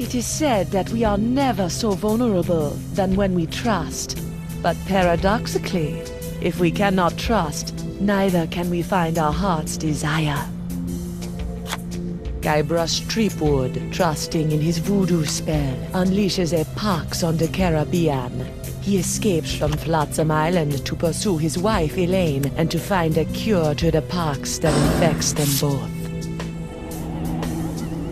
It is said that we are never so vulnerable than when we trust. But paradoxically, if we cannot trust, neither can we find our heart's desire. Guybrush Threepwood, trusting in his voodoo spell, unleashes a pox on the Caribbean. He escapes from Flotsam Island to pursue his wife Elaine and to find a cure to the pox that infects them both.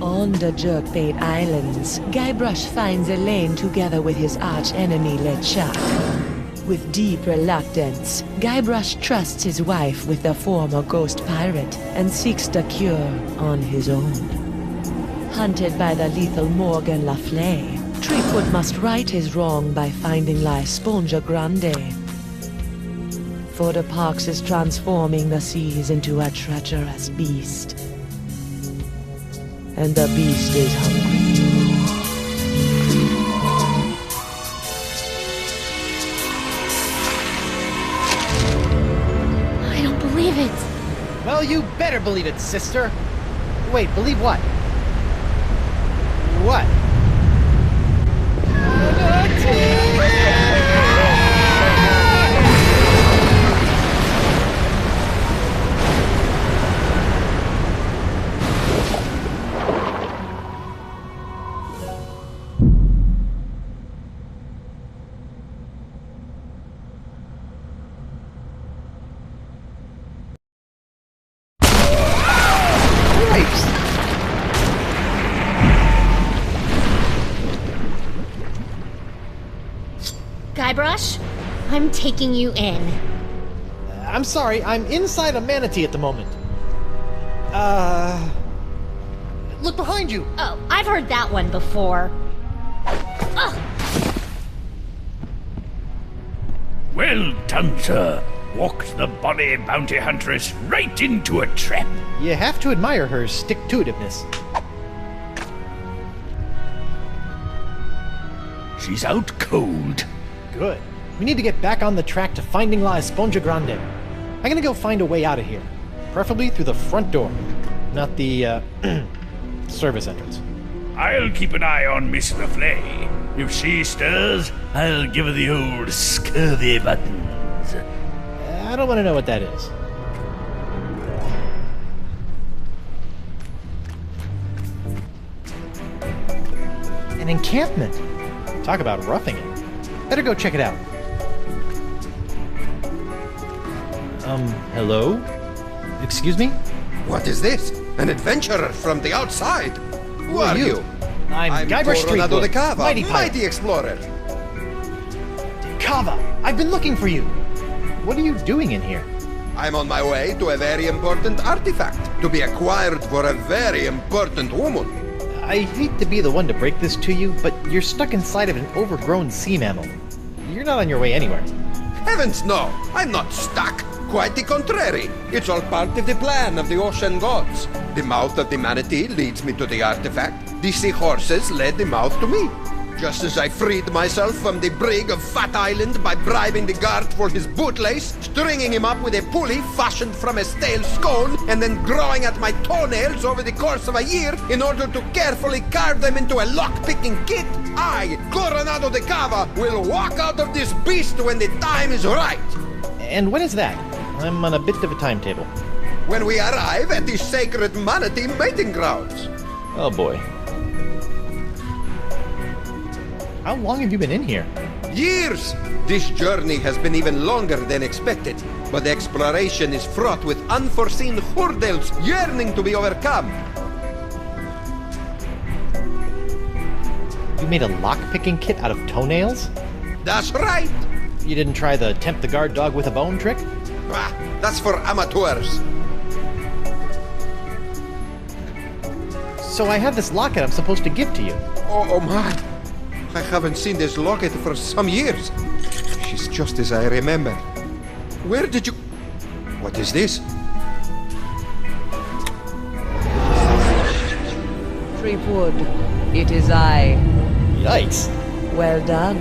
On the Jerkbait Islands, Guybrush finds Elaine together with his arch-enemy LeChuck. With deep reluctance, Guybrush trusts his wife with the former ghost pirate and seeks the cure on his own. Hunted by the lethal Morgan Le Fay, Threepwood must right his wrong by finding La Esponja Grande. For the pox is transforming the seas into a treacherous beast. And the beast is hungry. I don't believe it. Well, you better believe it, sister. Wait, believe what? What? Guybrush, I'm taking you in. I'm sorry, I'm inside a manatee at the moment. Look behind you! Oh, I've heard that one before. Ugh. Well done, sir. Walked the bonny bounty huntress right into a trap. You have to admire her stick-to-itiveness. She's out cold. Good. We need to get back on the track to finding La Esponja Grande. I'm gonna go find a way out of here. Preferably through the front door. Not the, service entrance. I'll keep an eye on Miss Le Fay. If she stirs, I'll give her the old scurvy buttons. I don't want to know what that is. An encampment. Talk about roughing it. Better go check it out. Hello? Excuse me? What is this? An adventurer from the outside? Who are you? I'm Guybrush Coronado de Threepwood, Cava, mighty pirate. mighty explorer. Cava! I've been looking for you! What are you doing in here? I'm on my way to a very important artifact to be acquired for a very important woman. I hate to be the one to break this to you, but you're stuck inside of an overgrown sea mammal. You're not on your way anywhere. Heavens no, I'm not stuck. Quite the contrary. It's all part of the plan of the ocean gods. The mouth of the manatee leads me to the artifact. The seahorses led the mouth to me. Just as I freed myself from the brig of Fat Island by bribing the guard for his bootlace, stringing him up with a pulley fashioned from a stale scone, and then growing at my toenails over the course of a year in order to carefully carve them into a lock-picking kit, I, Coronado de Cava, will walk out of this beast when the time is right. And when is that? I'm on a bit of a timetable. When we arrive at the sacred manatee mating grounds. Oh boy. How long have you been in here? Years! This journey has been even longer than expected, but the exploration is fraught with unforeseen hurdles yearning to be overcome. You made a lock-picking kit out of toenails? That's right! You didn't try the tempt the guard dog with a bone trick? Ah, that's for amateurs. So I have this locket I'm supposed to give to you. Oh my! I haven't seen this locket for some years. She's just as I remember. Where did you... What is this? Threepwood, it is I. Yikes. Well done.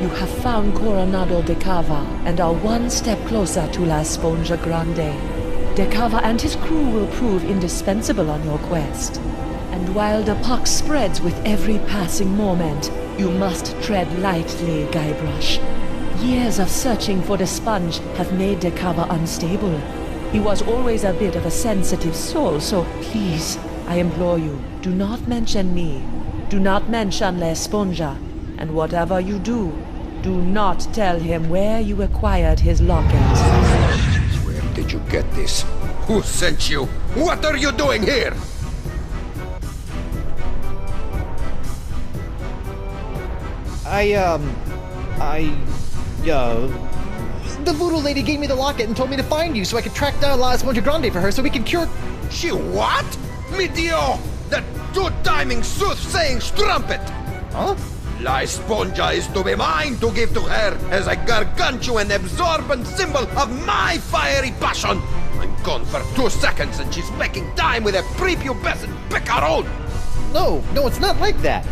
You have found Coronado de Cava and are one step closer to La Esponja Grande. De Cava and his crew will prove indispensable on your quest. And while the pox spreads with every passing moment, you must tread lightly, Guybrush. Years of searching for the sponge have made the cover unstable. He was always a bit of a sensitive soul, so please, I implore you, do not mention me. Do not mention La Esponja. And whatever you do, do not tell him where you acquired his locket. Where did you get this? Who sent you? What are you doing here? The voodoo lady gave me the locket and told me to find you so I could track down La Esponja Grande for her so we could cure... She what? Medio! That two-timing soothsaying strumpet! Huh? La Esponja is to be mine to give to her as a gargantuan absorbent symbol of my fiery passion! I'm gone for 2 seconds and she's making time with a prepubescent picaron! No, it's not like that.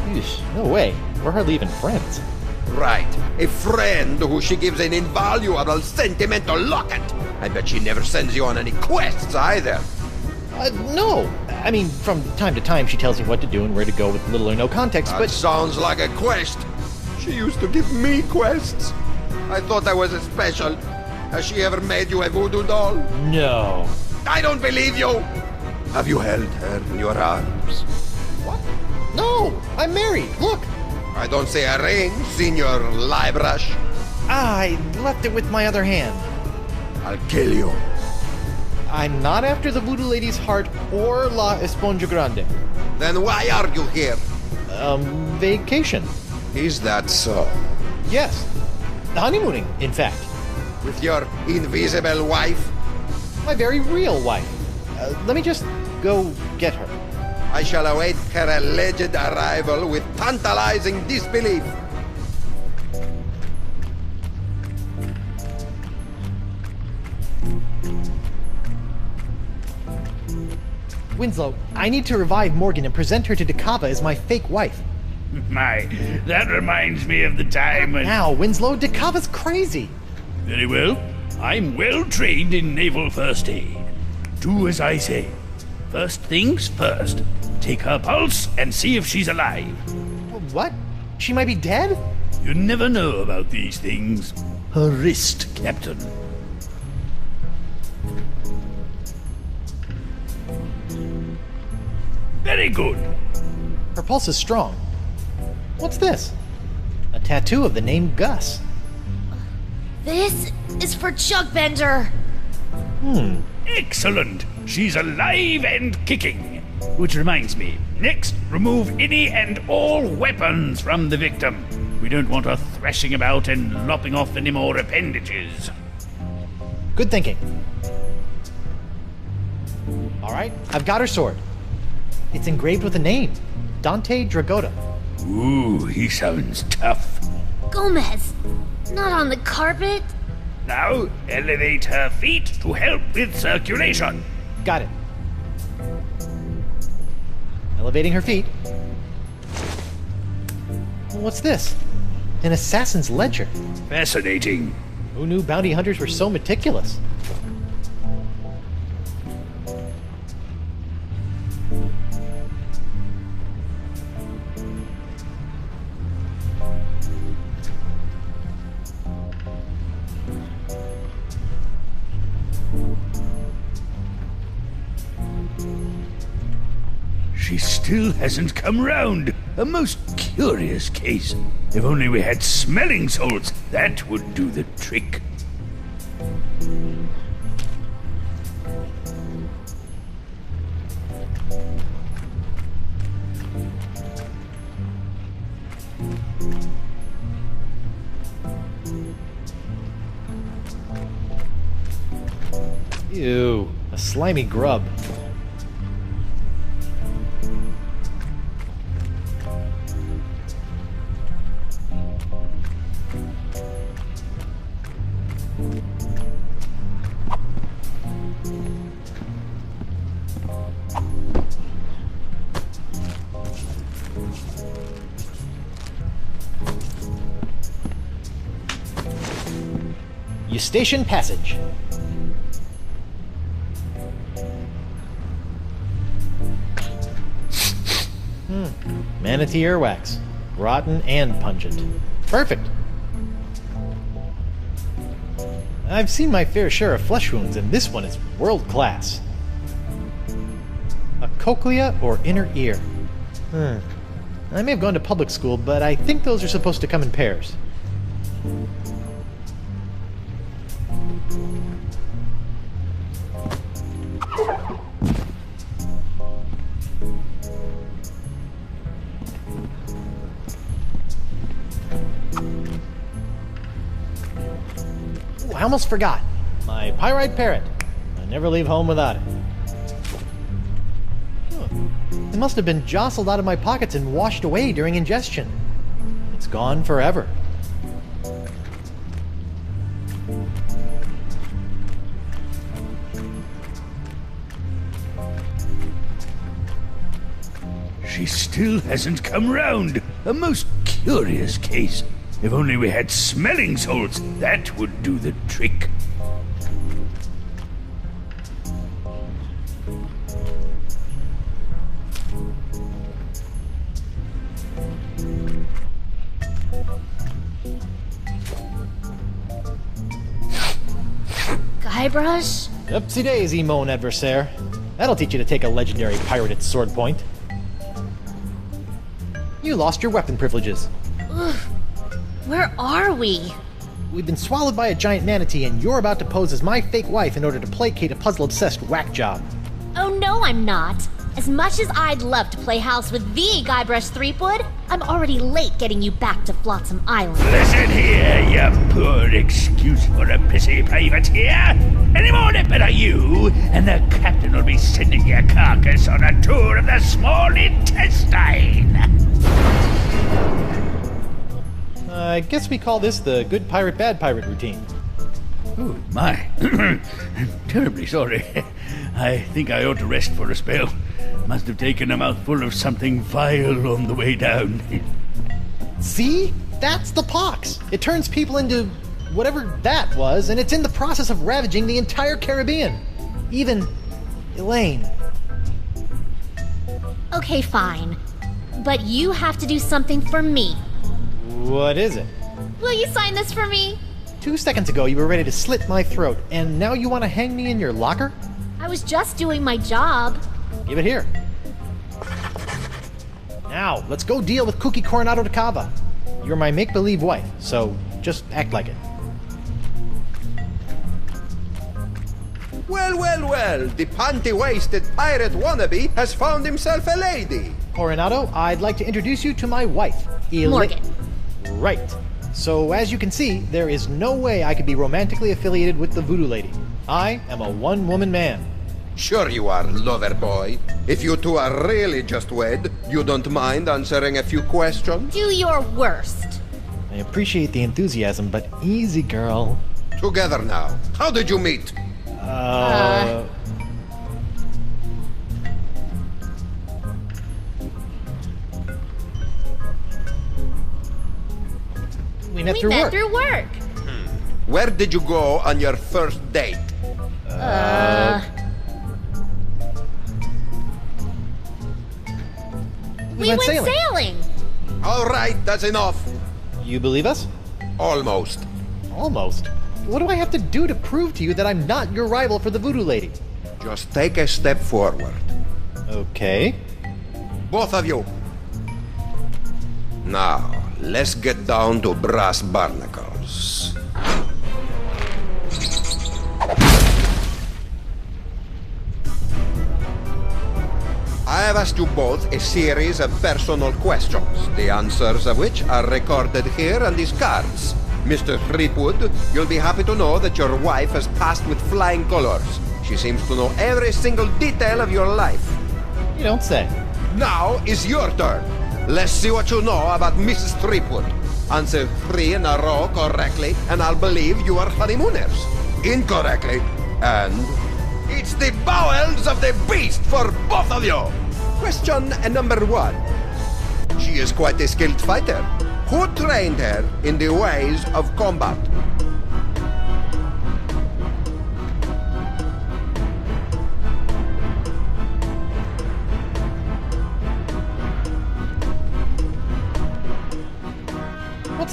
Eesh, no way. We're hardly even friends. Right, a friend who she gives an invaluable sentimental locket. I bet she never sends you on any quests either. No. I mean, from time to time she tells me what to do and where to go with little or no context, That but... sounds like a quest. She used to give me quests. I thought I was special. Has she ever made you a voodoo doll? No. I don't believe you! Have you held her in your arms? What? No! I'm married! Look! I don't see a ring, Senor Liebrush. I left it with my other hand. I'll kill you. I'm not after the voodoo lady's heart or La Esponja Grande. Then why are you here? Vacation. Is that so? Yes. Honeymooning, in fact. With your invisible wife? My very real wife. Let me just go get her. I shall await her alleged arrival with tantalizing disbelief. Winslow, I need to revive Morgan and present her to Dakava as my fake wife. My, that reminds me of the time when... Now, Winslow, Dakava's crazy. Very well. I'm well trained in naval first aid. Do as I say. First things first. Take her pulse and see if she's alive. What? She might be dead? You never know about these things. Her wrist, Captain. Very good. Her pulse is strong. What's this? A tattoo of the name Gus. This is for Chugbender. Excellent. She's alive and kicking. Which reminds me, next, remove any and all weapons from the victim. We don't want her thrashing about and lopping off any more appendages. Good thinking. All right, I've got her sword. It's engraved with a name, Dante Dragota. Ooh, he sounds tough. Gomez, not on the carpet. Now, elevate her feet to help with circulation. Got it. Elevating her feet. What's this? An assassin's ledger. Fascinating. Who knew bounty hunters were so meticulous? She still hasn't come round. A most curious case. If only we had smelling salts, that would do the trick. Ew, a slimy grub. Eustachian Passage. Manatee earwax. Rotten and pungent. Perfect! I've seen my fair share of flesh wounds, and this one is world class. A cochlea or inner ear. I may have gone to public school, but I think those are supposed to come in pairs. Ooh, I almost forgot. My pyrite parrot. I never leave home without it. It must have been jostled out of my pockets and washed away during ingestion. It's gone forever. She still hasn't come round. A most curious case. If only we had smelling salts, that would do the trick. Guybrush? Upsy daisy, mon adversaire. That'll teach you to take a legendary pirate at sword point. You lost your weapon privileges. Ugh. Where are we? We've been swallowed by a giant manatee, and you're about to pose as my fake wife in order to placate a puzzle-obsessed whack job. Oh no, I'm not. As much as I'd love to play house with the Guybrush Threepwood, I'm already late getting you back to Flotsam Island. Listen here, you poor excuse for a pissy privateer. Any more nipping at you, and the captain will be sending your carcass on a tour of the small intestine. I guess we call this the good pirate, bad pirate routine. Oh, my. I'm terribly sorry. I think I ought to rest for a spell. Must have taken a mouthful of something vile on the way down. See? That's the pox. It turns people into whatever that was, and it's in the process of ravaging the entire Caribbean. Even Elaine. Okay, fine. But you have to do something for me. What is it? Will you sign this for me? 2 seconds ago you were ready to slit my throat, and now you want to hang me in your locker? I was just doing my job. Give it here. Now, let's go deal with Cookie Coronado de Cava. You're my make-believe wife, so just act like it. Well, the panty-waisted pirate wannabe has found himself a lady. Coronado, I'd like to introduce you to my wife, Morgan. Right. So, as you can see, there is no way I could be romantically affiliated with the Voodoo Lady. I am a one-woman man. Sure you are, lover boy. If you two are really just wed, you don't mind answering a few questions? Do your worst. I appreciate the enthusiasm, but easy, girl. Together now. How did you meet? We met through work. Where did you go on your first date? We went sailing. All right, that's enough. You believe us? Almost. Almost. What do I have to do to prove to you that I'm not your rival for the Voodoo Lady? Just take a step forward. Okay. Both of you. Now, let's get down to brass barnacles. I have asked you both a series of personal questions, the answers of which are recorded here on these cards. Mr. Threepwood, you'll be happy to know that your wife has passed with flying colors. She seems to know every single detail of your life. You don't say. Now is your turn. Let's see what you know about Mrs. Threepwood. Answer 3 in a row correctly, and I'll believe you are honeymooners. Incorrectly, and it's the bowels of the beast for both of you. Question number 1. She is quite a skilled fighter. Who trained her in the ways of combat?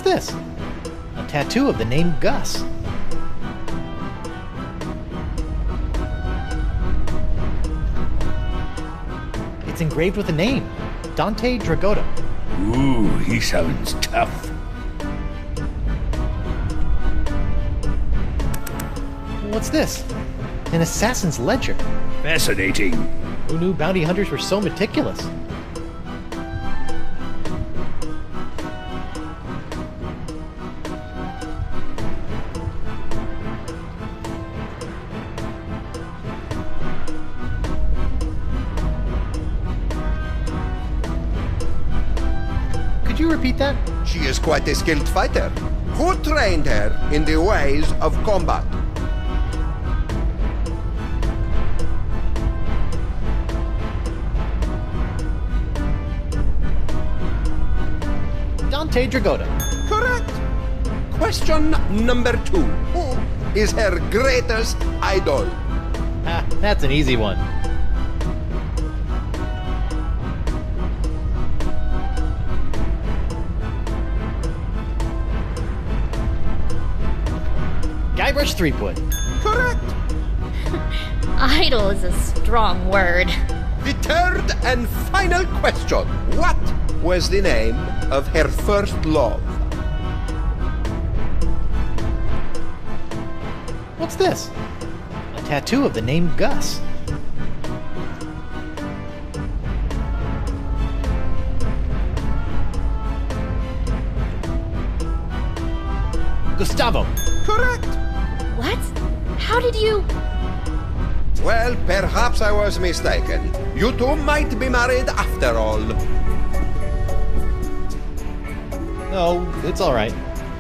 this? A tattoo of the name Gus. It's engraved with a name. Dante Dragotta. Ooh, he sounds tough. What's this? An assassin's ledger. Fascinating. Who knew bounty hunters were so meticulous? Could you repeat that? She is quite a skilled fighter. Who trained her in the ways of combat? Dante Dragotta. Correct. Question number 2. Who is her greatest idol? Ah, that's an easy one. Guybrush Threepwood. Correct. Idol is a strong word. The third and final question. What was the name of her first love? What's this? A tattoo of the name Gus. Gustavo. Correct. What? How did you... Well, perhaps I was mistaken. You two might be married after all. No, it's all right.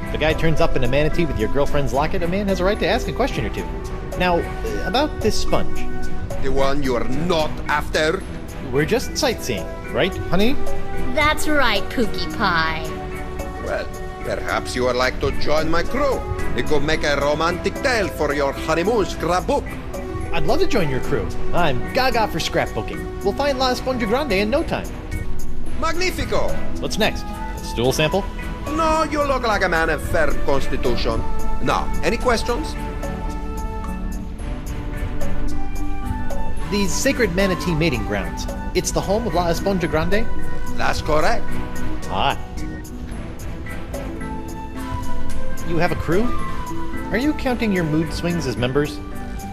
If a guy turns up in a manatee with your girlfriend's locket, a man has a right to ask a question or two. Now, about this sponge. The one you are not after? We're just sightseeing, right, honey? That's right, Pookie Pie. Well, perhaps you would like to join my crew. It could make a romantic tale for your honeymoon scrapbook. I'd love to join your crew. I'm gaga for scrapbooking. We'll find La Esponja Grande in no time. Magnifico! What's next? A stool sample? No, you look like a man of fair constitution. Now, any questions? These sacred manatee mating grounds. It's the home of La Esponja Grande? That's correct. Ah. You have a crew? Are you counting your mood swings as members?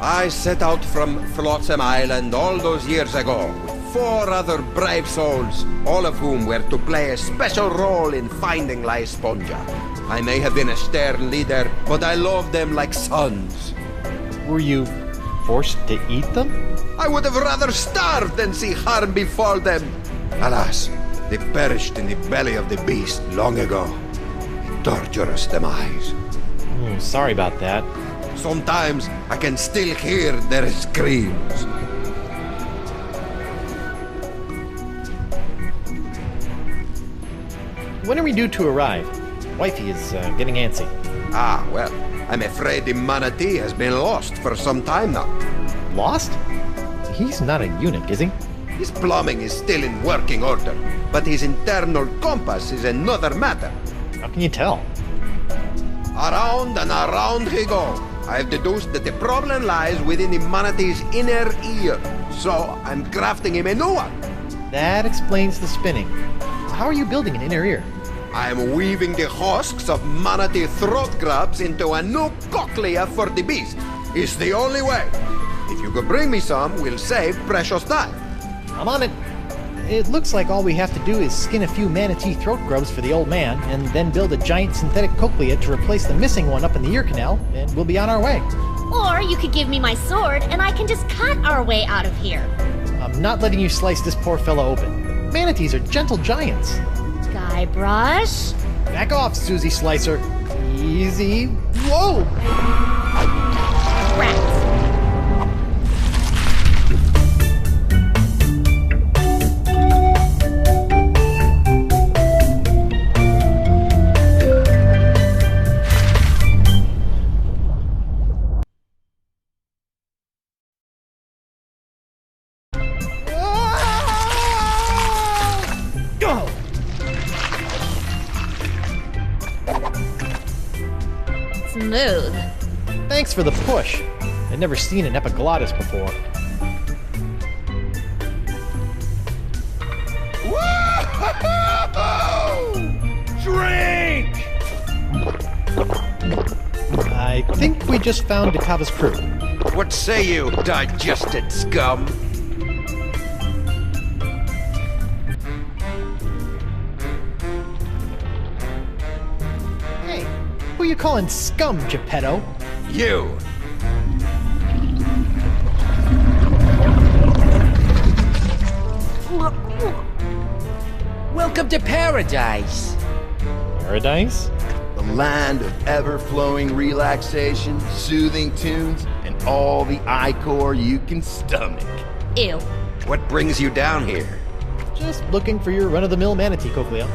I set out from Flotsam Island all those years ago with 4 other brave souls, all of whom were to play a special role in finding La Esponja. I may have been a stern leader, but I loved them like sons. Were you forced to eat them? I would have rather starved than see harm befall them. Alas, they perished in the belly of the beast long ago. A torturous demise. Sorry about that. Sometimes I can still hear their screams. When are we due to arrive? Wifey is getting antsy. Ah, well, I'm afraid the manatee has been lost for some time now. Lost? He's not a eunuch, is he? His plumbing is still in working order, but his internal compass is another matter. How can you tell? Around and around he goes. I've deduced that the problem lies within the manatee's inner ear, so I'm crafting him a new one. That explains the spinning. How are you building an inner ear? I'm weaving the husks of manatee throat grabs into a new cochlea for the beast. It's the only way. If you could bring me some, we'll save precious time. I'm on it. It looks like all we have to do is skin a few manatee throat grubs for the old man, and then build a giant synthetic cochlea to replace the missing one up in the ear canal, and we'll be on our way. Or you could give me my sword and I can just cut our way out of here. I'm not letting you slice this poor fella open. Manatees are gentle giants. Guybrush? Back off, Susie Slicer. Easy. Whoa! Rats. Go! smooth. Thanks for the push. I'd never seen an epiglottis before. Whoa! Drink! I think we just found Dakava's crew. What say you, digested scum? Hey, who you calling scum, Geppetto? You! Welcome to paradise. Paradise? The land of ever-flowing relaxation, soothing tunes, and all the ichor you can stomach. Ew. What brings you down here? Just looking for your run-of-the-mill manatee, Cochlea.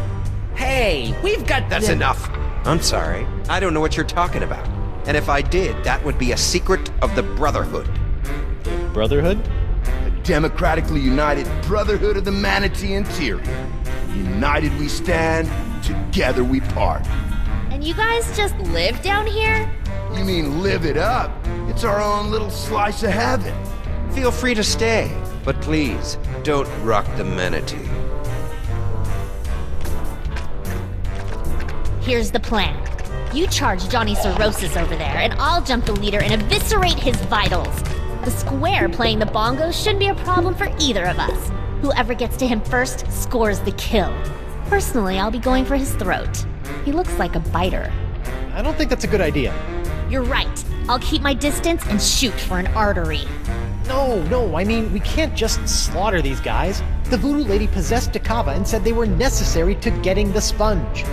Hey, we've got That's enough. I'm sorry. I don't know what you're talking about. And if I did, that would be a secret of the Brotherhood. Brotherhood? A democratically united brotherhood of the manatee interior. United we stand, together we part. And you guys just live down here? You mean live it up? It's our own little slice of heaven. Feel free to stay, but please, don't rock the manatee. Here's the plan. You charge Johnny Cirrhosis over there, and I'll jump the leader and eviscerate his vitals. The square playing the bongos shouldn't be a problem for either of us. Whoever gets to him first scores the kill. Personally, I'll be going for his throat. He looks like a biter. I don't think that's a good idea. You're right. I'll keep my distance and shoot for an artery. No, I mean, we can't just slaughter these guys. The voodoo lady possessed Dakava and said they were necessary to getting the sponge.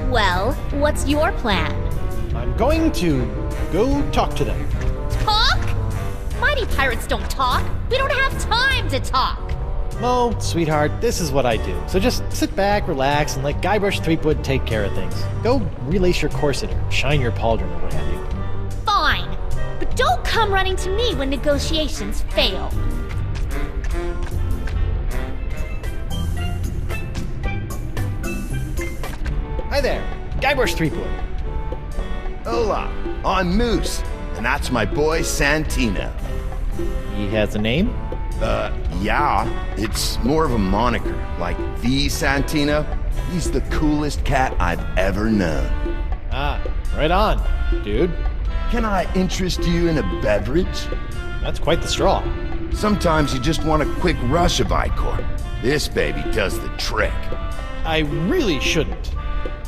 Well, what's your plan? I'm going to go talk to them. Talk? Mighty pirates don't talk. We don't have time to talk. Mo, sweetheart, this is what I do. So just sit back, relax, and let Guybrush Threepwood take care of things. Go relace your corset or shine your pauldron or what have you. Fine. But don't come running to me when negotiations fail. Hi there, Guybrush Threepwood. Hola, I'm Moose, and that's my boy Santino. He has a name? Yeah, it's more of a moniker, like the Santino. He's the coolest cat I've ever known. Ah, right on, dude. Can I interest you in a beverage? That's quite the straw. Sometimes you just want a quick rush of ichor. This baby does the trick. I really shouldn't.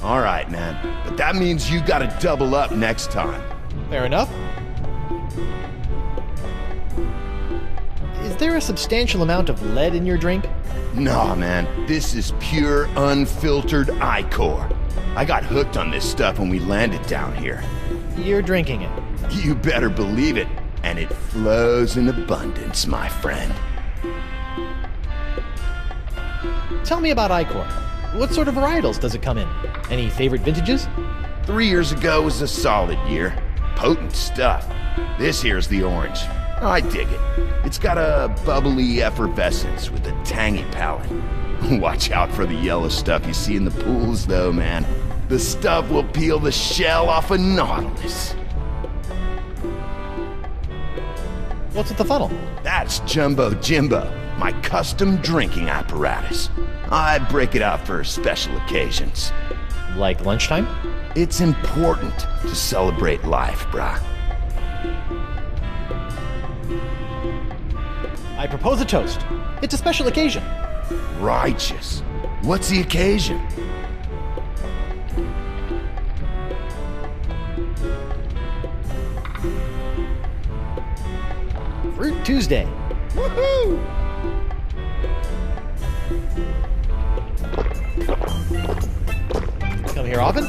All right, man, but that means you gotta double up next time. Fair enough. Is there a substantial amount of lead in your drink? Nah, man, this is pure, unfiltered ichor. I got hooked on this stuff when we landed down here. You're drinking it. You better believe it, and it flows in abundance, my friend. Tell me about ichor. What sort of varietals does it come in? Any favorite vintages? 3 years ago was a solid year. Potent stuff. This here's the orange. I dig it. It's got a bubbly effervescence with a tangy palate. Watch out for the yellow stuff you see in the pools, though, man. The stuff will peel the shell off a nautilus. What's at the funnel? That's Jumbo Jimbo, my custom drinking apparatus. I break it out for special occasions. Like lunchtime? It's important to celebrate life, brah. I propose a toast. It's a special occasion. Righteous. What's the occasion? Fruit Tuesday. Woohoo! Come here often?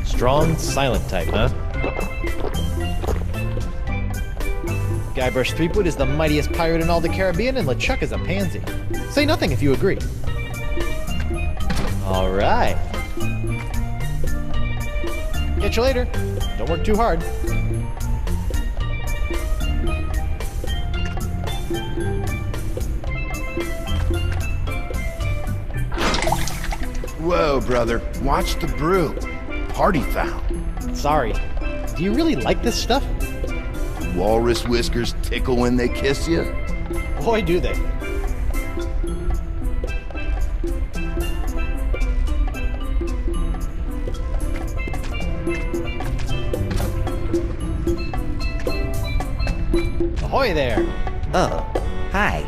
Strong, silent type, huh? Guybrush Threepwood is the mightiest pirate in all the Caribbean, and LeChuck is a pansy. Say nothing if you agree. All right. Catch you later. Don't work too hard. Whoa, brother. Watch the brew. Party foul. Sorry. Do you really like this stuff? Walrus whiskers tickle when they kiss you? Boy, do they. Ahoy there! Oh, hi.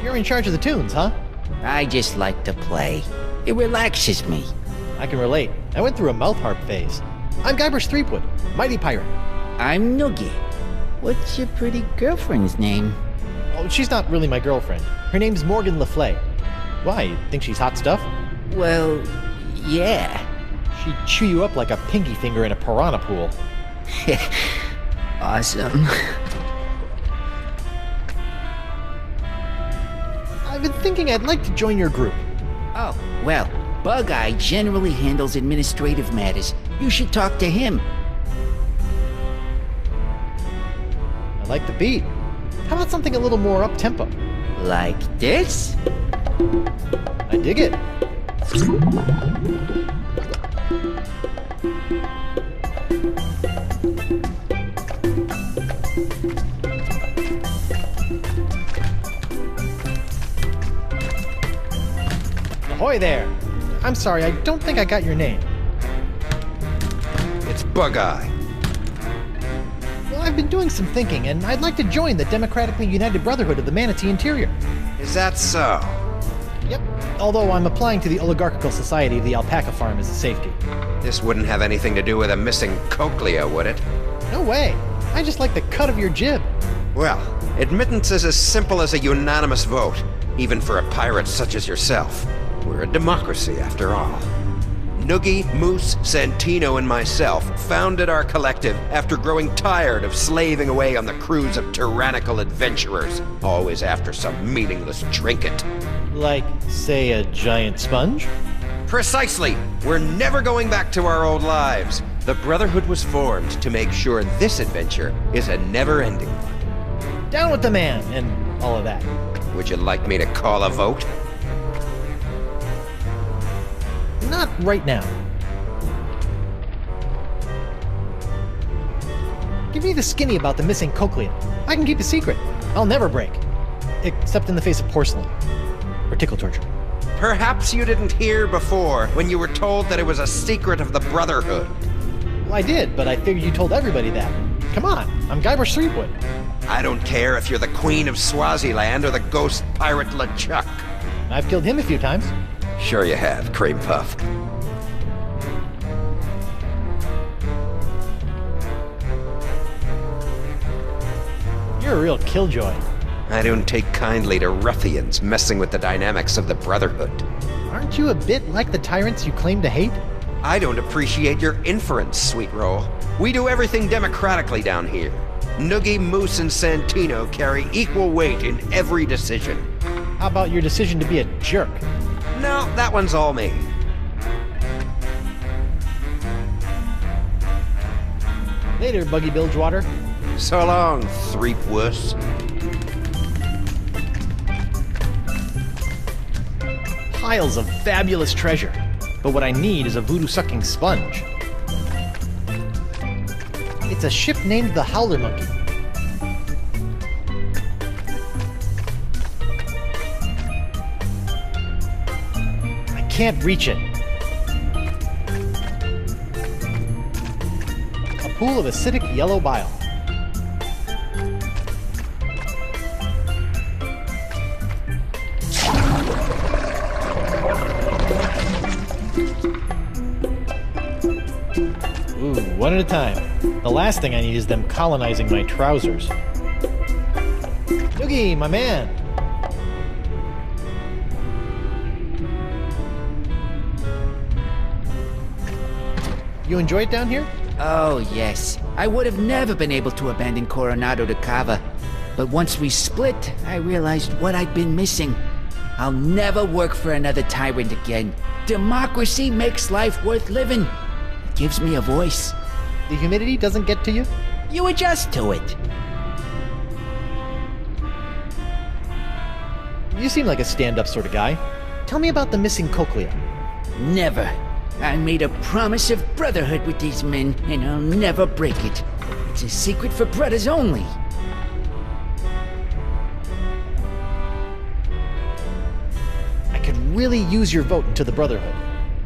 You're in charge of the tunes, huh? I just like to play. It relaxes me. I can relate. I went through a mouth harp phase. I'm Guybrush Threepwood, mighty pirate. I'm Noogie. What's your pretty girlfriend's name? Oh, she's not really my girlfriend. Her name's Morgan LaFlay. Why, you think she's hot stuff? Well, yeah. She'd chew you up like a pinky finger in a piranha pool. Awesome. I've been thinking I'd like to join your group. Oh, well, Bug-Eye generally handles administrative matters. You should talk to him. I like the beat. How about something a little more up-tempo? Like this? I dig it. Ahoy there! I'm sorry, I don't think I got your name. It's Bug-Eye. Well, I've been doing some thinking, and I'd like to join the Democratically United Brotherhood of the Manatee Interior. Is that so? Yep, although I'm applying to the Oligarchical Society of the Alpaca Farm as a safety. This wouldn't have anything to do with a missing cochlea, would it? No way! I just like the cut of your jib. Well, admittance is as simple as a unanimous vote, even for a pirate such as yourself. We're a democracy, after all. Noogie, Moose, Santino, and myself founded our collective after growing tired of slaving away on the crews of tyrannical adventurers, always after some meaningless trinket. Like, say, a giant sponge? Precisely! We're never going back to our old lives. The Brotherhood was formed to make sure this adventure is a never-ending one. Down with the man, and all of that. Would you like me to call a vote? Not right now. Give me the skinny about the missing cochlea. I can keep a secret. I'll never break. Except in the face of porcelain. Or tickle torture. Perhaps you didn't hear before when you were told that it was a secret of the Brotherhood. Well, I did, but I figured you told everybody that. Come on, I'm Guybrush Threepwood. I don't care if you're the Queen of Swaziland or the ghost pirate LeChuck. I've killed him a few times. Sure you have, Cream Puff. You're a real killjoy. I don't take kindly to ruffians messing with the dynamics of the Brotherhood. Aren't you a bit like the tyrants you claim to hate? I don't appreciate your inference, Sweet Roll. We do everything democratically down here. Noogie, Moose, and Santino carry equal weight in every decision. How about your decision to be a jerk? No, that one's all me. Later, Buggy Bilgewater. So long, Threepwuss. Piles of fabulous treasure. But what I need is a voodoo-sucking sponge. It's a ship named the Howler Monkey. I can't reach it. A pool of acidic yellow bile. Ooh, one at a time. The last thing I need is them colonizing my trousers. Noogie, my man! You enjoy it down here? Oh, yes. I would have never been able to abandon Coronado de Cava. But once we split, I realized what I'd been missing. I'll never work for another tyrant again. Democracy makes life worth living. It gives me a voice. The humidity doesn't get to you? You adjust to it. You seem like a stand-up sort of guy. Tell me about the missing cochlea. Never. I made a promise of brotherhood with these men, and I'll never break it. It's a secret for brothers only. I could really use your vote into the Brotherhood.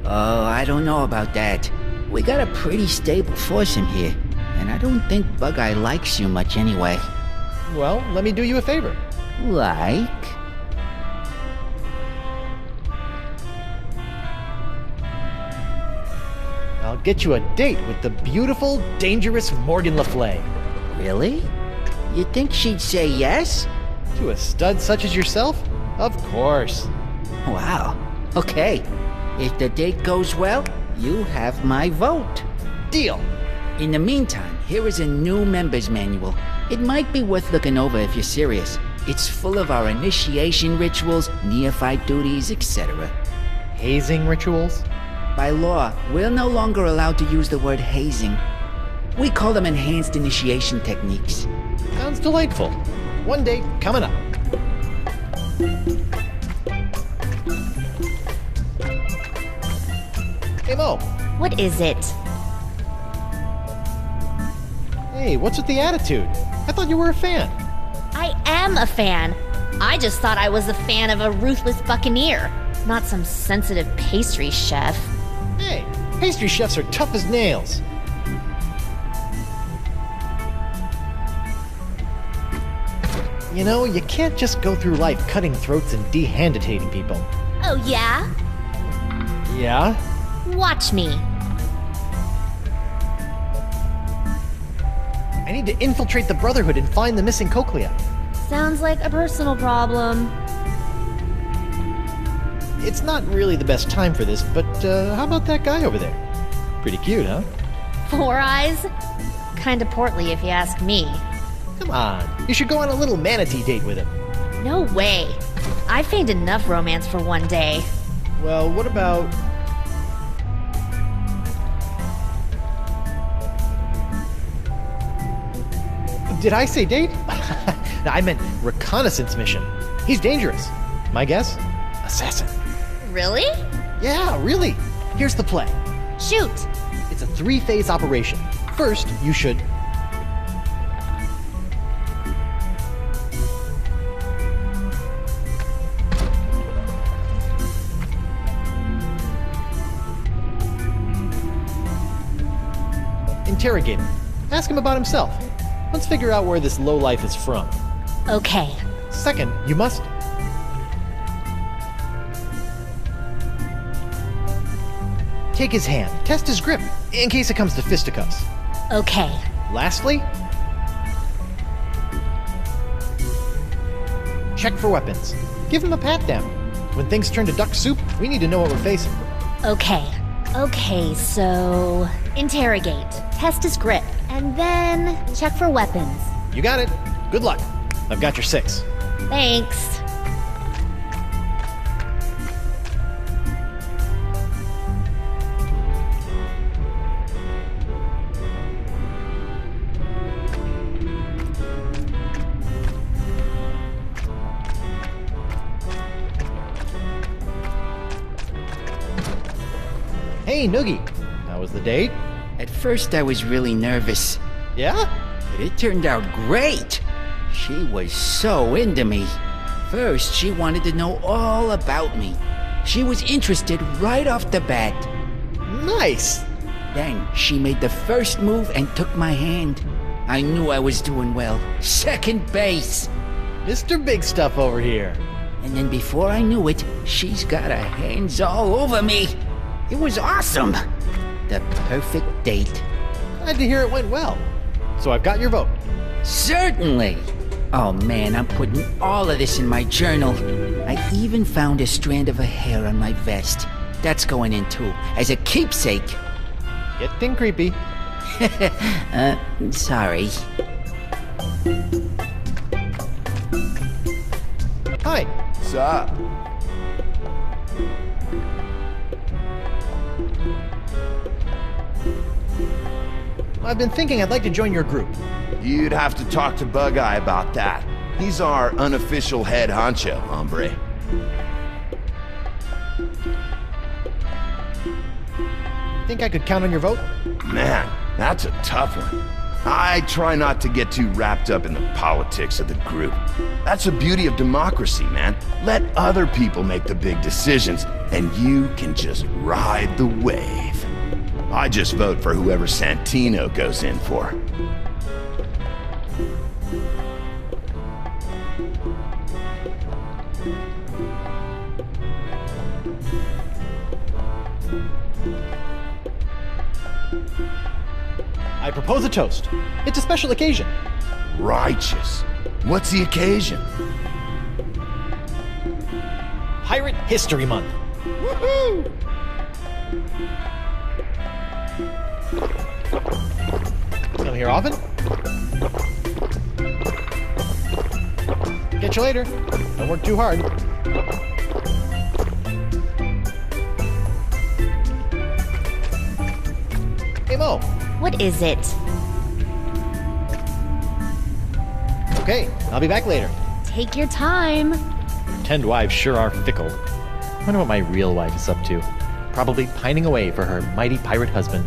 Oh, I don't know about that. We got a pretty stable force in here, and I don't think Bug-Eye likes you much anyway. Well, let me do you a favor. Like? I'll get you a date with the beautiful, dangerous Morgan Le Fay. Really? You think she'd say yes? To a stud such as yourself? Of course. Wow. Okay. If the date goes well, you have my vote. Deal. In the meantime, here is a new member's manual. It might be worth looking over if you're serious. It's full of our initiation rituals, neophyte duties, etc. Hazing rituals? By law, we're no longer allowed to use the word hazing. We call them enhanced initiation techniques. Sounds delightful. One date coming up. Hey, Mo. What is it? Hey, what's with the attitude? I thought you were a fan. I am a fan. I just thought I was a fan of a ruthless buccaneer, not some sensitive pastry chef. Hey, pastry chefs are tough as nails. You know, you can't just go through life cutting throats and dehanditating people. Oh, yeah? Yeah? Watch me. I need to infiltrate the Brotherhood and find the missing cochlea. Sounds like a personal problem. It's not really the best time for this, but how about that guy over there? Pretty cute, huh? 4 eyes? Kinda portly if you ask me. Come on, you should go on a little manatee date with him. No way. I feigned enough romance for one day. Well, what about... Did I say date? No, I meant reconnaissance mission. He's dangerous. My guess? Assassin. Really? Yeah, really. Here's the play. Shoot. It's a 3-phase operation. First, you should... interrogate him. Ask him about himself. Let's figure out where this lowlife is from. Okay. Second, you must... take his hand. Test his grip, in case it comes to fisticuffs. Okay. Lastly... check for weapons. Give him a pat-down. When things turn to duck soup, we need to know what we're facing. Okay. Okay, so... interrogate. Test his grip. And then... check for weapons. You got it. Good luck. I've got your 6. Thanks. Hey, Noogie. How was the date? At first I was really nervous, Yeah? but it turned out great. She was so into me. First, she wanted to know all about me. She was interested right off the bat. Nice. Then she made the first move and took my hand. I knew I was doing well. Second base. Mr. Big Stuff over here. And then before I knew it, she's got her hands all over me. It was awesome. The perfect date. Glad to hear it went well. So I've got your vote. Certainly. Oh man, I'm putting all of this in my journal. I even found a strand of her hair on my vest. That's going in too, as a keepsake. Getting creepy. Sorry. Hi. Sup? I've been thinking I'd like to join your group. You'd have to talk to Bug-Eye about that. He's our unofficial head honcho, hombre. Think I could count on your vote? Man, that's a tough one. I try not to get too wrapped up in the politics of the group. That's the beauty of democracy, man. Let other people make the big decisions, and you can just ride the wave. I just vote for whoever Santino goes in for. I propose a toast. It's a special occasion. Righteous. What's the occasion? Pirate History Month. Woohoo! Come here often? Catch you later. Don't work too hard. Hey, Mo. What is it? Okay, I'll be back later. Take your time. Pretend wives sure are fickle. Wonder what my real wife is up to. Probably pining away for her mighty pirate husband.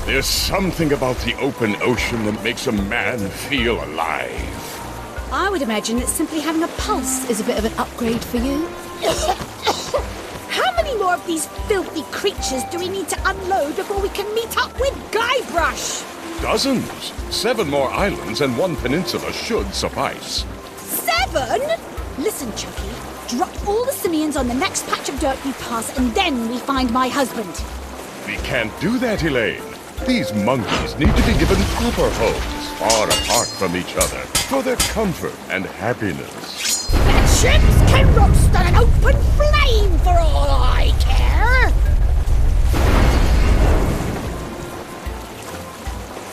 There's something about the open ocean that makes a man feel alive. I would imagine that simply having a pulse is a bit of an upgrade for you. How many more of these filthy creatures do we need to unload before we can meet up with Guybrush? Dozens. 7 more islands and 1 peninsula should suffice. 7? Listen, Chucky. Drop all the simians on the next patch of dirt we pass, and then we find my husband. We can't do that, Elaine. These monkeys need to be given proper homes, far apart from each other, for their comfort and happiness. Their ships can roast on an open flame for all I care!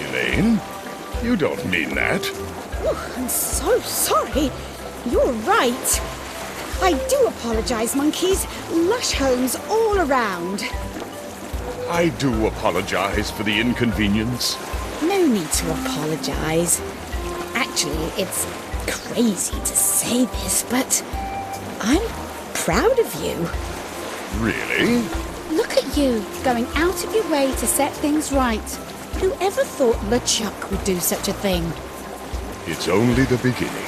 Elaine? You don't mean that. Oh, I'm so sorry. You're right. I do apologize, monkeys. Lush homes all around. I do apologize for the inconvenience. No need to apologize. Actually, it's crazy to say this, but I'm proud of you. Really? Look at you, going out of your way to set things right. Whoever thought LeChuck would do such a thing? It's only the beginning.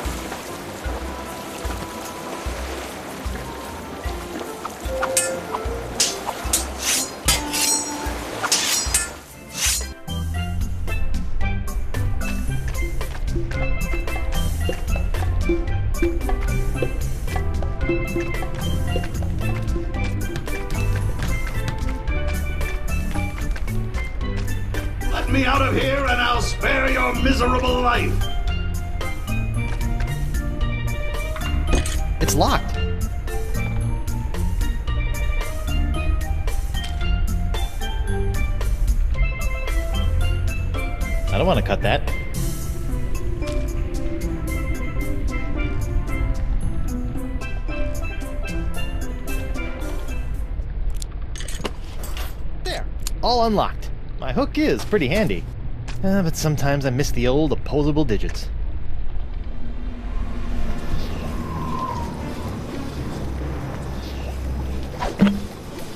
Let me out of here and I'll spare your miserable life. It's locked. I don't want to cut that. There, all unlocked. My hook is pretty handy. But sometimes I miss the old opposable digits.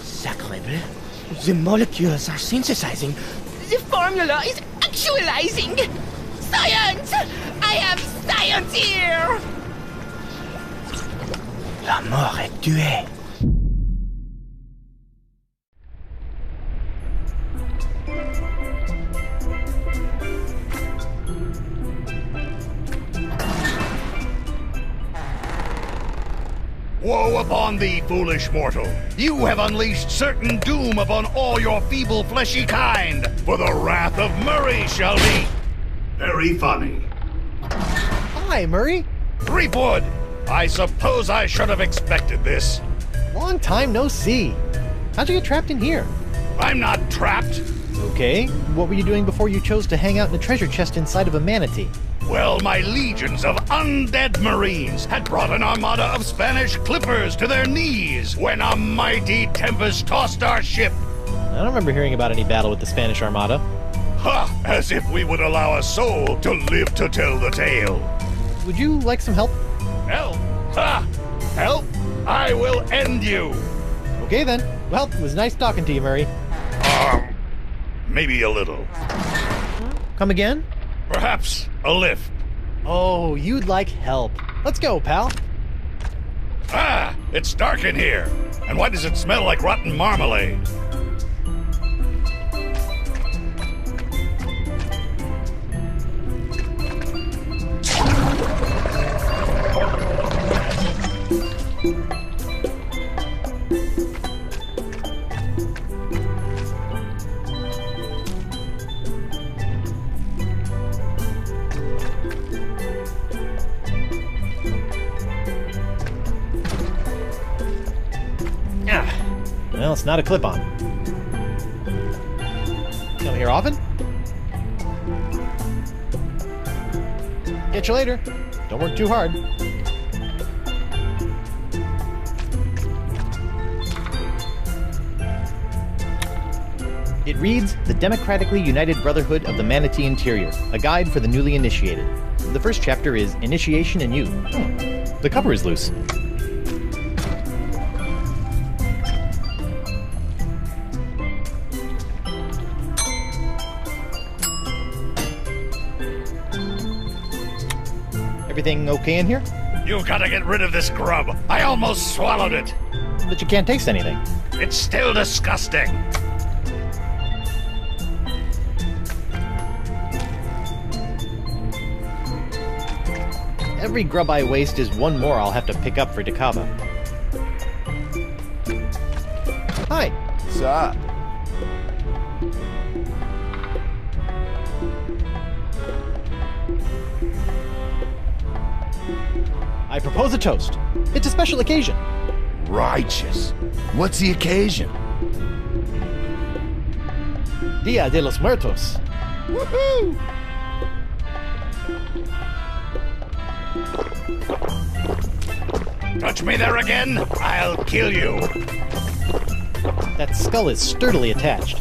Sacrebleu. The molecules are synthesizing. The formula is actualizing. Science! I have science here! La mort est tuée. Woe upon thee, foolish mortal! You have unleashed certain doom upon all your feeble fleshy kind, for the wrath of Murray shall be very funny. Hi, Murray. Threepwood! I suppose I should have expected this. Long time no see. How'd you get trapped in here? I'm not trapped. Okay, what were you doing before you chose to hang out in a treasure chest inside of a manatee? Well, my legions of undead Marines had brought an armada of Spanish clippers to their knees when a mighty tempest tossed our ship. I don't remember hearing about any battle with the Spanish Armada. Ha! As if we would allow a soul to live to tell the tale. Would you like some help? Help? Ha! Help? I will end you! Okay then. Well, it was nice talking to you, Murray. Maybe a little. Come again? Perhaps a lift. Oh, you'd like help. Let's go, pal. Ah! It's dark in here. And why does it smell like rotten marmalade? Well, it's not a clip-on. Come here often? Catch you later. Don't work too hard. It reads, The Democratically United Brotherhood of the Manatee Interior, a guide for the newly initiated. The first chapter is Initiation and You. The cover is loose. Everything okay in here? You've got to get rid of this grub. I almost swallowed it. But you can't taste anything. It's still disgusting. Every grub I waste is one more I'll have to pick up for Dakava. Hi. Sup? I propose a toast. It's a special occasion. Righteous. What's the occasion? Dia de los Muertos. Woohoo! Touch me there again, I'll kill you. That skull is sturdily attached.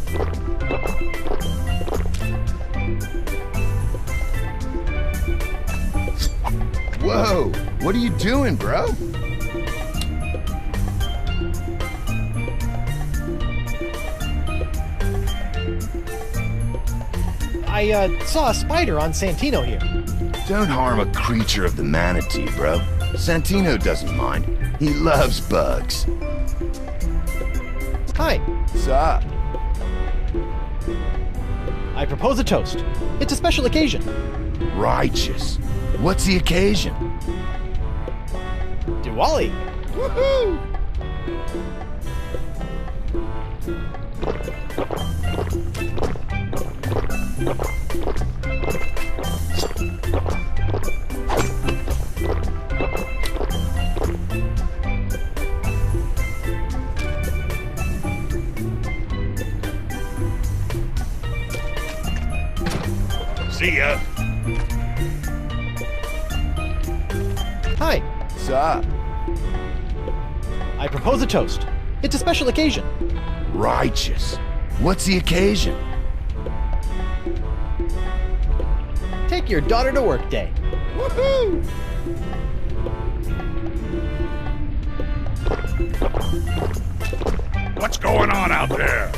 Whoa! What are you doing, bro? I saw a spider on Santino here. Don't harm a creature of the manatee, bro. Santino doesn't mind. He loves bugs. Hi. Sup? I propose a toast. It's a special occasion. Righteous. What's the occasion? Diwali. Woohoo! See ya. Hi. Sup? I propose a toast. It's a special occasion. Righteous. What's the occasion? Take your daughter to work day. Woohoo! What's going on out there?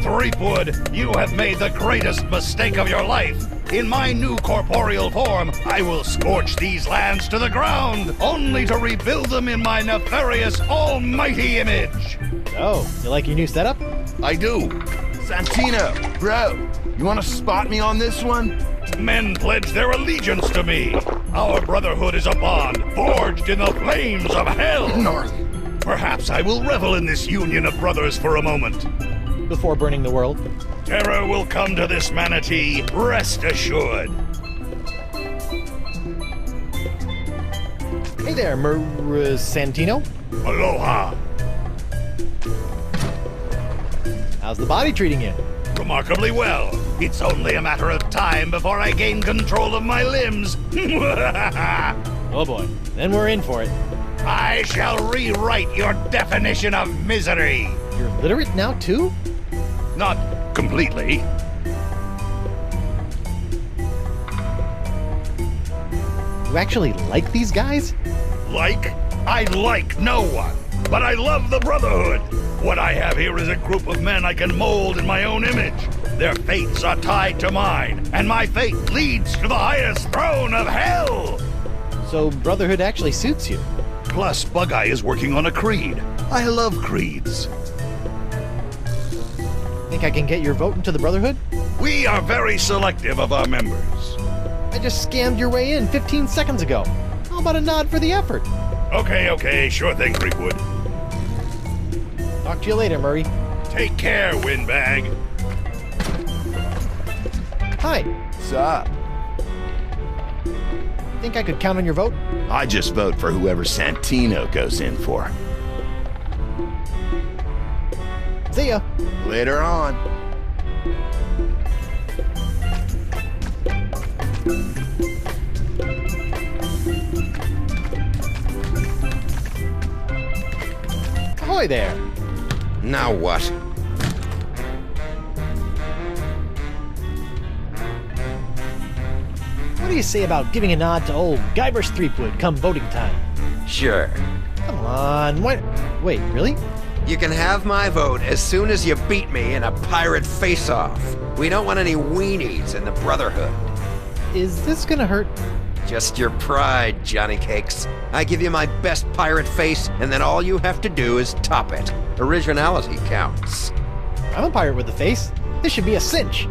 Threepwood, you have made the greatest mistake of your life. In my new corporeal form, I will scorch these lands to the ground, only to rebuild them in my nefarious almighty image. Oh, you like your new setup? I do. Santino, bro, you want to spot me on this one? Men pledge their allegiance to me. Our brotherhood is a bond forged in the flames of hell. Gnarly. Perhaps I will revel in this union of brothers for a moment. Before burning the world? Terror will come to this manatee, rest assured. Hey there, Santino. Aloha. How's the body treating you? Remarkably well. It's only a matter of time before I gain control of my limbs. Oh boy, then we're in for it. I shall rewrite your definition of misery. You're literate now too? Not completely. You actually like these guys? Like? I like no one, but I love the Brotherhood. What I have here is a group of men I can mold in my own image. Their fates are tied to mine, and my fate leads to the highest throne of hell. So Brotherhood actually suits you? Plus, Bug-Eye is working on a creed. I love creeds. Think I can get your vote into the Brotherhood? We are very selective of our members. I just scammed your way in 15 seconds ago. How about a nod for the effort? Okay, sure thing, Creekwood. Talk to you later, Murray. Take care, Windbag. Hi. Sup? Think I could count on your vote? I just vote for whoever Santino goes in for. See ya. Later on. Ahoy there. Now what? What do you say about giving a nod to old Guybrush Threepwood come voting time? Sure. Come on, what? Wait, really? You can have my vote as soon as you beat me in a pirate face-off. We don't want any weenies in the Brotherhood. Is this gonna hurt? Just your pride, Johnny Cakes. I give you my best pirate face, and then all you have to do is top it. Originality counts. I'm a pirate with a face. This should be a cinch.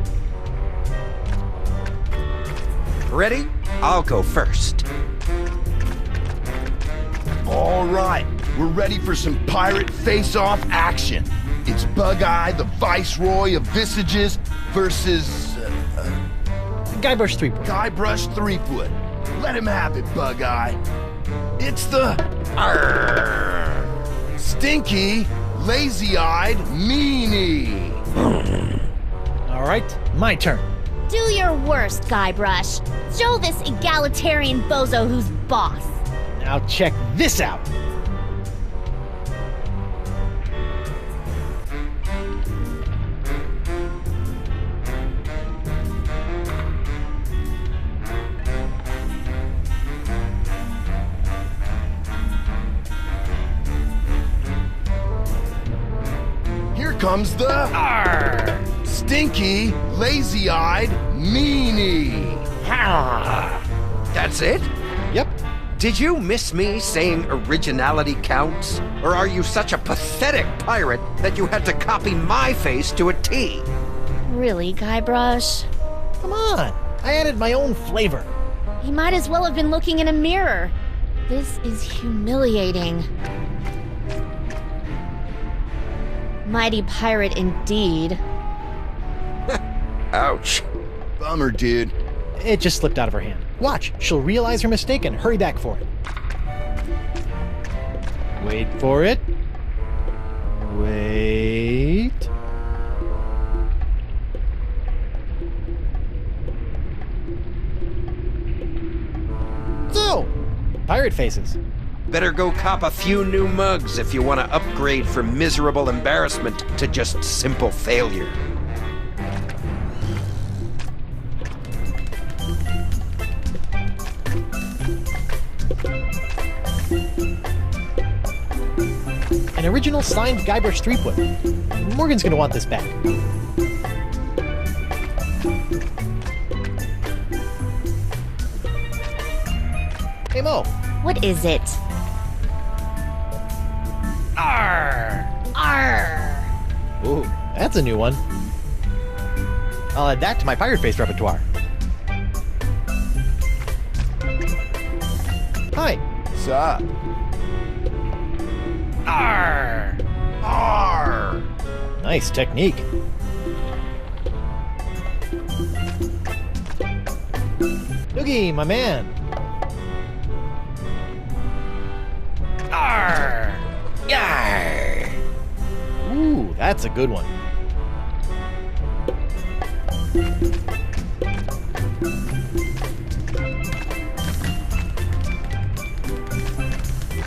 Ready? I'll go first. All right, we're ready for some pirate face-off action. It's Bug-Eye, the Viceroy of Visages, versus Guybrush Threepwood. Guybrush Threepwood. Let him have it, Bug-Eye. It's the stinky, lazy-eyed meanie. All right, my turn. Do your worst, Guybrush. Show this egalitarian bozo who's boss. Now check this out. Here comes the stinky, lazy-eyed meanie. That's it? Yep. Did you miss me saying originality counts? Or are you such a pathetic pirate that you had to copy my face to a T? Really, Guybrush? Come on. I added my own flavor. He might as well have been looking in a mirror. This is humiliating. Mighty pirate indeed. Ouch. Bummer, dude. It just slipped out of her hand. Watch, she'll realize her mistake and hurry back for it. Wait for it. Wait. So, pirate faces. Better go cop a few new mugs if you want to upgrade from miserable embarrassment to just simple failure. An original signed Guybrush Threepwood. Morgan's gonna want this back. Hey Mo. What is it? Arr! Arr! Ooh, that's a new one. I'll add that to my pirate face repertoire. Hi. Sup? Arr! Arr! Nice technique. Noogie, my man. Arr! Yar! Ooh, that's a good one.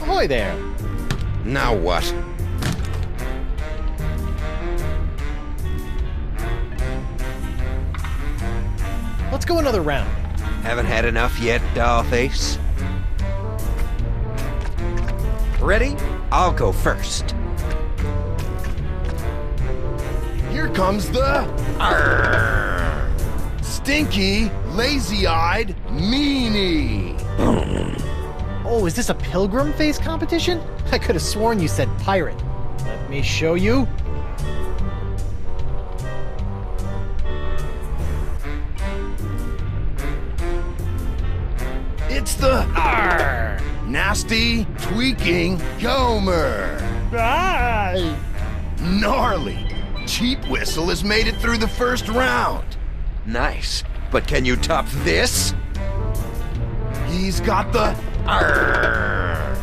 Ahoy there! Now what? Let's go another round. Haven't had enough yet, dollface? Ready? I'll go first. Here comes the... Arr! Stinky, lazy-eyed meanie! Oh, is this a pilgrim face competition? I could have sworn you said pirate. Let me show you. It's the... Arr! Nasty, tweaking Gomer! Aye. Gnarly! Cheap Whistle has made it through the first round! Nice. But can you top this? He's got the... Arr!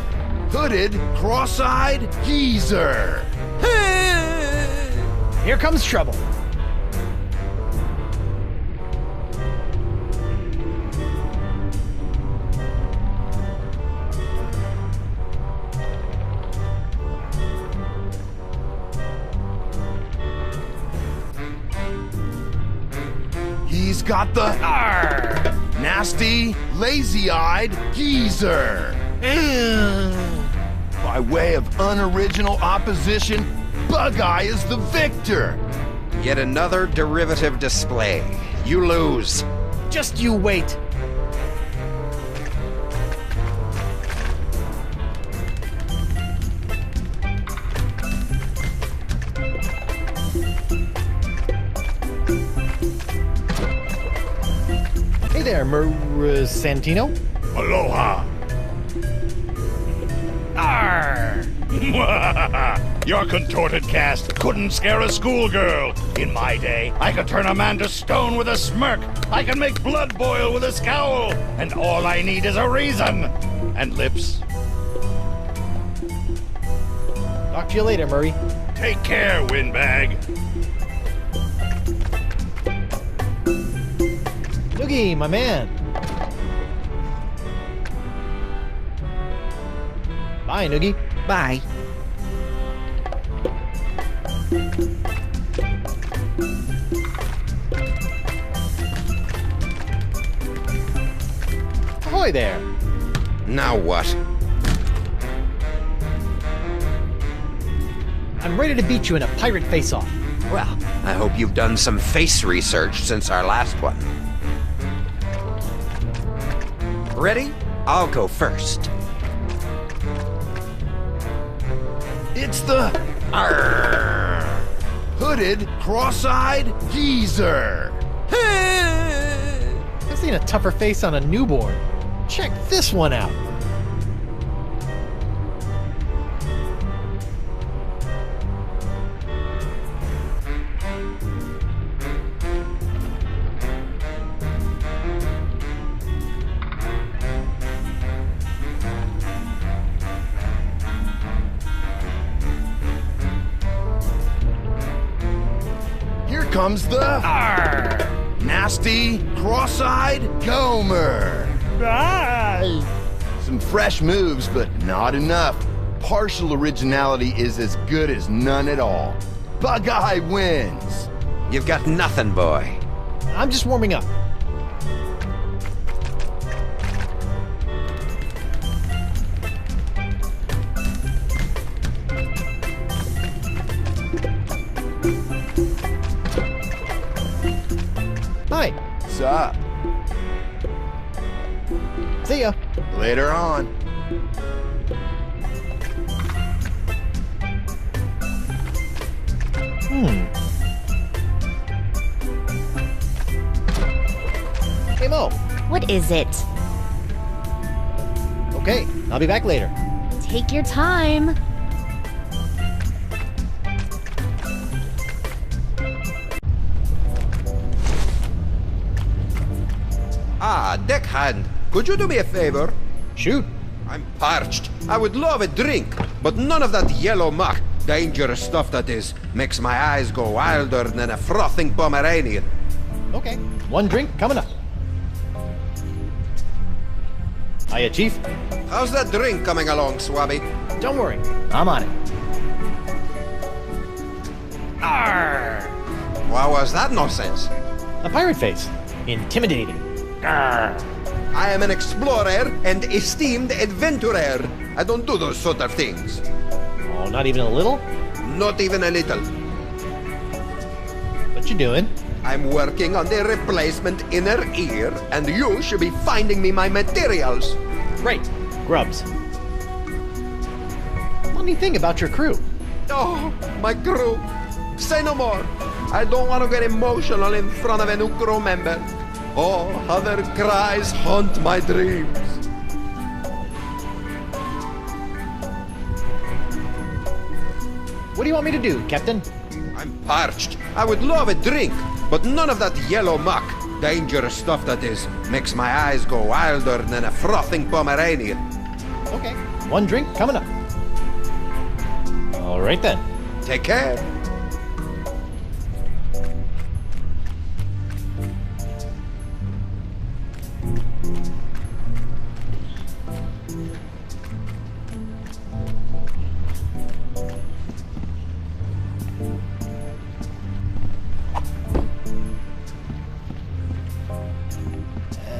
Hooded, cross-eyed geezer! Here comes trouble. He's got the... Arr! Nasty, lazy-eyed geezer! By way of unoriginal opposition, Bug-Eye is the victor! Yet another derivative display. You lose. Just you wait. Hey there, Santino. Aloha! Arr! Your contorted cast couldn't scare a schoolgirl. In my day, I could turn a man to stone with a smirk. I can make blood boil with a scowl. And all I need is a reason. And lips. Talk to you later, Murray. Take care, windbag. Noogie, my man. Bye, Noogie. Bye. Ahoy there. Now what? I'm ready to beat you in a pirate face-off. Well, I hope you've done some face research since our last one. Ready? I'll go first. It's the... Arr! Hooded, cross-eyed geezer! I've seen a tougher face on a newborn. Check this one out. Here comes the... Arr! Nasty, cross-eyed Gomer! Aye. Some fresh moves, but not enough. Partial originality is as good as none at all. Bug-Eye wins! You've got nothing, boy. I'm just warming up. Hi. Sup? See ya. Later on. Hey, Mo. What is it? Okay, I'll be back later. Take your time. Ah, Deckhand, could you do me a favor? Shoot. I'm parched. I would love a drink, but none of that yellow muck, dangerous stuff that is, makes my eyes go wilder than a frothing Pomeranian. Okay, one drink coming up. Hiya, Chief. How's that drink coming along, Swabby? Don't worry, I'm on it. Arr! What was that nonsense? A pirate face. Intimidating. Arr! I am an explorer and esteemed adventurer. I don't do those sort of things. Oh, not even a little? Not even a little. What you doing? I'm working on the replacement inner ear, and you should be finding me my materials. Great. Grubs. Funny thing about your crew. Oh, my crew. Say no more. I don't want to get emotional in front of a new crew member. Oh, how their cries haunt my dreams. What do you want me to do, Captain? I'm parched. I would love a drink, but none of that yellow muck. Dangerous stuff that is. Makes my eyes go wilder than a frothing Pomeranian. Okay, one drink coming up. All right then. Take care.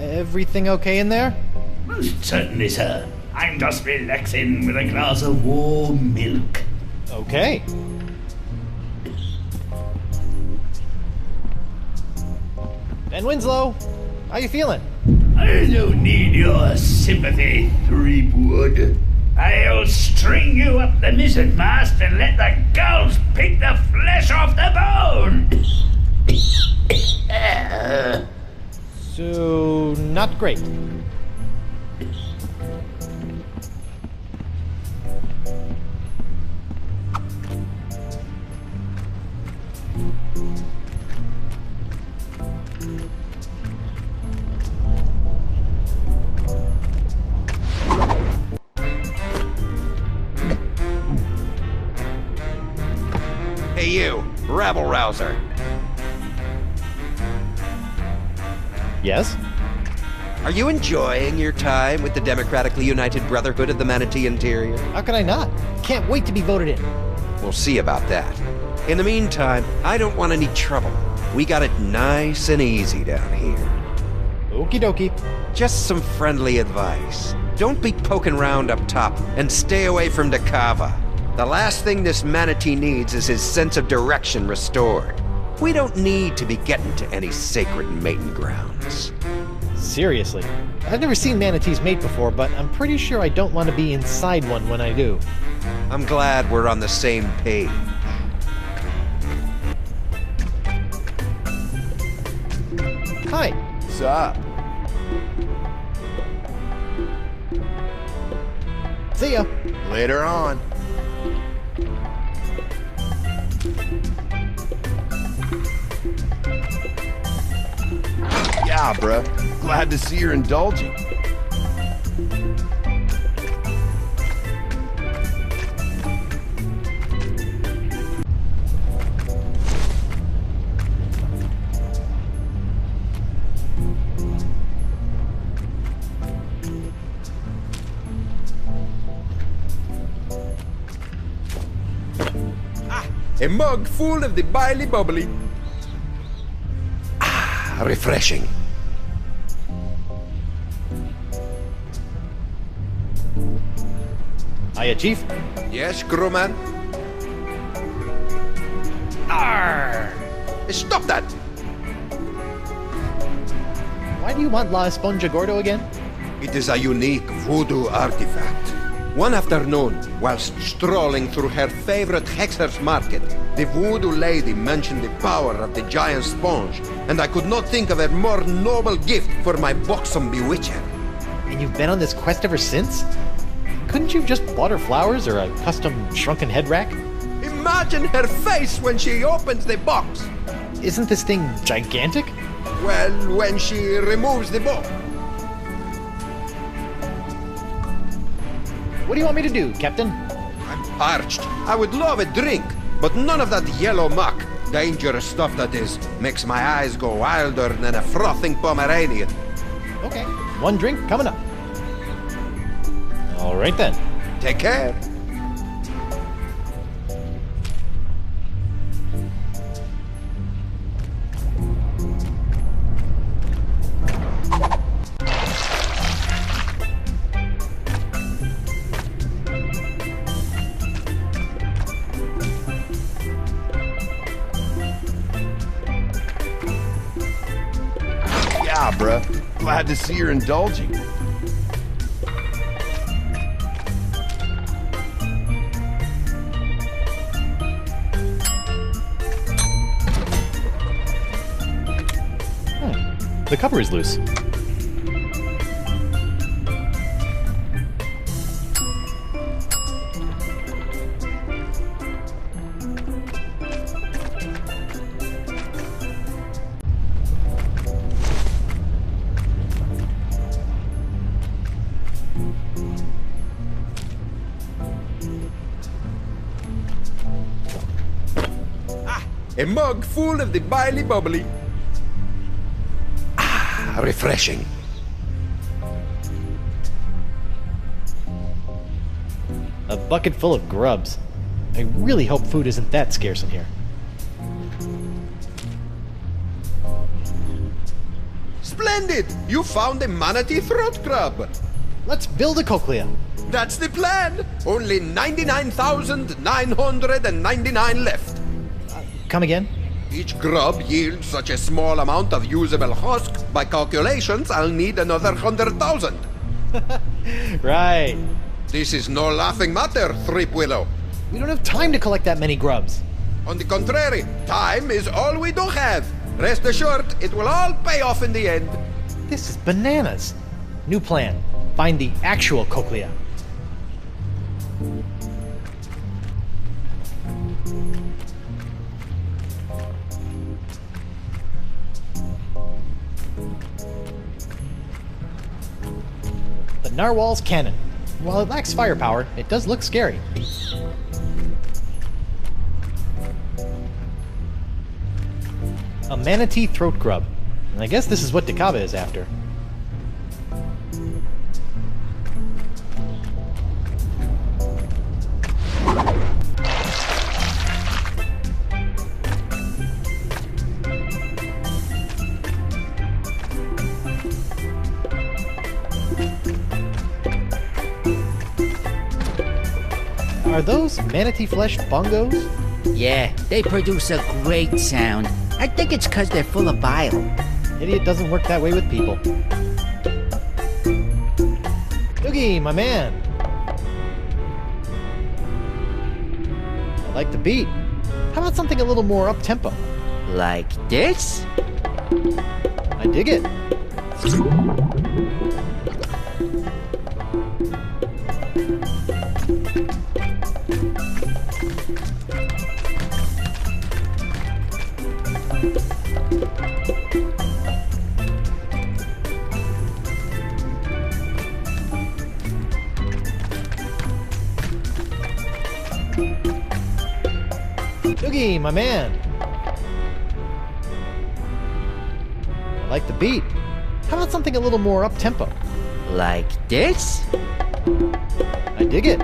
Everything okay in there? Most certainly, sir. I'm just relaxing with a glass of warm milk. Okay. Ben Winslow, how you feeling? I don't need your sympathy, Threepwood. I'll string you up the mizzen mast and let the gulls pick the flesh off the bone. So, not great. Hey you, rabble-rouser. Yes? Are you enjoying your time with the Democratically United Brotherhood of the Manatee Interior? How could I not? Can't wait to be voted in. We'll see about that. In the meantime, I don't want any trouble. We got it nice and easy down here. Okie dokie. Just some friendly advice. Don't be poking around up top, and stay away from Dakava. The last thing this manatee needs is his sense of direction restored. We don't need to be getting to any sacred mating grounds. Seriously. I've never seen manatees mate before, but I'm pretty sure I don't want to be inside one when I do. I'm glad we're on the same page. Hi. What's up? See ya. Later on. Yeah, bruh. Glad to see you're indulging. A mug full of the biley bubbly. Ah, refreshing. Hiya, Chief. Yes, crewman? Arr! Stop that! Why do you want La Esponja Gordo again? It is a unique voodoo artifact. One afternoon, whilst strolling through her favorite Hexer's market, the voodoo lady mentioned the power of the giant sponge, and I could not think of a more noble gift for my buxom bewitcher. And you've been on this quest ever since? Couldn't you have just bought her flowers or a custom shrunken head rack? Imagine her face when she opens the box! Isn't this thing gigantic? Well, when she removes the box. What do you want me to do, Captain? I'm parched. I would love a drink, but none of that yellow muck. Dangerous stuff that is. Makes my eyes go wilder than a frothing Pomeranian. Okay, one drink coming up. All right then. Take care. Yeah, bruh. Glad to see you're indulging. The cover is loose. A mug full of the biley bubbly. Refreshing. A bucket full of grubs. I really hope food isn't that scarce in here. Splendid! You found a manatee throat crab. Let's build a cochlea. That's the plan. Only 99,999 left. Come again? Each grub yields such a small amount of usable husk. By calculations, I'll need another 100,000. Right. This is no laughing matter, Threep Willow. We don't have time to collect that many grubs. On the contrary, time is all we do have. Rest assured, it will all pay off in the end. This is bananas. New plan. Find the actual cochlea. The narwhal's cannon. While it lacks firepower, it does look scary. A manatee throat grub. I guess this is what Dakaba is after. Are those manatee-flesh bongos? Yeah, they produce a great sound. I think it's 'cause they're full of bile. Idiot doesn't work that way with people. Doogie, my man. I like the beat. How about something a little more up-tempo? Like this? I dig it. Doogie, my man. I like the beat. How about something a little more up-tempo? Like this? I dig it.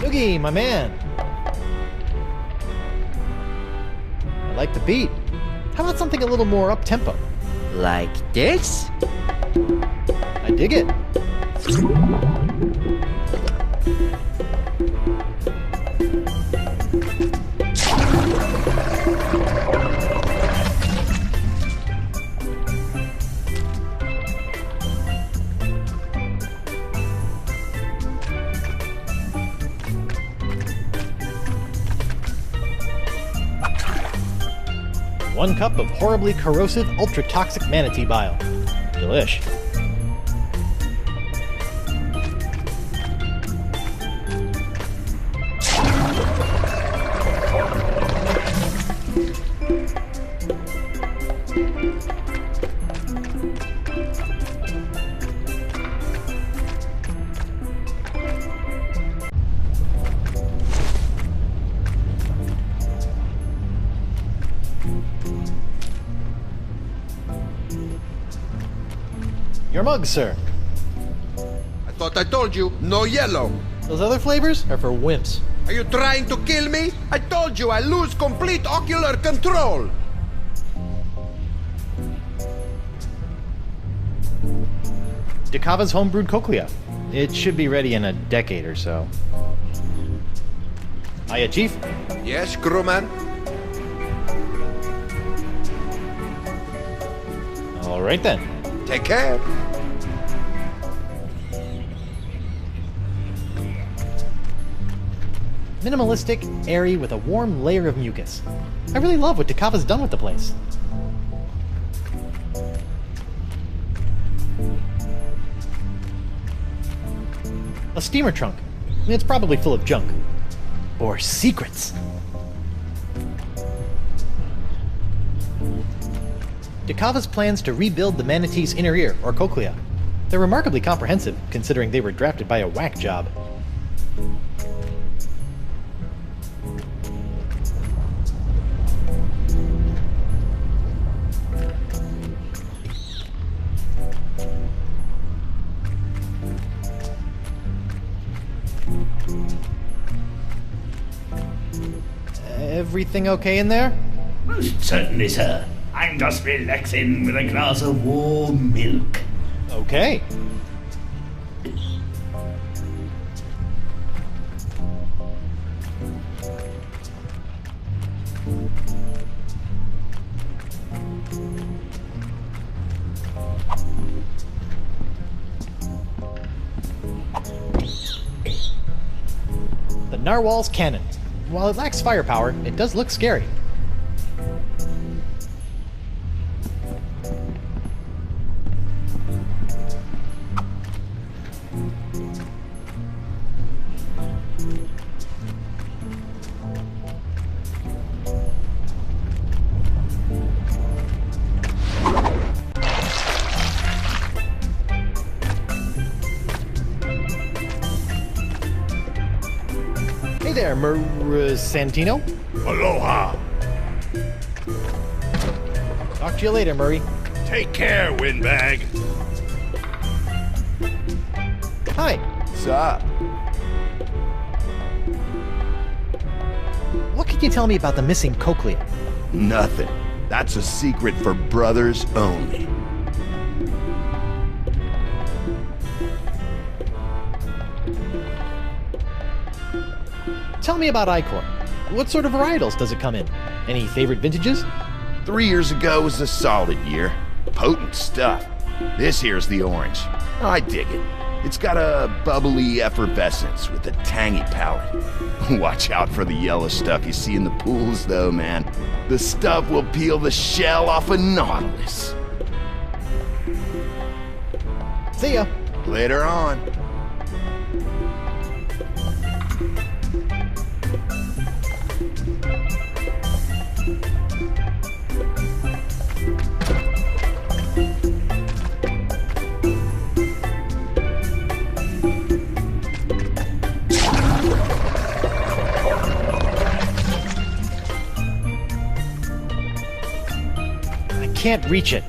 Doogie, my man. I like the beat. How about something a little more up-tempo? Like this? I dig it. 1 cup of horribly corrosive, ultra-toxic manatee bile. Delish. Your mug, sir. I thought I told you, no yellow. Those other flavors are for wimps. Are you trying to kill me? I told you I lose complete ocular control. Dakava's homebrewed cochlea. It should be ready in a decade or so. Hiya, Chief. Yes, crewman? All right then. Take care. Minimalistic, airy, with a warm layer of mucus. I really love what Dakava's done with the place. A steamer trunk. It's probably full of junk. Or secrets. Dakava's plans to rebuild the manatee's inner ear, or cochlea. They're remarkably comprehensive, considering they were drafted by a whack job. Everything okay in there? Most certainly, sir. I'm just relaxing with a glass of warm milk. Okay. The Narwhal's cannon. While it lacks firepower, it does look scary. Hey there, Santino. Aloha. Talk to you later, Murray. Take care, windbag. Hi. Sup? What can you tell me about the missing cochlea? Nothing. That's a secret for brothers only. Tell me about Icor. What sort of varietals does it come in? Any favorite vintages? 3 years ago was a solid year. Potent stuff. This here's the orange. I dig it. It's got a bubbly effervescence with a tangy palate. Watch out for the yellow stuff you see in the pools, though, man. The stuff will peel the shell off a nautilus. See ya. Later on. Can't reach it.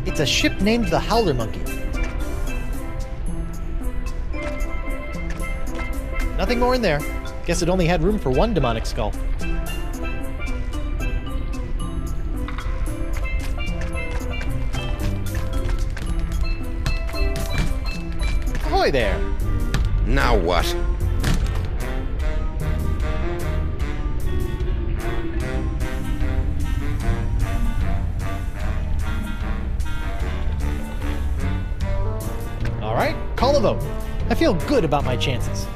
It's a ship named the Howler Monkey. Nothing more in there. Guess it only had room for one demonic skull. Ahoy there! Now what? a vote. I feel good about my chances.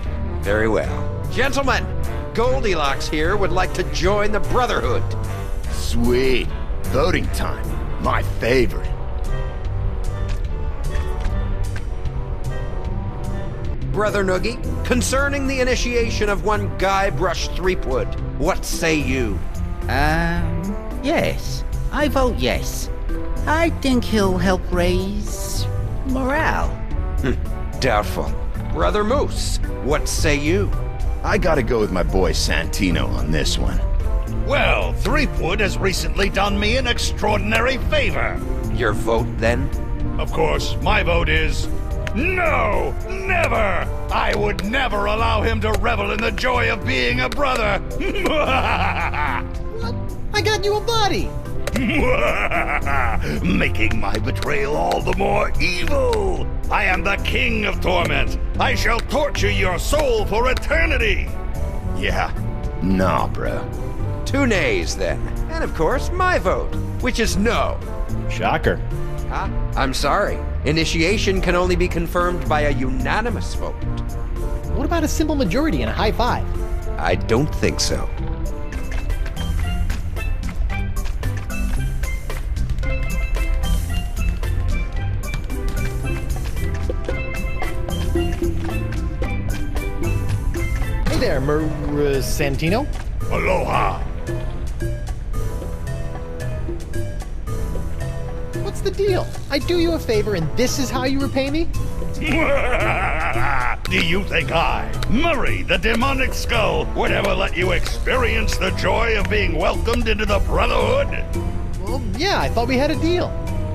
Very well. Gentlemen, Goldilocks here would like to join the Brotherhood. Sweet. Voting time. My favorite. Brother Noogie, concerning the initiation of one Guybrush Threepwood, what say you? Yes. I vote yes. I think he'll help raise morale. Doubtful. Brother Moose, what say you? I gotta go with my boy Santino on this one. Well, Threepwood has recently done me an extraordinary favor. Your vote, then? Of course, my vote is... no! Never! I would never allow him to revel in the joy of being a brother! What? I got you a body! Making my betrayal all the more evil! I am the king of torment! I shall torture your soul for eternity! Yeah. Nah, bro. 2 nays, then. And of course, my vote, which is no. Shocker. Huh? I'm sorry. Initiation can only be confirmed by a unanimous vote. What about a simple majority and a high five? I don't think so. Hey there, Santino. Aloha! What's the deal? I do you a favor and this is how you repay me? Do you think I, Murray the Demonic Skull, would ever let you experience the joy of being welcomed into the Brotherhood? Well, yeah, I thought we had a deal.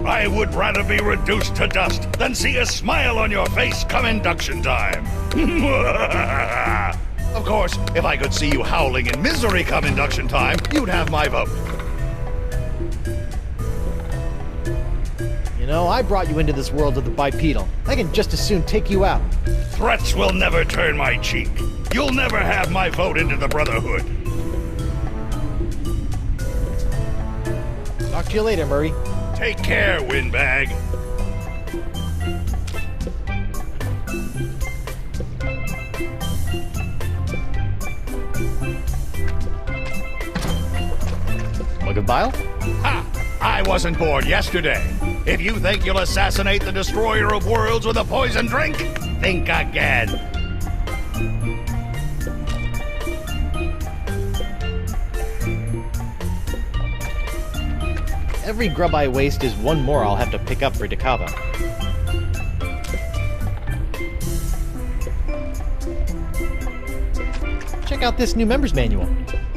I would rather be reduced to dust than see a smile on your face come induction time. Of course, if I could see you howling in misery come induction time, you'd have my vote. You know, I brought you into this world of the bipedal. I can just as soon take you out. Threats will never turn my cheek. You'll never have my vote into the Brotherhood. Talk to you later, Murray. Take care, Windbag. Mug of bile? Ha! I wasn't born yesterday. If you think you'll assassinate the destroyer of worlds with a poison drink, think again. Every grub I waste is one more I'll have to pick up for Dakava. Check out this new member's manual.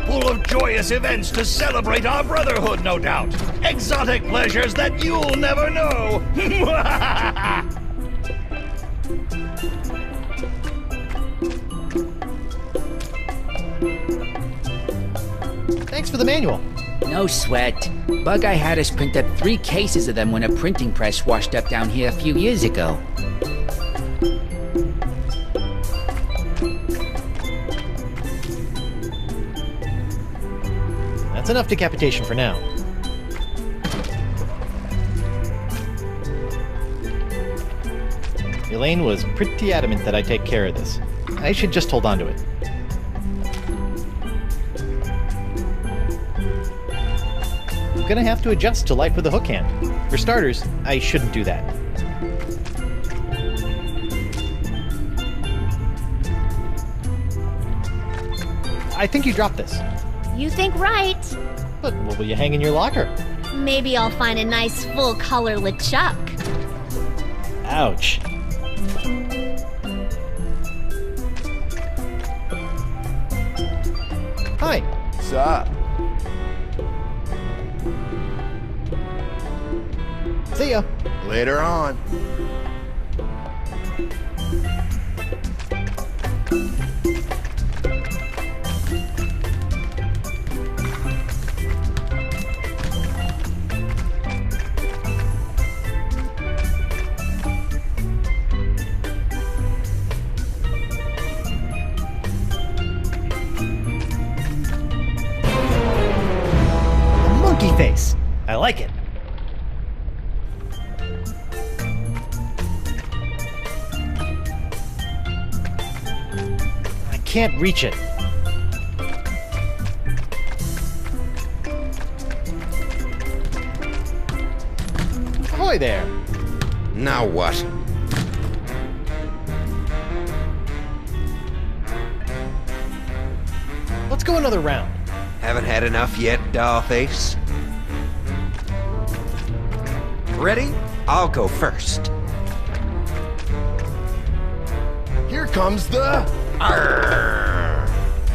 Full of joyous events to celebrate our brotherhood, no doubt. Exotic pleasures that you'll never know. Thanks for the manual. No sweat. Bug Eye had us print up 3 cases of them when a printing press washed up down here a few years ago. That's enough decapitation for now. Elaine was pretty adamant that I take care of this. I should just hold on to it. I'm gonna have to adjust to life with a hook hand. For starters, I shouldn't do that. I think you dropped this. You think right. But what will you hang in your locker? Maybe I'll find a nice full color LeChuck. Ouch. Hi. What's up? See ya. Later on. Monkey face. I like it. can't reach it. Ahoy there! Now what? Let's go another round. Haven't had enough yet, dollface? Ready? I'll go first. Here comes the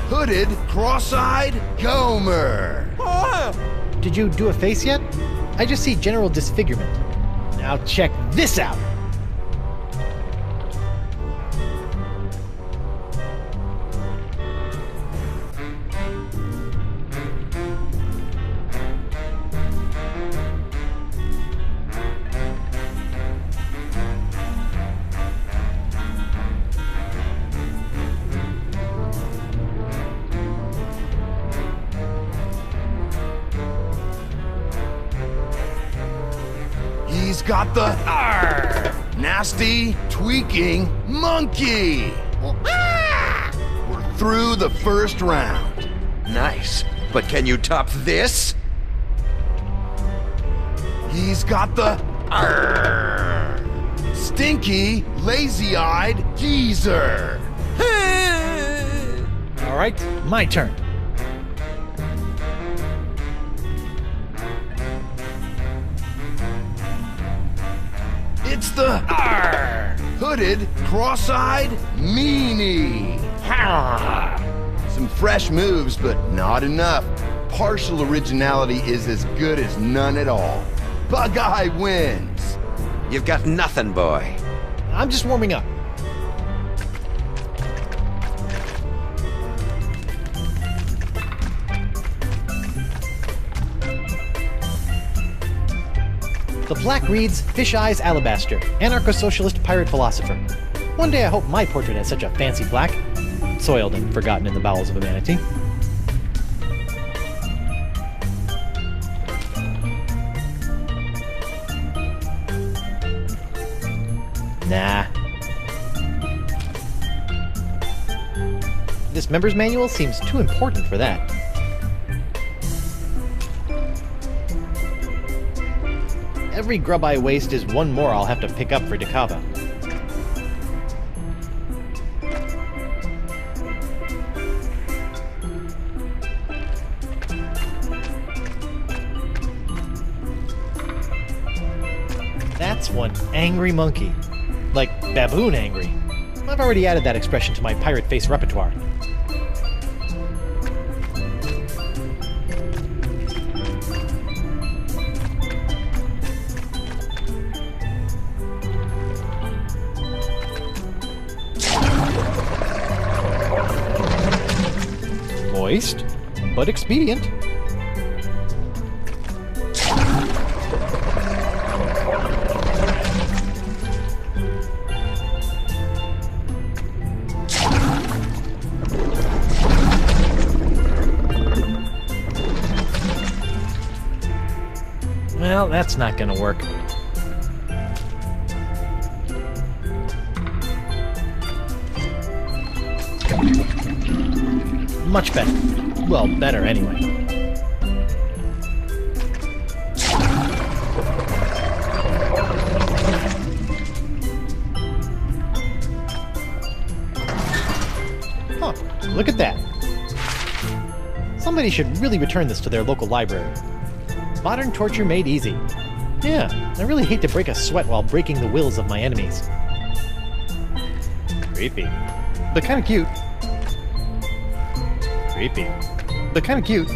hooded, cross-eyed Gomer. Did you do a face yet? I just see general disfigurement. Now check this out! He's got the nasty, tweaking monkey. We're through the first round. Nice. But can you top this? He's got the stinky, lazy-eyed geezer. All right, my turn. It's the hooded, cross-eyed meanie. Some fresh moves, but not enough. Partial originality is as good as none at all. Bug-Eye wins. You've got nothing, boy. I'm just warming up. The Black Reed's Fish Eyes Alabaster, anarcho-socialist pirate philosopher. One day I hope my portrait has such a fancy plaque. Soiled and forgotten in the bowels of a manatee. Nah. This member's manual seems too important for that. Every grub I waste is one more I'll have to pick up for Dakava. That's one angry monkey. Like baboon angry. I've already added that expression to my pirate face repertoire. Moist, but expedient. Well, that's not gonna work. Much better. Well, better anyway. Huh, look at that. Somebody should really return this to their local library. Modern torture made easy. Yeah, I really hate to break a sweat while breaking the wills of my enemies. Creepy. But kinda cute. Creepy. But kinda cute.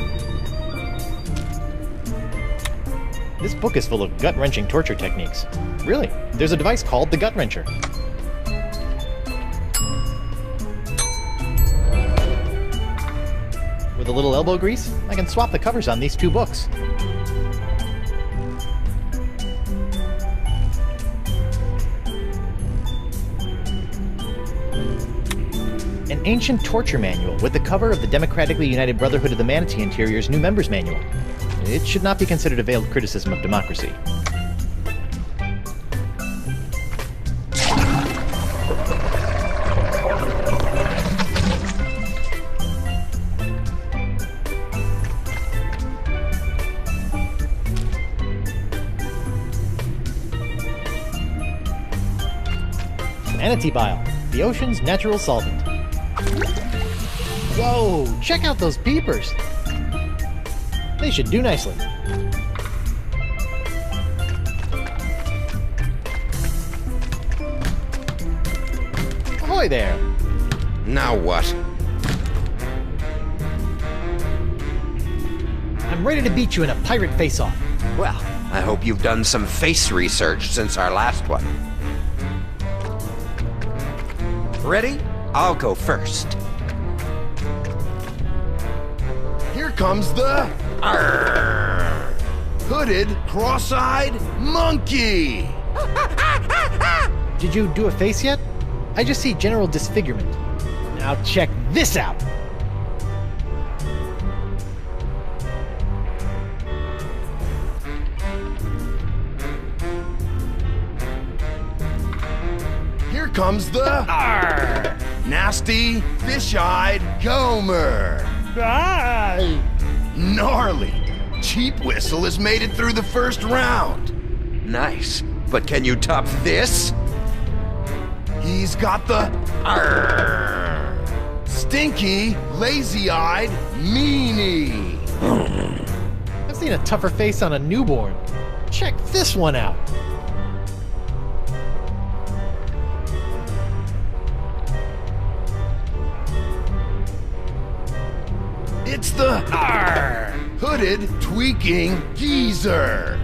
This book is full of gut-wrenching torture techniques. Really, there's a device called the Gut Wrencher. With a little elbow grease, I can swap the covers on these two books. An ancient torture manual with the cover of the Democratically United Brotherhood of the Manatee Interior's new members manual. It should not be considered a veiled criticism of democracy. Manatee bile, the ocean's natural solvent. Whoa, check out those peepers. They should do nicely. Ahoy there! Now what? I'm ready to beat you in a pirate face-off. Well, I hope you've done some face research since our last one. Ready? I'll go first. Here comes the Arr! Hooded, cross-eyed monkey! Did you do a face yet? I just see general disfigurement. Now check this out! Here comes the Arr! Nasty, fish-eyed Gomer! Gnarly! Cheap Whistle has made it through the first round! Nice. But can you top this? He's got the Arr! Stinky, lazy-eyed meanie! I've seen a tougher face on a newborn. Check this one out! It's the Arr! Hooded, tweaking geezer!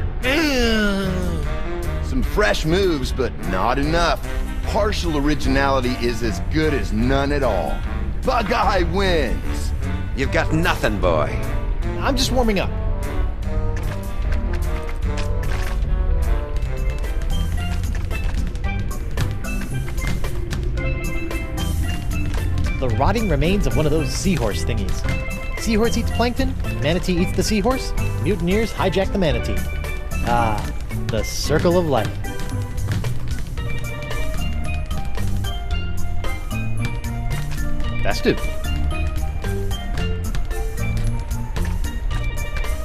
Some fresh moves, but not enough. Partial originality is as good as none at all. Bug-Eye wins! You've got nothing, boy. I'm just warming up. The rotting remains of one of those seahorse thingies. Seahorse eats plankton, manatee eats the seahorse, mutineers hijack the manatee. Ah, the circle of life. Festive.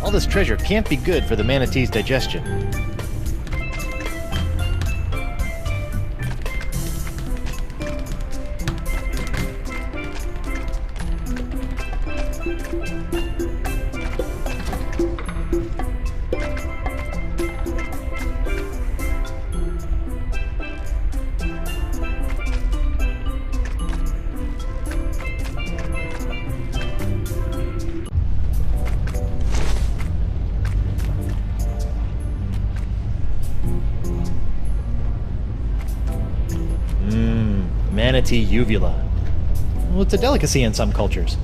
All this treasure can't be good for the manatee's digestion. Manatee uvula. Well, it's a delicacy in some cultures.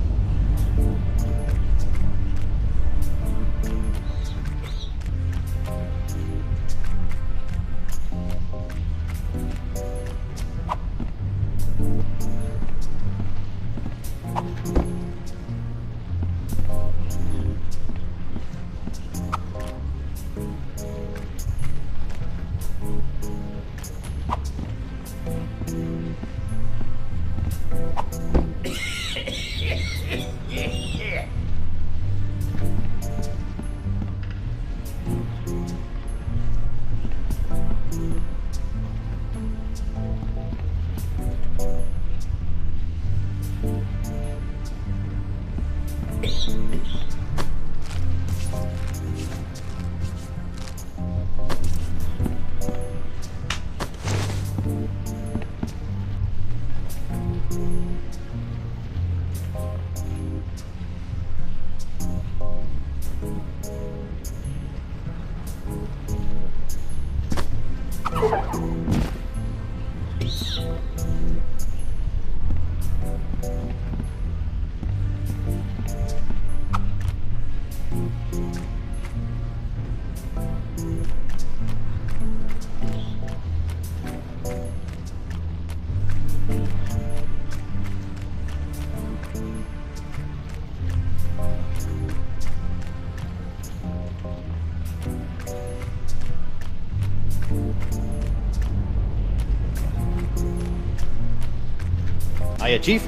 Hiya, Chief.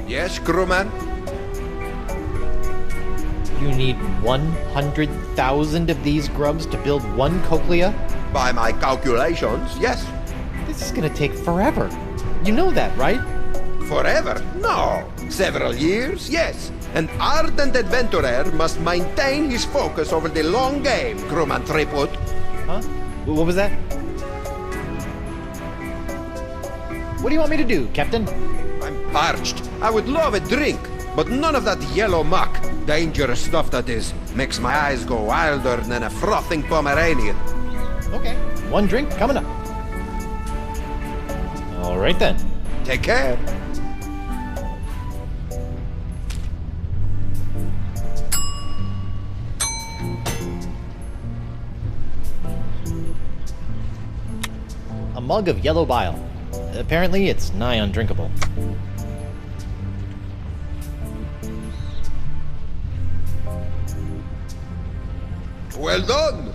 Yes, crewman? You need 100,000 of these grubs to build one cochlea? By my calculations, yes. This is gonna take forever. You know that, right? Forever? No. Several years? Yes. An ardent adventurer must maintain his focus over the long game, crewman Threepwood. Huh? What was that? What do you want me to do, Captain? I'm parched. I would love a drink, but none of that yellow muck. Dangerous stuff that is. Makes my eyes go wilder than a frothing Pomeranian. Okay. One drink coming up. All right then. Take care. A mug of yellow bile. Apparently, it's nigh undrinkable. Well done.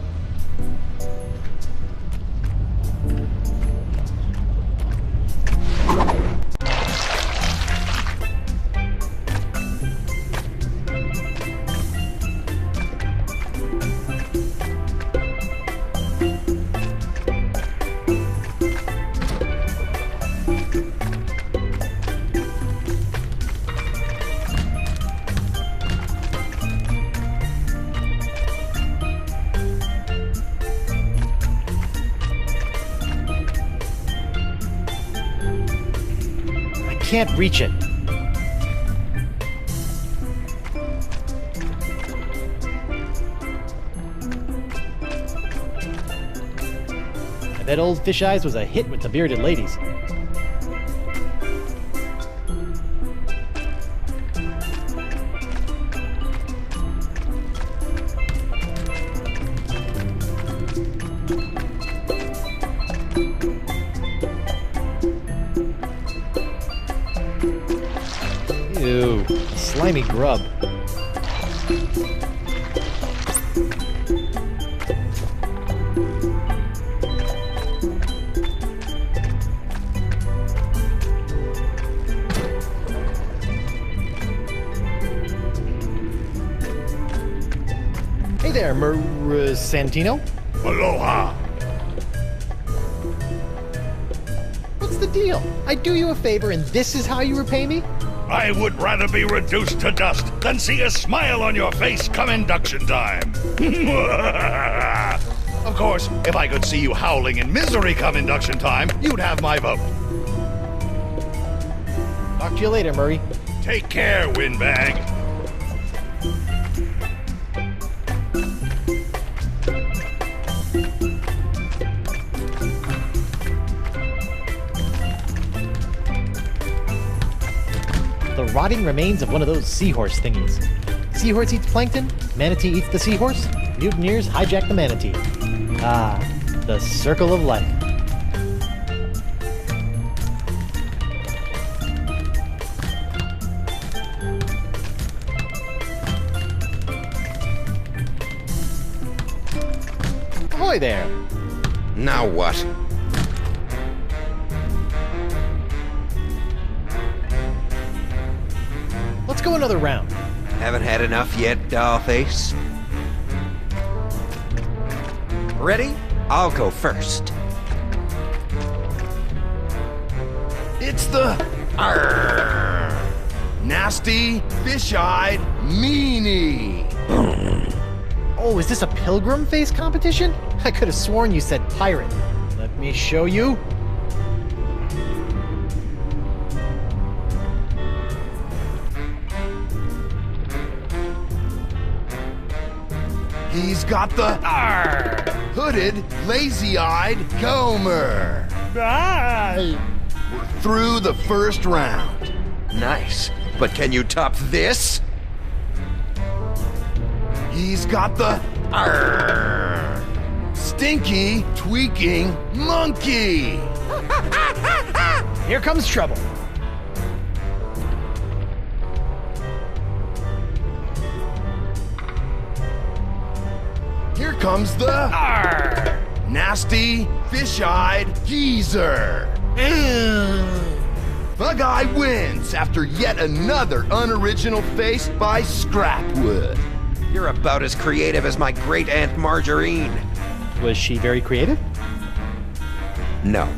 Can't reach it. I bet old Fish Eyes was a hit with the bearded ladies. Ew, slimy grub. Hey there, Santino. Aloha. What's the deal? I do you a favor and this is how you repay me? I would rather be reduced to dust than see a smile on your face come induction time. Of course, if I could see you howling in misery come induction time, you'd have my vote. Talk to you later, Murray. Take care, windbag. The rotting remains of one of those seahorse thingies. Seahorse eats plankton, manatee eats the seahorse, mutineers hijack the manatee. Ah, the circle of life. Ahoy there! Now what? Let's go another round. Haven't had enough yet, dollface? Ready? I'll go first. It's the nasty, fish-eyed meanie. Oh, is this a pilgrim face competition? I could have sworn you said pirate. Let me show you. He's got the hooded, lazy-eyed Gomer. We're through the first round. Nice. But can you top this? He's got the stinky, tweaking monkey. Here comes trouble. Here comes the nasty, fish-eyed geezer. The guy wins after yet another unoriginal face by Scrapwood. You're about as creative as my great-aunt Margarine. Was she very creative? No.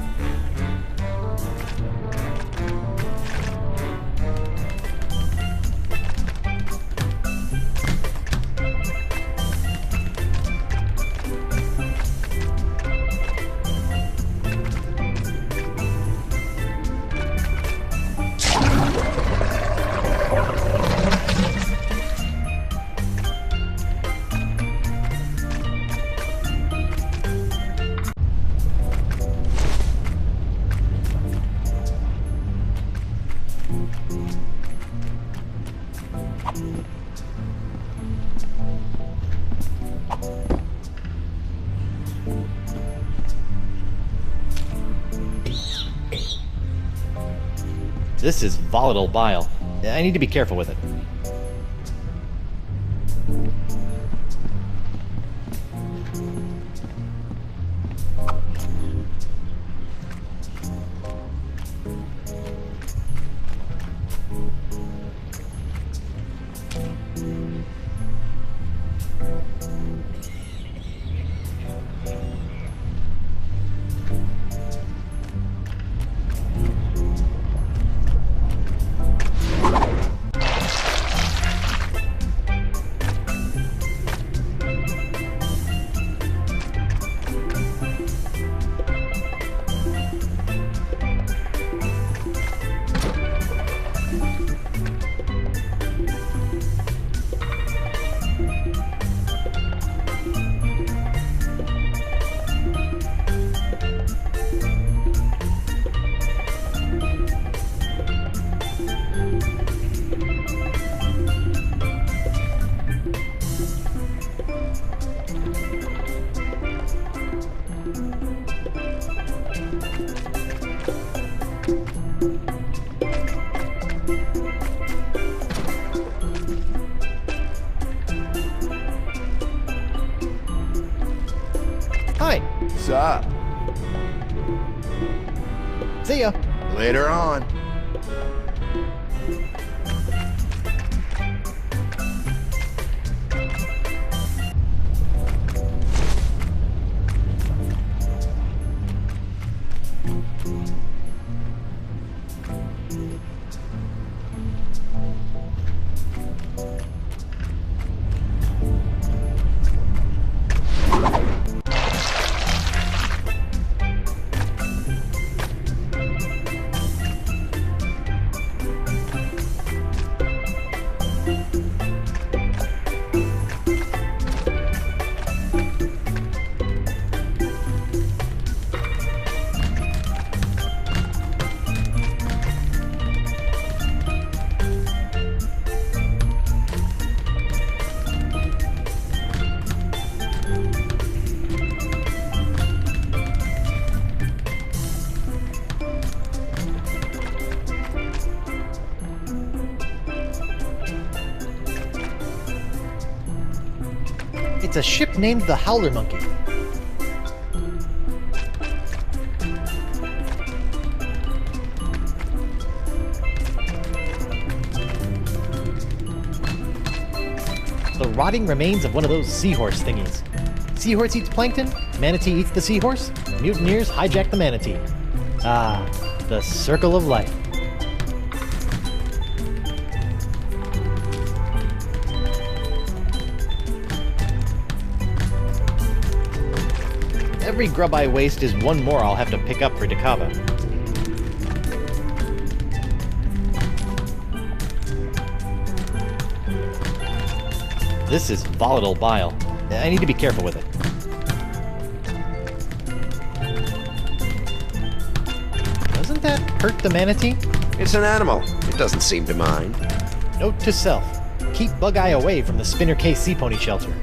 This is volatile bile. I need to be careful with it. Hi. What's up? See ya. Later on. It's a ship named the Howler Monkey. The rotting remains of one of those seahorse thingies. Seahorse eats plankton, manatee eats the seahorse, mutineers hijack the manatee. Ah, the circle of life. Every grub I waste is one more I'll have to pick up for Dakava. This is volatile bile. I need to be careful with it. Doesn't that hurt the manatee? It's an animal. It doesn't seem to mind. Note to self. Keep Bug-Eye away from the Spinner K Sea Pony shelter.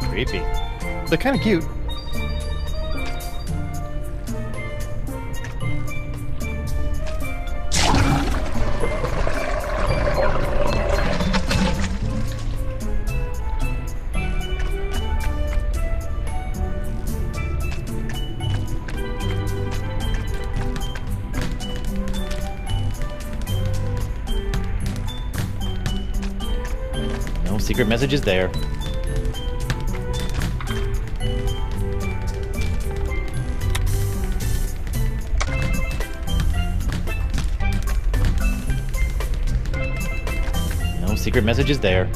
Creepy. They're kind of cute. No secret messages there. No secret messages there.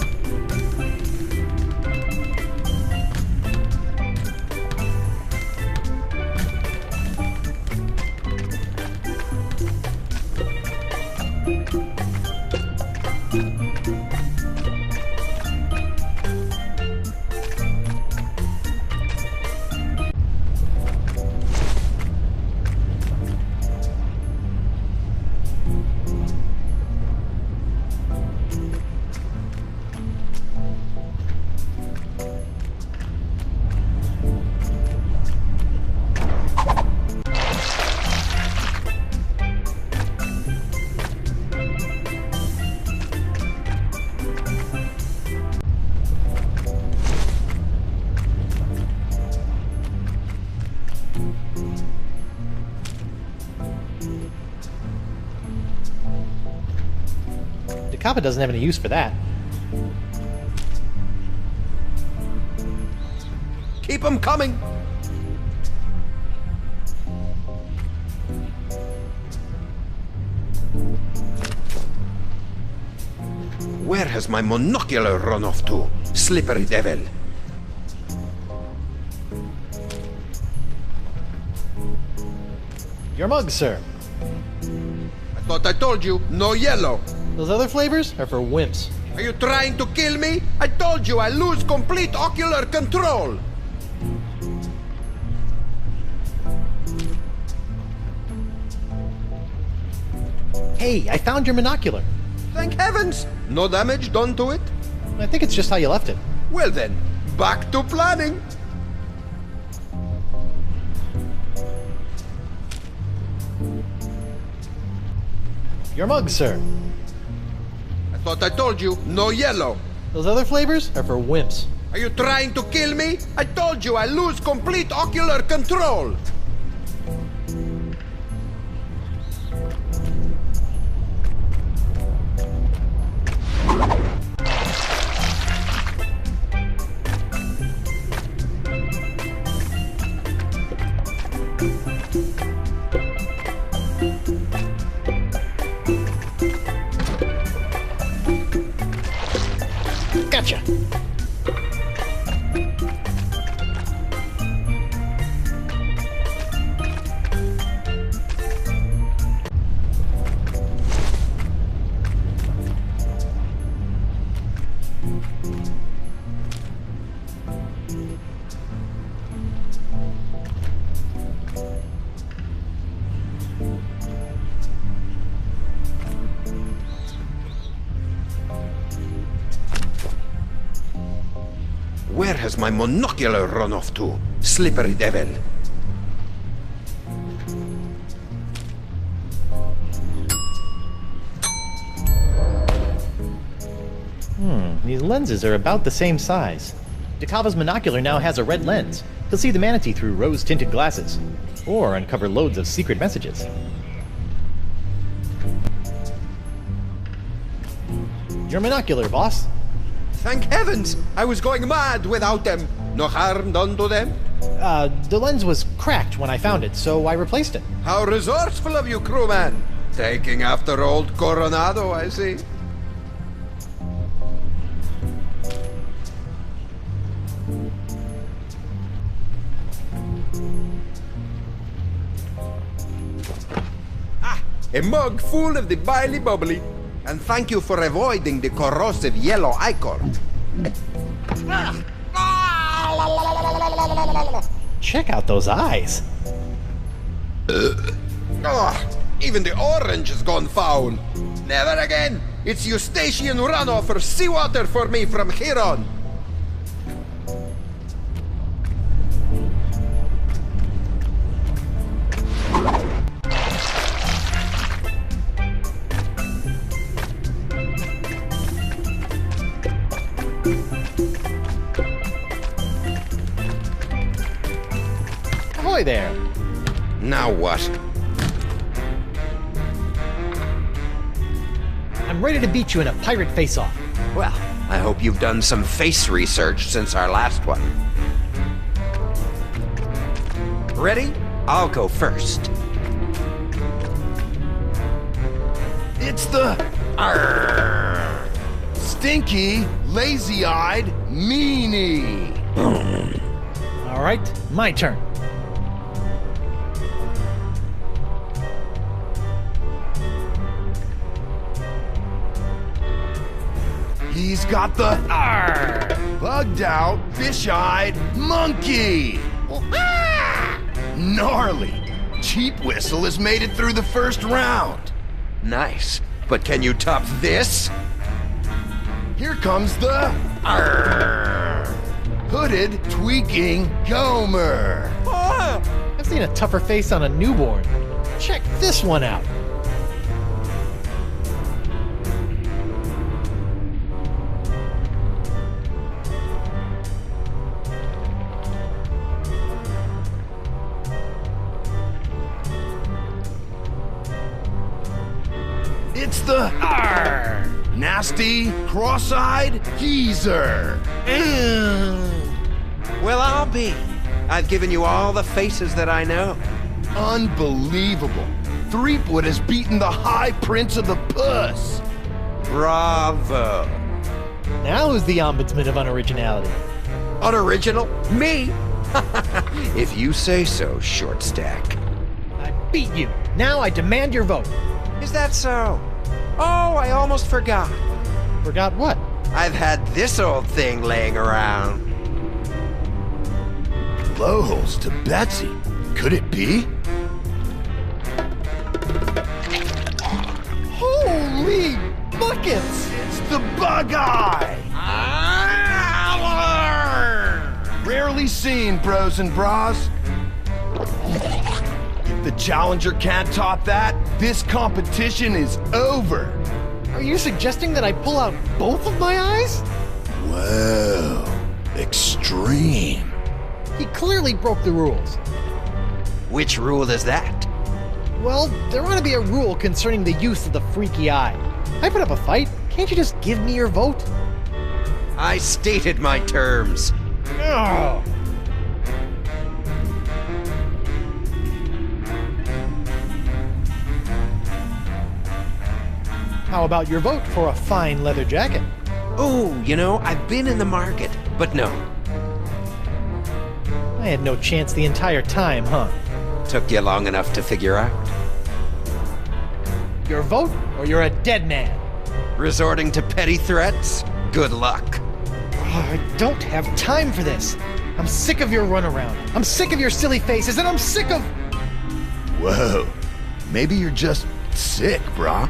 Dakava doesn't have any use for that. Keep 'em coming! Where has my monocular run off to? Slippery devil. Your mug, sir. I thought I told you, no yellow. Those other flavors are for wimps. Are you trying to kill me? I told you I lose complete ocular control. Hey, I found your monocular. Thank heavens! No damage done to it? I think it's just how you left it. Well then, back to planning. Your mug, sir. I thought I told you, no yellow. Those other flavors are for wimps. Are you trying to kill me? I told you I lose complete ocular control. Gotcha. Where has my monocular run off to? Slippery devil. These lenses are about the same size. Dakava's monocular now has a red lens. He'll see the manatee through rose-tinted glasses. Or uncover loads of secret messages. Your monocular, boss. Thank heavens! I was going mad without them. No harm done to them? The lens was cracked when I found it, so I replaced it. How resourceful of you, crewman! Taking after old Coronado, I see. A mug full of the biley bubbly. And thank you for avoiding the corrosive yellow ichor. Check out those eyes. Even the orange has gone foul. Never again. It's Eustachian runoff or seawater for me from here on. Ahoy there! Now what? I'm ready to beat you in a pirate face-off. Well, I hope you've done some face research since our last one. Ready? I'll go first. It's the stinky, lazy-eyed meanie. All right, my turn. He's got the bugged-out, fish-eyed monkey. Gnarly. Cheap Whistle has made it through the first round. Nice. But can you top this? Here comes the hooded, tweaking Gomer. I've seen a tougher face on a newborn. Check this one out. It's the Nasty, cross-eyed geezer. Well, I'll be. I've given you all the faces that I know. Unbelievable. Threepwood has beaten the High Prince of the Puss. Bravo. Now who's the ombudsman of unoriginality? Unoriginal? Me? If you say so, Short Stack. I beat you. Now I demand your vote. Is that so? Oh, I almost forgot. Forgot what? I've had this old thing laying around. Blowholes to Betsy. Could it be? Holy buckets! It's the Bug Eye! Rarely seen, bros and bras. If the challenger can't top that, this competition is over. Are you suggesting that I pull out both of my eyes? Whoa, extreme. He clearly broke the rules. Which rule is that? Well, there ought to be a rule concerning the use of the freaky eye. I put up a fight. Can't you just give me your vote? I stated my terms. Oh. How about your vote for a fine leather jacket? Oh, you know, I've been in the market, but no. I had no chance the entire time, huh? Took you long enough to figure out. Your vote, or you're a dead man? Resorting to petty threats? Good luck. Oh, I don't have time for this. I'm sick of your runaround. I'm sick of your silly faces, and I'm sick of... Whoa, maybe you're just sick, brah.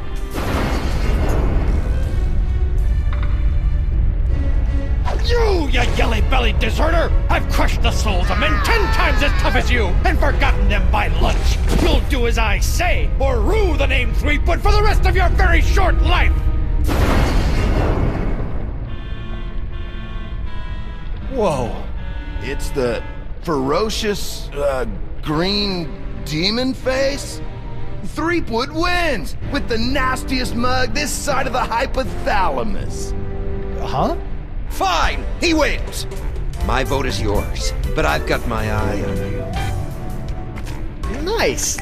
You yelly-bellied deserter! I've crushed the souls of men 10 times as tough as you, and forgotten them by lunch! You'll do as I say, or rue the name Threepwood for the rest of your very short life! Whoa. It's the ferocious, green demon face? Threepwood wins, with the nastiest mug this side of the hypothalamus. Huh? Fine, he wins. My vote is yours, but I've got my eye on you. Nice.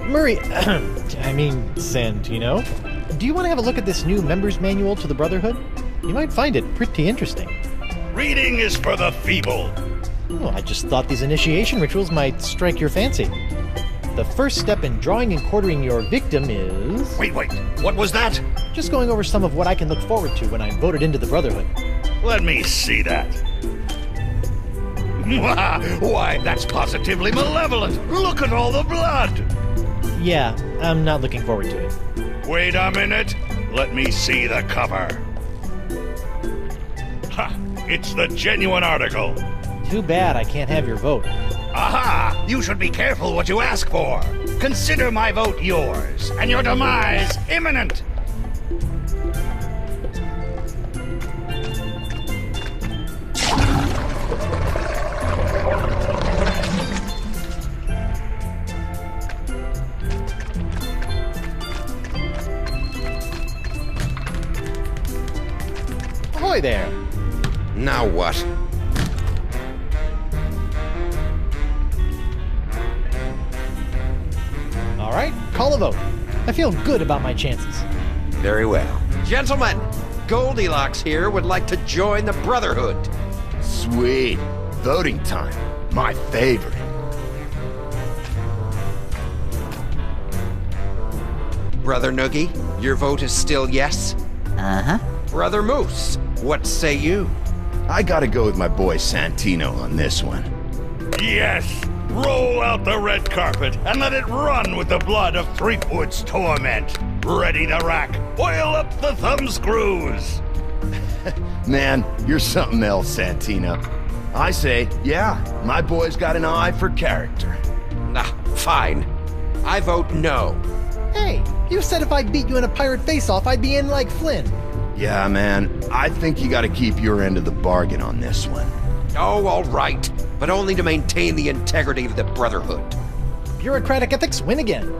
Murray, I mean, Santino, do you want to have a look at this new member's manual to the Brotherhood? You might find it pretty interesting. Reading is for the feeble. Well, I just thought these initiation rituals might strike your fancy. The first step in drawing and quartering your victim is... Wait, what was that? Just going over some of what I can look forward to when I'm voted into the Brotherhood. Let me see that. Why, that's positively malevolent. Look at all the blood. Yeah, I'm not looking forward to it. Wait a minute. Let me see the cover. Ha! It's the genuine article. Too bad I can't have your vote. Aha! You should be careful what you ask for. Consider my vote yours, and your demise imminent. Ahoy there! Now what? All right, call a vote. I feel good about my chances. Very well. Gentlemen, Goldilocks here would like to join the Brotherhood. Sweet. Voting time. My favorite. Brother Noogie, your vote is still yes? Uh-huh. Brother Moose, what say you? I gotta go with my boy Santino on this one. Yes! Roll out the red carpet and let it run with the blood of Threepwood's torment. Ready to rack. Oil up the thumb screws. Man, you're something else, Santino. I say, yeah, my boy's got an eye for character. Nah, fine. I vote no. Hey, you said if I beat you in a pirate face-off, I'd be in like Flynn. Yeah, man, I think you gotta keep your end of the bargain on this one. Oh, all right. But only to maintain the integrity of the Brotherhood. Bureaucratic ethics win again.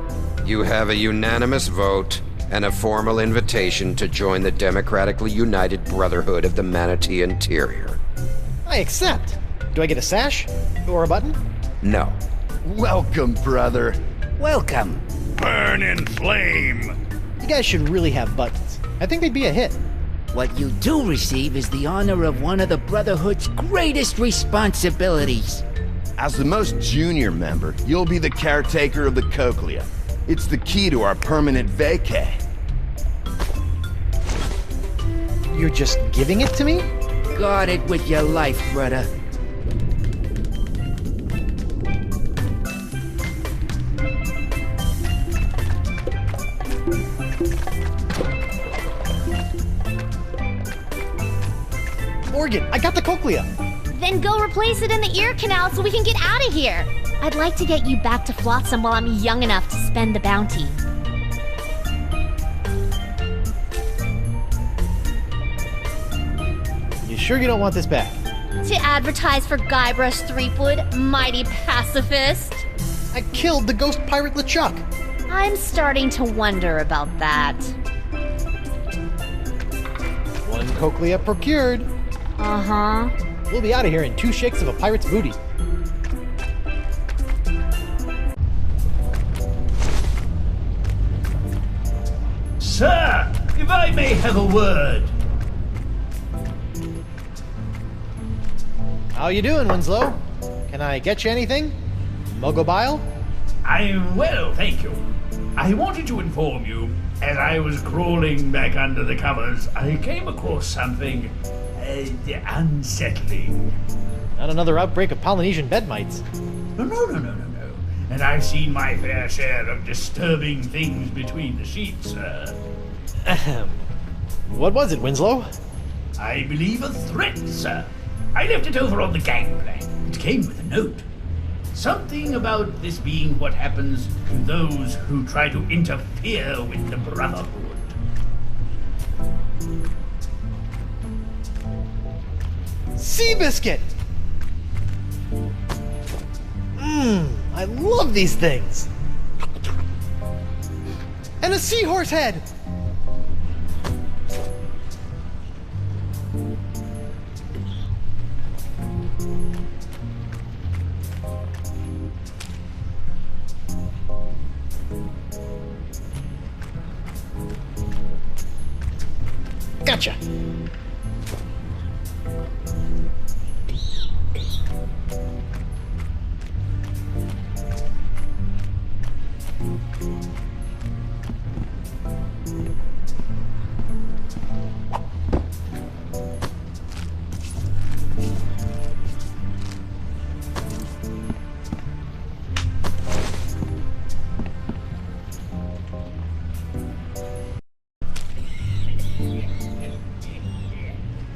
You have a unanimous vote and a formal invitation to join the democratically united Brotherhood of the Manatee Interior. I accept. Do I get a sash? Or a button? No. Welcome, brother. Welcome. Burn in flame. You guys should really have buttons. I think they'd be a hit. What you do receive is the honor of one of the Brotherhood's greatest responsibilities. As the most junior member, you'll be the caretaker of the Cochlea. It's the key to our permanent vacay. You're just giving it to me? Guard it with your life, brother. Morgan, I got the cochlea. Then go replace it in the ear canal so we can get out of here. I'd like to get you back to Flotsam while I'm young enough to spend the bounty. You sure you don't want this back? To advertise for Guybrush Threepwood, mighty pacifist? I killed the ghost pirate LeChuck. I'm starting to wonder about that. One cochlea procured. Uh-huh. We'll be out of here in 2 shakes of a pirate's booty. Sir, if I may have a word. How you doing, Winslow? Can I get you anything? Mogobile? I'm well, thank you. I wanted to inform you, as I was crawling back under the covers, I came across something unsettling. Not another outbreak of Polynesian bed mites. No. And I've seen my fair share of disturbing things between the sheets, sir. Ahem. What was it, Winslow? I believe a threat, sir. I left it over on the gangplank. It came with a note. Something about this being what happens to those who try to interfere with the Brotherhood. Seabiscuit! I love these things! And a seahorse head! Gotcha!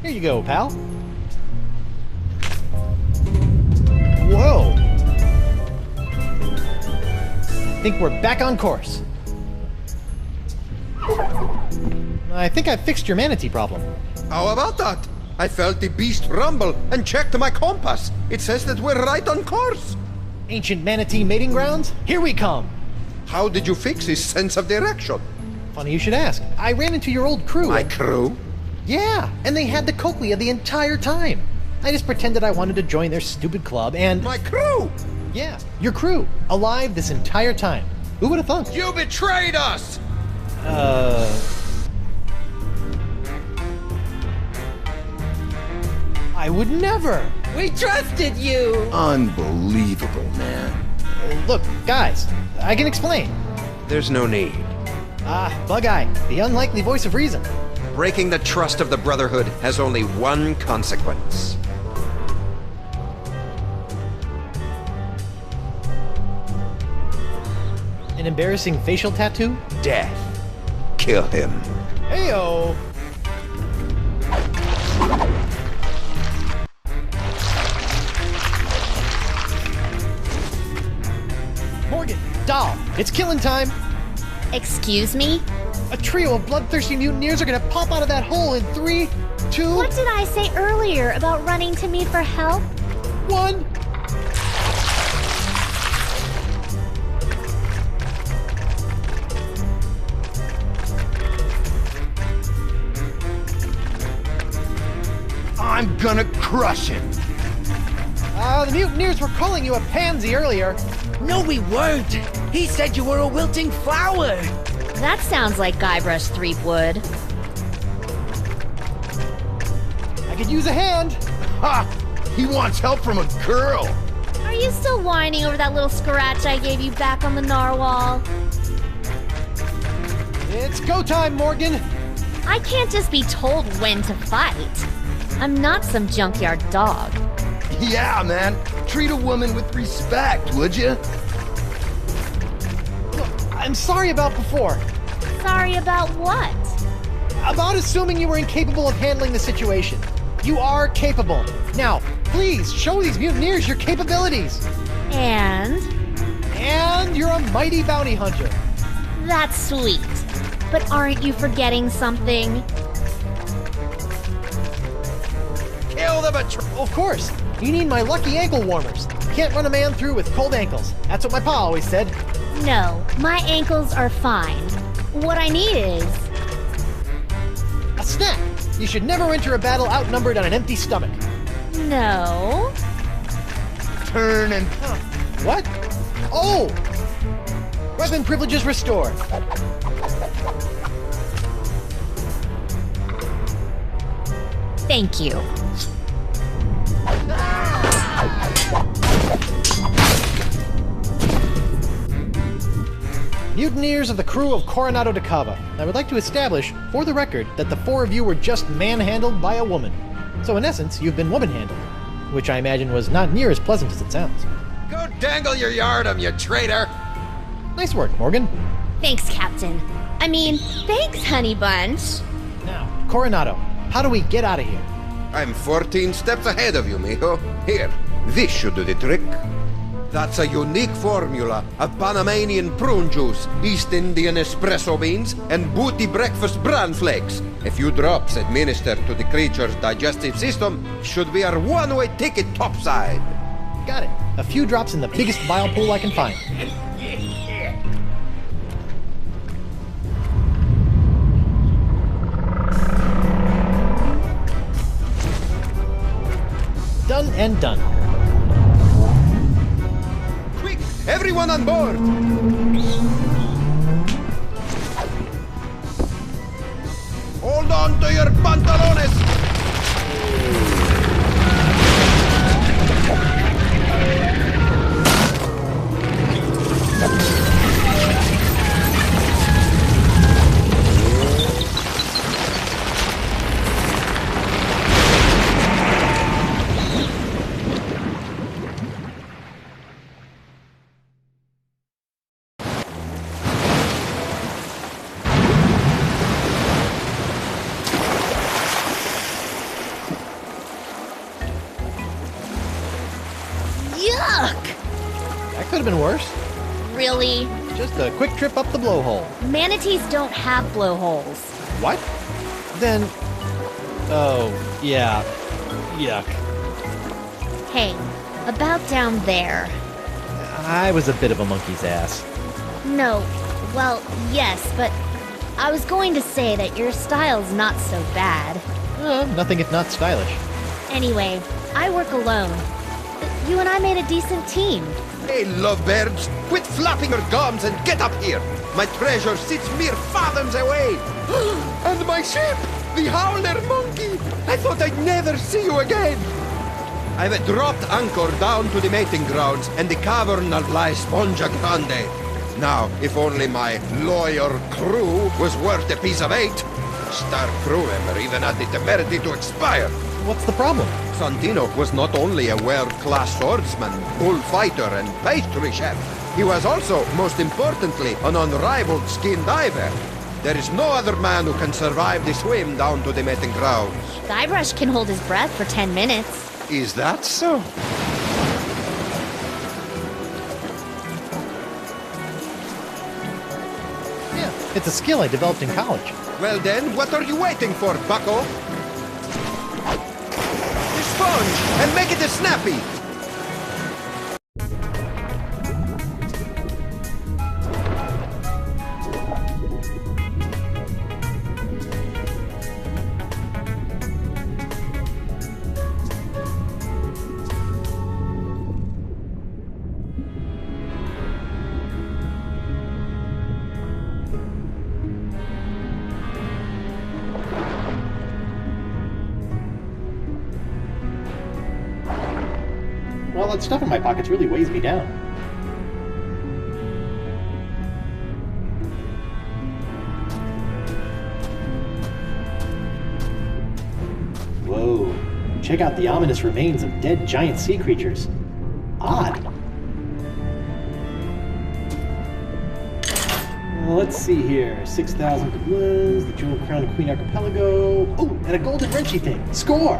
Here you go, pal. Whoa! I think we're back on course. I think I fixed your manatee problem. How about that? I felt the beast rumble and checked my compass. It says that we're right on course. Ancient manatee mating grounds? Here we come! How did you fix his sense of direction? Funny you should ask. I ran into your old crew. My crew? Yeah, and they had the cochlea the entire time. I just pretended I wanted to join their stupid club and... My crew? Yeah, your crew. Alive this entire time. Who would have thunk? You betrayed us! I would never! We trusted you! Unbelievable, man. Look, guys, I can explain. There's no need. Bug Eye, the unlikely voice of reason. breaking the trust of the Brotherhood has only one consequence. An embarrassing facial tattoo? Death. Kill him. Heyo! Morgan, Doll, it's killing time! Excuse me? A trio of bloodthirsty mutineers are gonna pop out of that hole in 3, 2, What did I say earlier about running to me for help? 1. I'm gonna crush him. The mutineers were calling you a pansy earlier. No, we weren't. He said you were a wilting flower. That sounds like Guybrush Threepwood. I could use a hand. Ha! He wants help from a girl. Are you still whining over that little scratch I gave you back on the narwhal? It's go time, Morgan. I can't just be told when to fight. I'm not some junkyard dog. Yeah, man. Treat a woman with respect, would you? Look, I'm sorry about before. Sorry about what? About assuming you were incapable of handling the situation. You are capable. Now, please, show these mutineers your capabilities. And you're a mighty bounty hunter. that's sweet. But aren't you forgetting something? Kill the betrayer. Of course. You need my lucky ankle warmers. Can't run a man through with cold ankles. That's what my pa always said. No, my ankles are fine. What I need is... A snack. You should never enter a battle outnumbered on an empty stomach. No. Turn and... What? Oh! Weapon privileges restored. Thank you. Mutineers of the crew of Coronado de Cava. I would like to establish, for the record, that the 4 of you were just manhandled by a woman. So in essence, you've been woman-handled. Which I imagine was not near as pleasant as it sounds. Go dangle your yardum, you traitor! Nice work, Morgan. Thanks, Captain. I mean, thanks, Honey Bunch. Now, Coronado, how do we get out of here? I'm 14 steps ahead of you, mijo. Here, this should do the trick. That's a unique formula of Panamanian prune juice, East Indian espresso beans, and booty breakfast bran flakes. A few drops administered to the creature's digestive system should be our one-way ticket topside. Got it. A few drops in the biggest bile pool I can find. Done and done. Quick, everyone on board! Hold on to your pantalones! Yuck! That could have been worse. Really? Just a quick trip up the blowhole. Manatees don't have blowholes. What? Then... Oh, yeah. Yuck. Hey, about down there. I was a bit of a monkey's ass. No, well, yes, but I was going to say that your style's not so bad. Nothing if not stylish. Anyway, I work alone. You and I made a decent team. Hey, lovebirds, quit flapping your gums and get up here! My treasure sits mere fathoms away! And my ship! The Howler Monkey! I thought I'd never see you again! I've dropped anchor down to the mating grounds and the cavern of La Esponja Grande. Now, if only my lawyer crew was worth a piece of 8. Star crew member even had the temerity to expire. What's the problem? Santino was not only a world-class swordsman, bullfighter, and pastry chef. He was also, most importantly, an unrivaled skin diver. There is no other man who can survive the swim down to the meeting grounds. Guybrush can hold his breath for 10 minutes. Is that so? Yeah, it's a skill I developed in college. Well then, what are you waiting for, bucko? The sponge, and make it a snappy! Well, that stuff in my pockets really weighs me down. Whoa. Check out the ominous remains of dead giant sea creatures. Odd. Let's see here. 6,000 doubloons, the Jewel Crown Queen Archipelago. Oh, and a golden wrenchy thing. Score!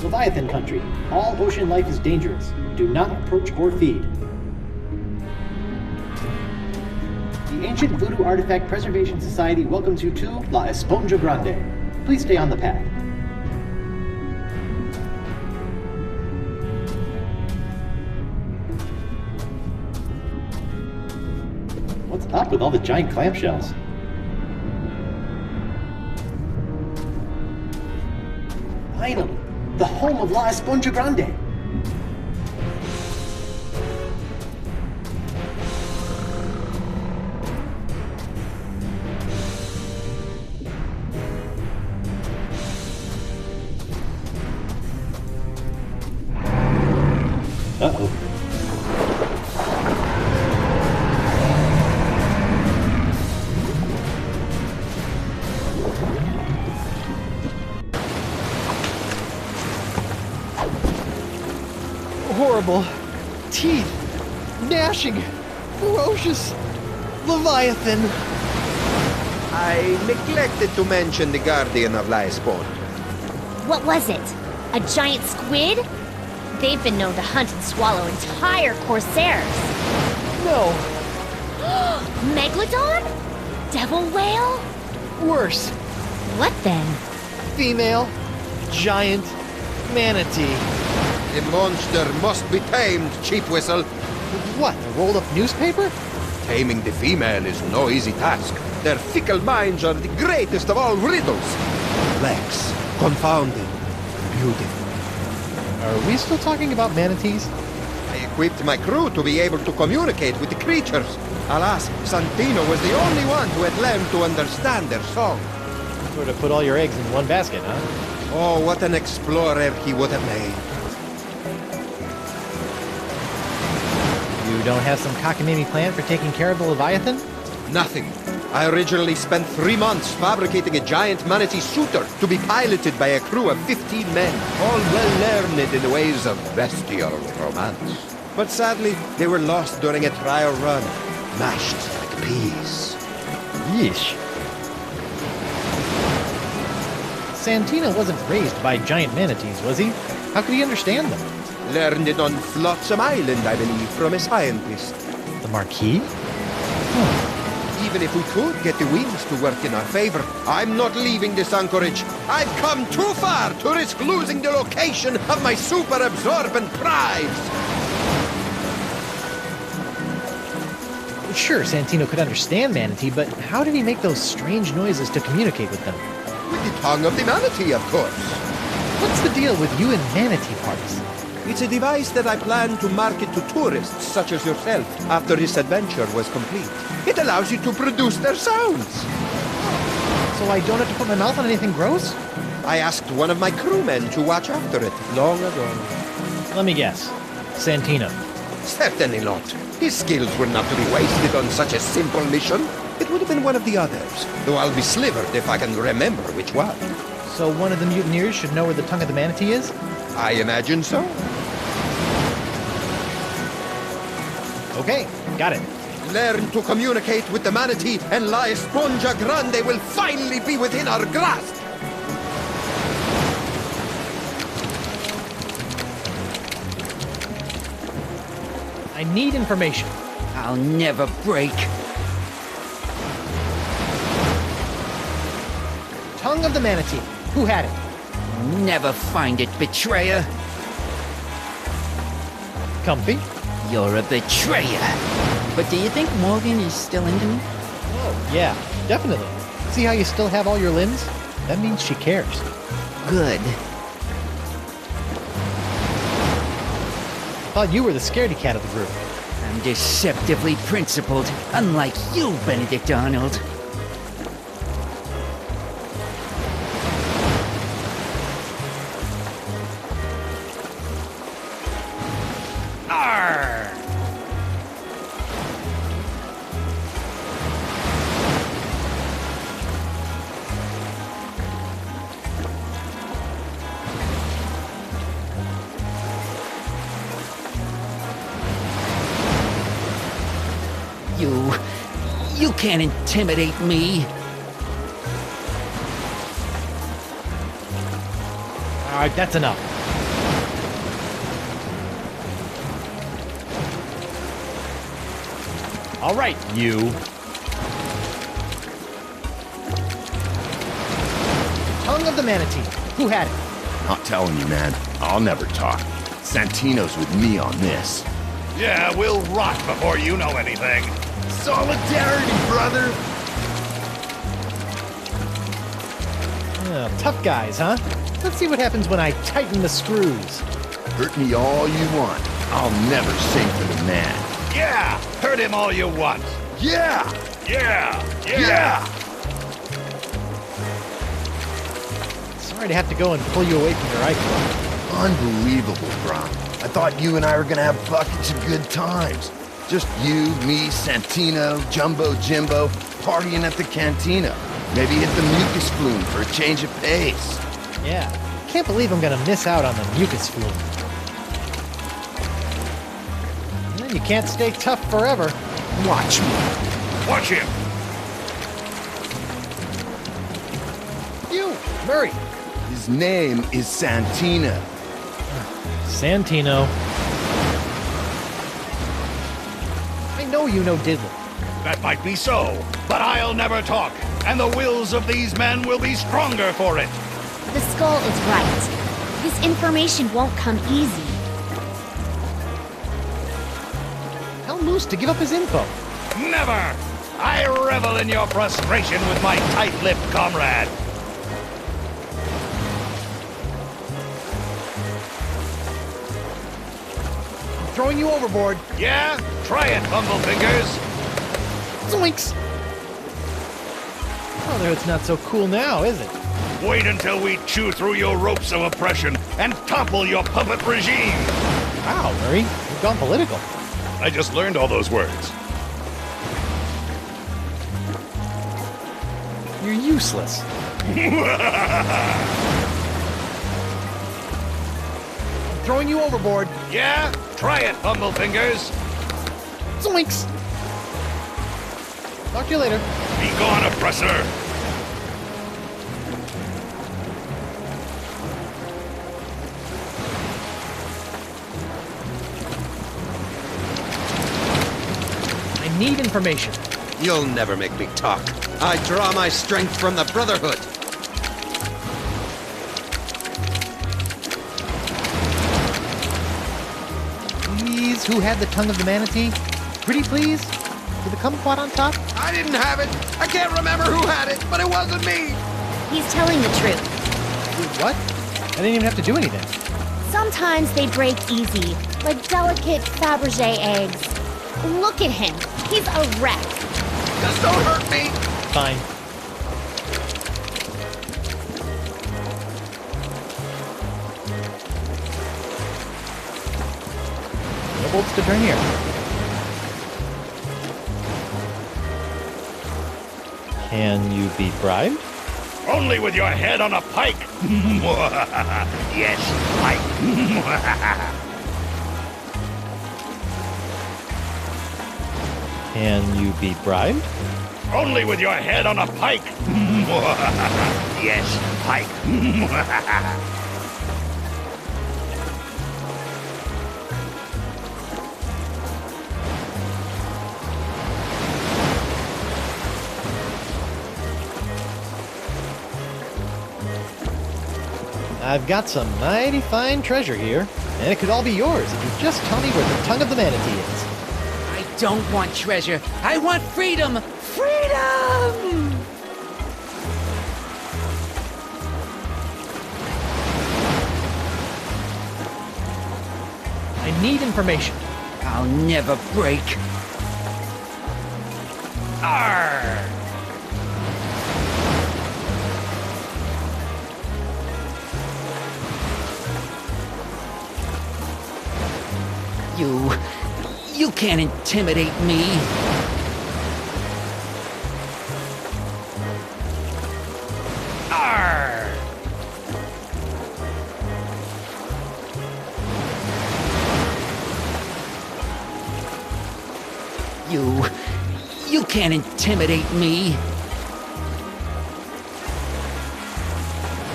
Leviathan country. All ocean life is dangerous. Do not approach or feed. The Ancient Voodoo Artifact Preservation Society welcomes you to La Esponja Grande. Please stay on the path. What's up with all the giant clamshells? Finally! The home of La Esponja Grande! Uh-oh. Horrible. Teeth. Gnashing. Ferocious. Leviathan. I neglected to mention the Guardian of La Esponja. What was it? A giant squid? They've been known to hunt and swallow entire corsairs. No. Megalodon? Devil whale? Worse. What then? Female. Giant. Manatee. The monster must be tamed, cheap whistle. What, a rolled up newspaper? Taming the female is no easy task. Their fickle minds are the greatest of all riddles. Complex, confounding, beautiful. Are we still talking about manatees? I equipped my crew to be able to communicate with the creatures. Alas, Santino was the only one who had learned to understand their song. Sort of put all your eggs in one basket, huh? Oh, what an explorer he would have made. You don't have some cockamamie plan for taking care of the Leviathan? Nothing. I originally spent 3 months fabricating a giant manatee suitor to be piloted by a crew of 15 men, all well-learned in the ways of bestial romance. But sadly, they were lost during a trial run, mashed like peas. Yeesh. Santino wasn't raised by giant manatees, was he? How could he understand them? Learned it on Flotsam Island, I believe, from a scientist. The Marquis? Even if we could get the winds to work in our favor, I'm not leaving this anchorage. I've come too far to risk losing the location of my super-absorbent prize. Sure, Santino could understand manatee, but how did he make those strange noises to communicate with them? With the tongue of the manatee, of course. What's the deal with you and manatee parts? It's a device that I plan to market to tourists such as yourself after this adventure was complete. It allows you to produce their sounds. So I don't have to put my mouth on anything gross? I asked one of my crewmen to watch after it long ago. Let me guess. Santino. Certainly not. His skills were not to be wasted on such a simple mission. It would have been one of the others, though I'll be slivered if I can remember which one. So one of the mutineers should know where the tongue of the manatee is? I imagine so. Okay, got it. Learn to communicate with the manatee, and La Esponja Grande will finally be within our grasp! I need information. I'll never break. Tongue of the manatee. Who had it? Never find it, betrayer. Comfy? You're a betrayer. But do you think Morgan is still into me? Oh, yeah, definitely. See how you still have all your limbs? That means she cares. Good. Thought you were the scaredy cat of the group. I'm deceptively principled, unlike you, Benedict Arnold. Arr! You can't intimidate me. All right, that's enough. All right, you. Tongue of the manatee. Who had it? Not telling you, man. I'll never talk. Santino's with me on this. Yeah, we'll rot before you know anything. Solidarity, brother! Tough guys, huh? Let's see what happens when I tighten the screws. Hurt me all you want. I'll never sing for the man. Yeah, hurt him all you want. Yeah! Yeah! Yeah! Sorry to have to go and pull you away from your icon. Unbelievable, Bron. I thought you and I were gonna have buckets of good times. Just you, me, Santino, Jumbo Jimbo, partying at the cantina. Maybe hit the mucus flume for a change of pace. Yeah, can't believe I'm gonna miss out on the mucus flume. Well, you can't stay tough forever. Watch me. Watch him. You, Murray. His name is Santino. Santino. I know you know diddly. That might be so, but I'll never talk, and the wills of these men will be stronger for it. The skull is right. This information won't come easy. Tell Moose to give up his info. Never! I revel in your frustration with my tight-lipped comrade. I'm throwing you overboard. Yeah? Try it, Bumblefingers. Zoinks! Brotherhood's not so cool now, is it? Wait until we chew through your ropes of oppression and topple your puppet regime. Wow, Murray, you've gone political. I just learned all those words. You're useless. I'm throwing you overboard. Yeah? Try it, Bumblefingers. Zoinks! Talk to you later. Be gone, oppressor. I need information. You'll never make me talk. I draw my strength from the Brotherhood. Please, who had the tongue of the manatee? Pretty please? With the kumquat on top? I didn't have it. I can't remember who had it, but it wasn't me. He's telling the truth. Wait, what? I didn't even have to do anything. Sometimes they break easy, like delicate Fabergé eggs. Look at him. He's a wreck. Just don't hurt me. Fine. bolts to turn here. Can you be bribed? Only with your head on a pike. Yes, pike. Can you be bribed? Only with your head on a pike. Yes, pike. I've got some mighty fine treasure here, and it could all be yours if you just tell me where the tongue of the manatee is. I don't want treasure. I want freedom. Freedom! I need information. I'll never break. Arr! You can't intimidate me. Arr! You can't intimidate me.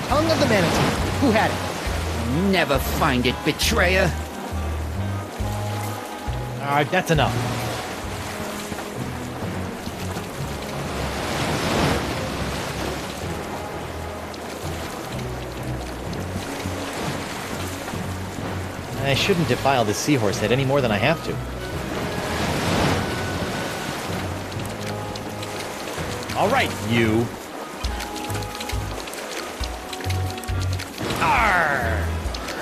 Tongue of the manatee. Who had it? I'll never find it, betrayer. Alright, that's enough. I shouldn't defile this seahorse head any more than I have to. Alright, you. Arr!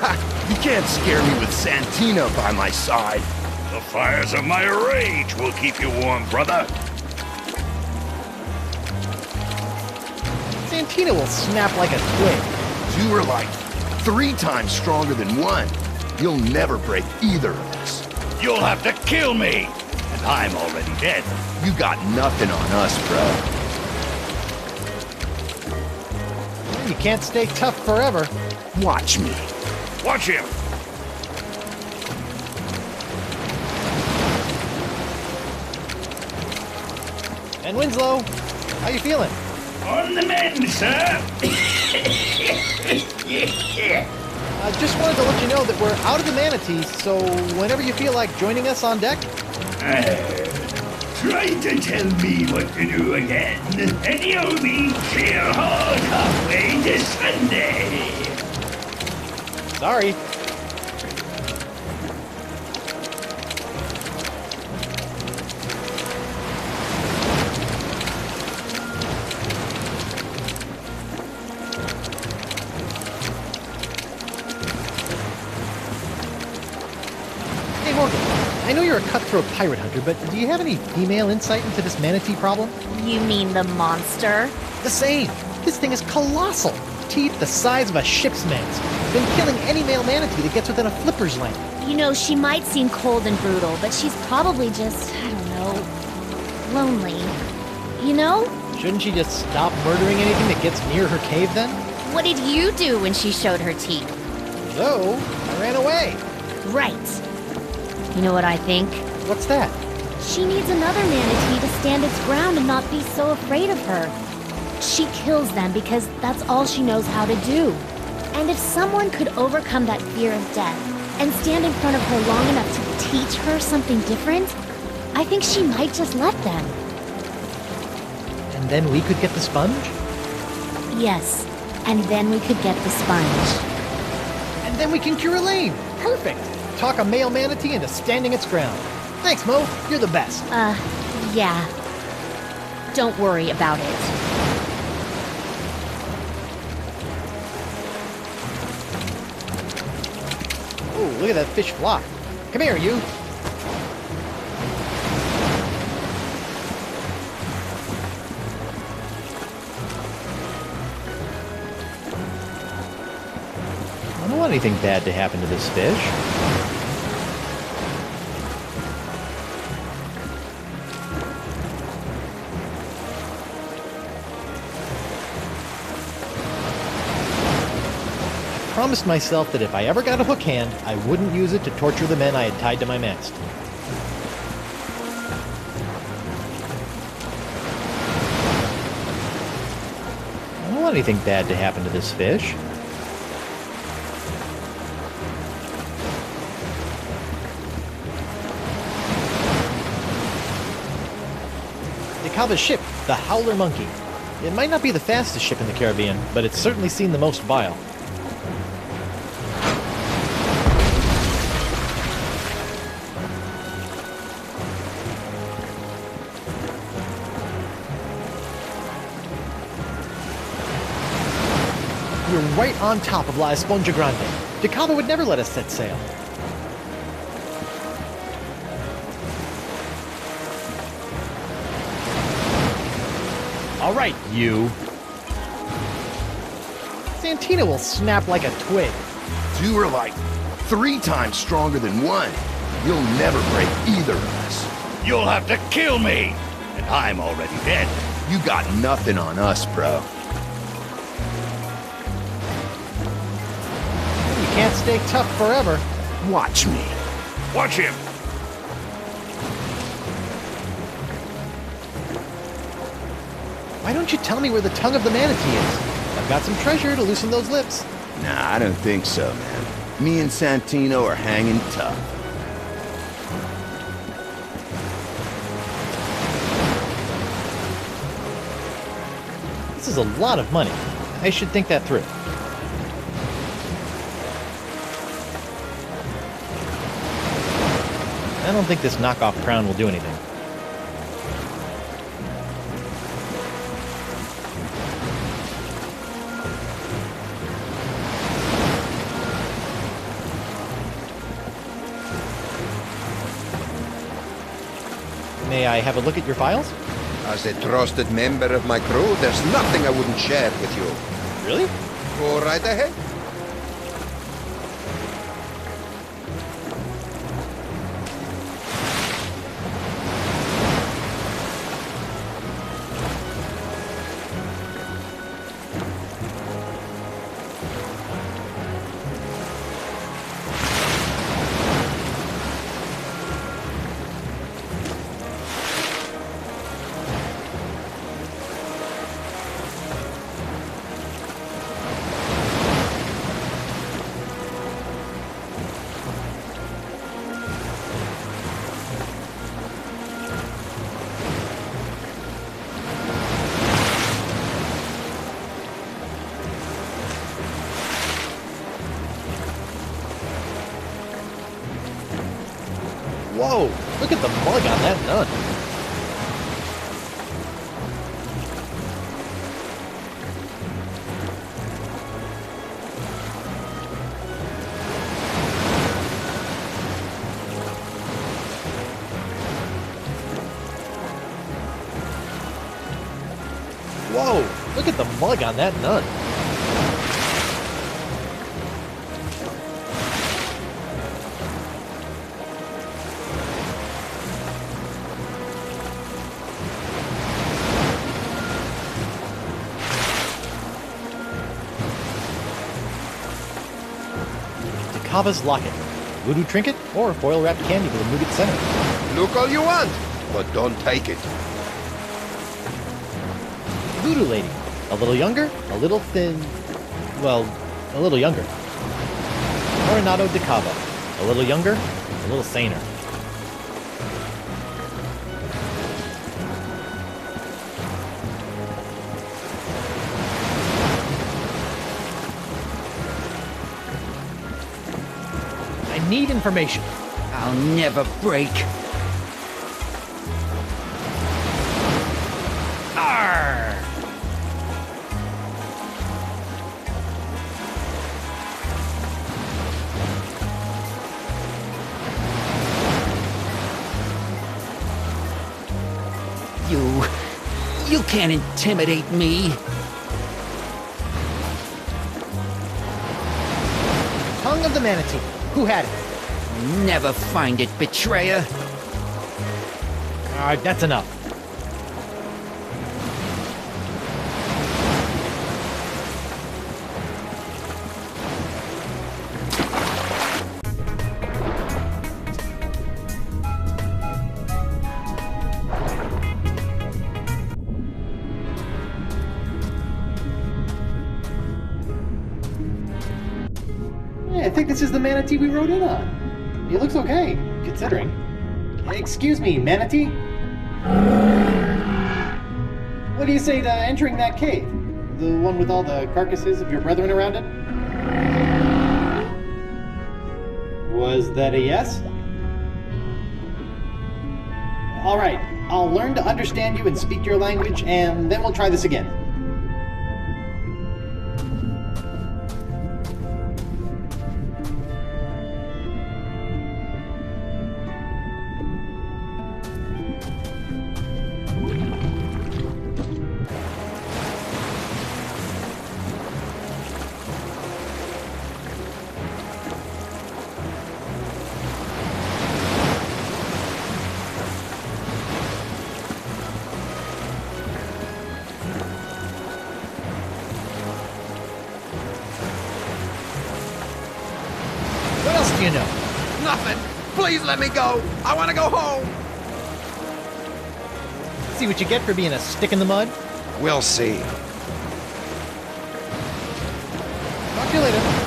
Ha! You can't scare me with Santina by my side. The fires of my rage will keep you warm, brother. Santina will snap like a twig. Two are like 3 times stronger than one. You'll never break either of us. You'll have to kill me, and I'm already dead. You got nothing on us, bro. You can't stay tough forever. Watch me. Watch him. And Winslow, how you feeling? On the mend, sir. I just wanted to let you know that we're out of the manatees, so whenever you feel like joining us on deck. Try to tell me what to do again, and you'll be clear hard halfway to Sunday. Sorry. Hey Morgan, I know you're a cutthroat pirate hunter, but do you have any female insight into this manatee problem? You mean the monster? The same. This thing is colossal. Teeth the size of a ship's man's. Been killing any male manatee that gets within a flipper's length. You know, she might seem cold and brutal, but she's probably just, I don't know, lonely. You know? Shouldn't she just stop murdering anything that gets near her cave then? What did you do when she showed her teeth? No, I ran away. Right. You know what I think? What's that? She needs another manatee to stand its ground and not be so afraid of her. She kills them because that's all she knows how to do. And if someone could overcome that fear of death and stand in front of her long enough to teach her something different, I think she might just let them. And then we could get the sponge? Yes, and then we could get the sponge. And then we can cure Elaine. Perfect. Talk a male manatee into standing its ground. Thanks, Mo. You're the best. Yeah. Don't worry about it. Oh, look at that fish flock. Come here, you. I don't want anything bad to happen to this fish. promised myself that if I ever got a hook hand, I wouldn't use it to torture the men I had tied to my mast. I don't want anything bad to happen to this fish. Decava's ship, the Howler Monkey. It might not be the fastest ship in the Caribbean, but it's certainly seen the most bile. We're right on top of La Esponja Grande. Decava would never let us set sail. All right, you. Santina will snap like a twig. Two are like 3 times stronger than one. You'll never break either of us. You'll have to kill me! And I'm already dead. You got nothing on us, bro. You can't stay tough forever. Watch me. Watch him! Why don't you tell me where the tongue of the manatee is? I've got some treasure to loosen those lips. Nah, I don't think so, man. Me and Santino are hanging tough. This is a lot of money. I should think that through. I don't think this knockoff crown will do anything. May I have a look at your files? As a trusted member of my crew, there's nothing I wouldn't share with you. Really? Go right ahead. Whoa! Look at the mug on that nun. Whoa! Look at the mug on that nun. Decava's locket. Voodoo trinket or foil-wrapped candy with a nougat center. Look all you want, but don't take it. Voodoo lady. A little younger, a little thin... well, a little younger. Coronado Decava. A little younger, a little saner. I need information. I'll never break. Arr! You can't intimidate me. Tongue of the manatee. Who had it? Never find it, betrayer. Alright, that's enough. think this is the manatee we rode in on. He looks okay, considering. Excuse me, manatee? What do you say to entering that cave? The one with all the carcasses of your brethren around it? Was that a yes? Alright, I'll learn to understand you and speak your language, and then we'll try this again. What else do you know? Nothing. Please let me go. I want to go home. See what you get for being a stick in the mud? We'll see. Talk to you later.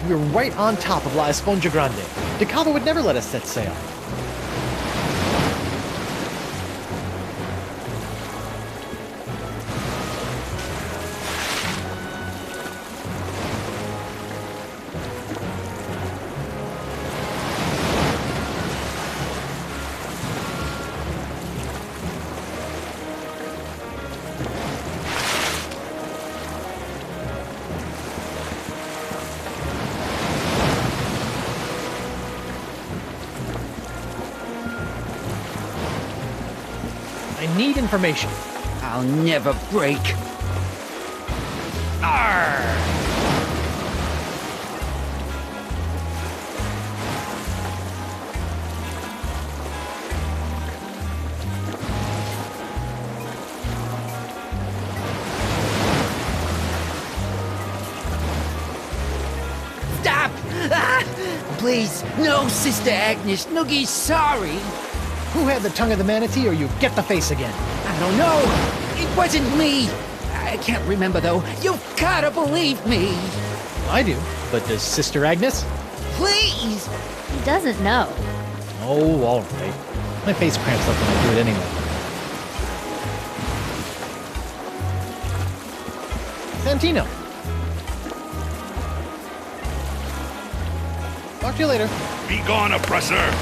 We're right on top of La Esponja Grande. DeCava would never let us set sail. I need information. I'll never break. Arr! Stop! Ah! Please, no, Sister Agnes. Noogie's sorry. Who had the tongue of the manatee, or you get the face again? I don't know. It wasn't me. I can't remember, though. You've gotta believe me. I do, but does Sister Agnes? Please! He doesn't know. Oh, all right. My face cramps up when I do it anyway. Santino. Talk to you later. Be gone, oppressor!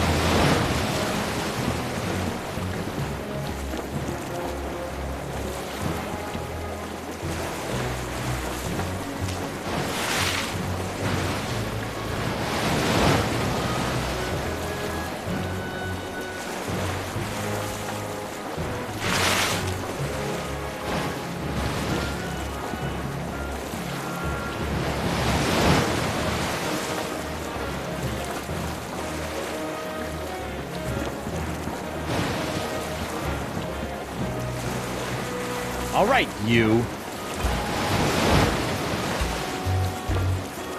All right, you.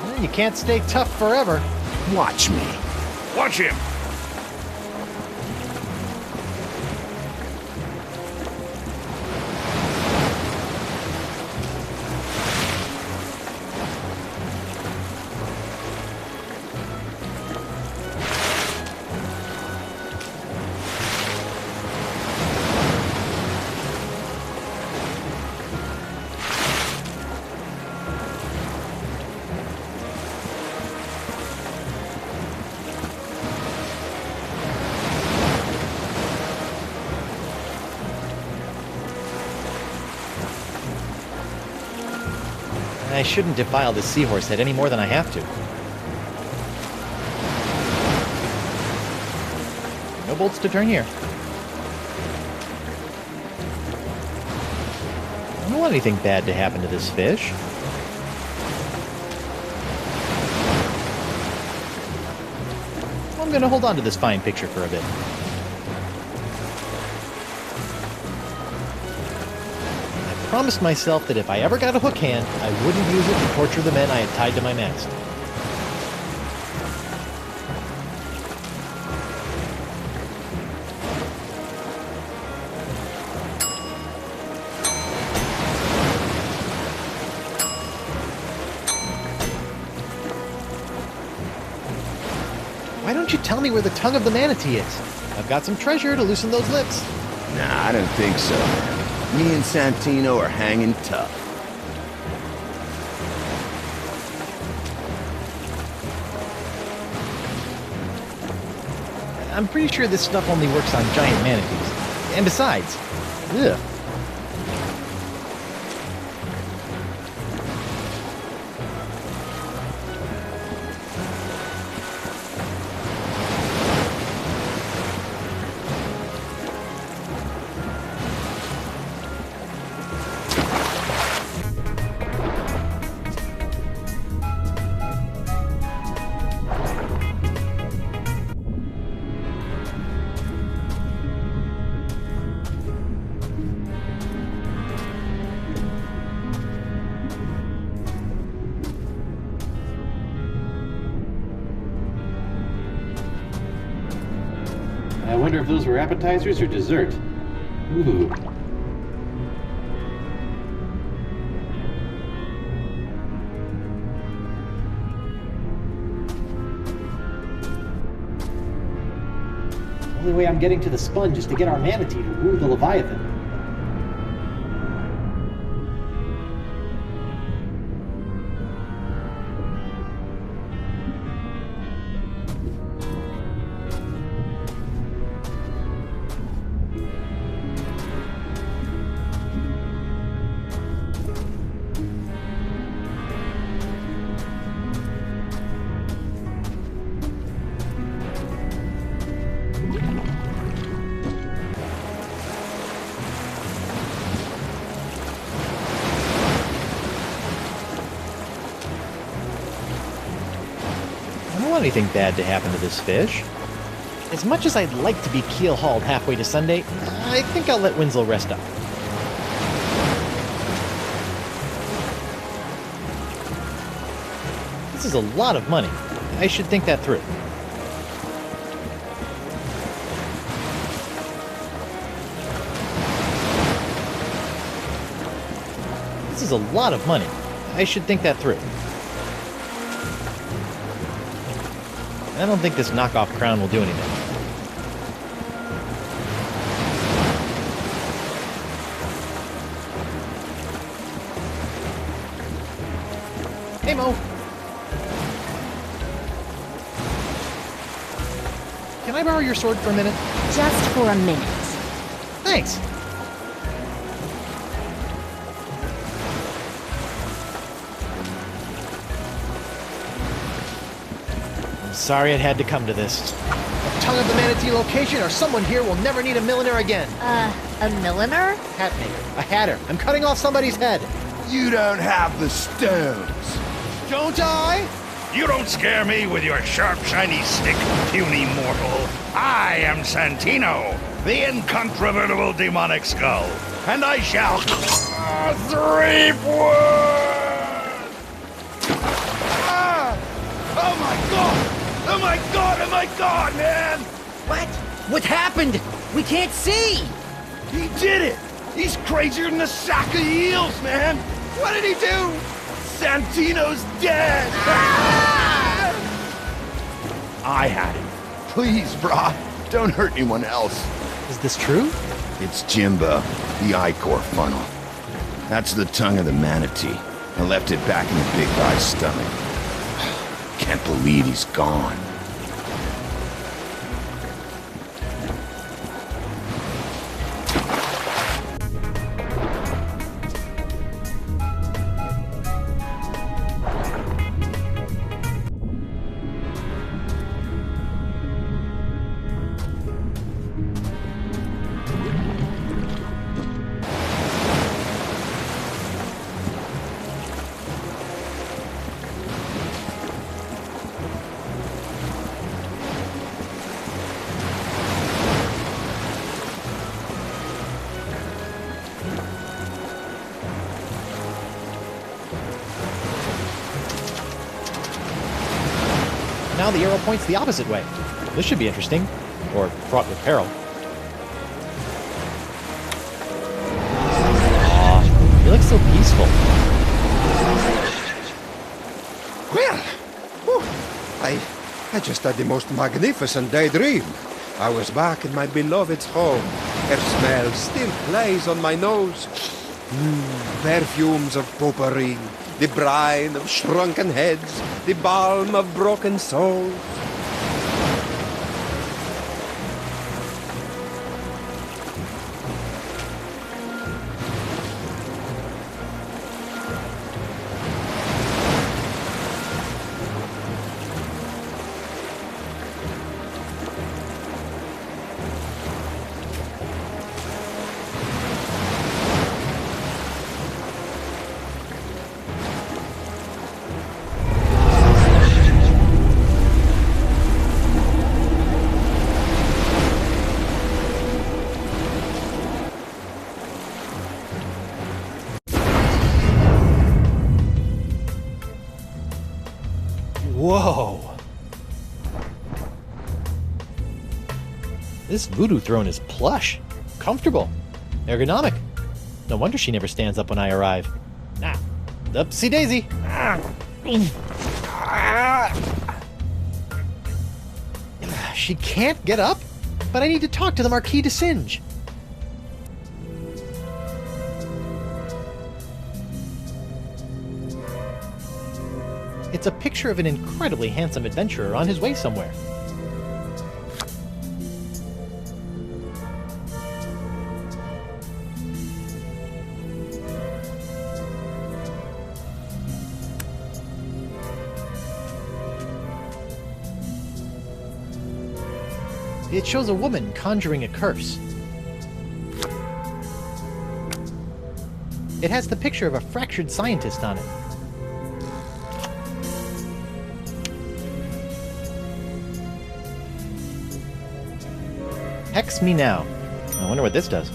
Well, you can't stay tough forever. Watch me. Watch him! I shouldn't defile this seahorse head any more than I have to. No bolts to turn here. I don't want anything bad to happen to this fish. I'm gonna hold on to this fine picture for a bit. promised myself that if I ever got a hook hand, I wouldn't use it to torture the men I had tied to my mast. Why don't you tell me where the tongue of the manatee is? I've got some treasure to loosen those lips. Nah, I don't think so, man. Me and Santino are hanging tough. I'm pretty sure this stuff only works on giant manatees. And besides, ugh. I wonder if those were appetizers or dessert. Ooh. Only way I'm getting to the sponge is to get our manatee to woo the Leviathan. I don't want anything bad to happen to this fish. As much as I'd like to be keel-hauled halfway to Sunday, I think I'll let Winslow rest up. This is a lot of money. I should think that through. This is a lot of money. I should think that through. I don't think this knockoff crown will do anything. Hey, Mo. Can I borrow your sword for a minute? Just for a minute. Thanks. Sorry it had to come to this. The tongue of the manatee location, or someone here will never need a milliner again. A milliner? Hat maker. A hatter. I'm cutting off somebody's head. You don't have the stones. Don't I? You don't scare me with your sharp, shiny stick, puny mortal. I am Santino, the incontrovertible demonic skull, and I shall reap wood! Oh my god! Oh my god! Oh my god, man! What? What happened? We can't see! He did it! He's crazier than a sack of eels, man! What did he do? Santino's dead! I had him. Please, brah, don't hurt anyone else. Is this true? It's Jimbo, the I-Core funnel. That's the tongue of the manatee. I left it back in the big guy's stomach. Can't believe he's gone. now the arrow points the opposite way. This should be interesting. Or fraught with peril. Aw, he looks so peaceful. Well, whew, I just had the most magnificent daydream. I was back in my beloved's home. Her smell still plays on my nose. Perfumes of potpourri, the brine of shrunken heads, the balm of broken souls. Whoa! This voodoo throne is plush, comfortable, ergonomic. No wonder she never stands up when I arrive. Ah, upsy daisy! She can't get up? But I need to talk to the Marquis de Singe. It's a picture of an incredibly handsome adventurer on his way somewhere. It shows a woman conjuring a curse. It has the picture of a fractured scientist on it. Hex me now. I wonder what this does.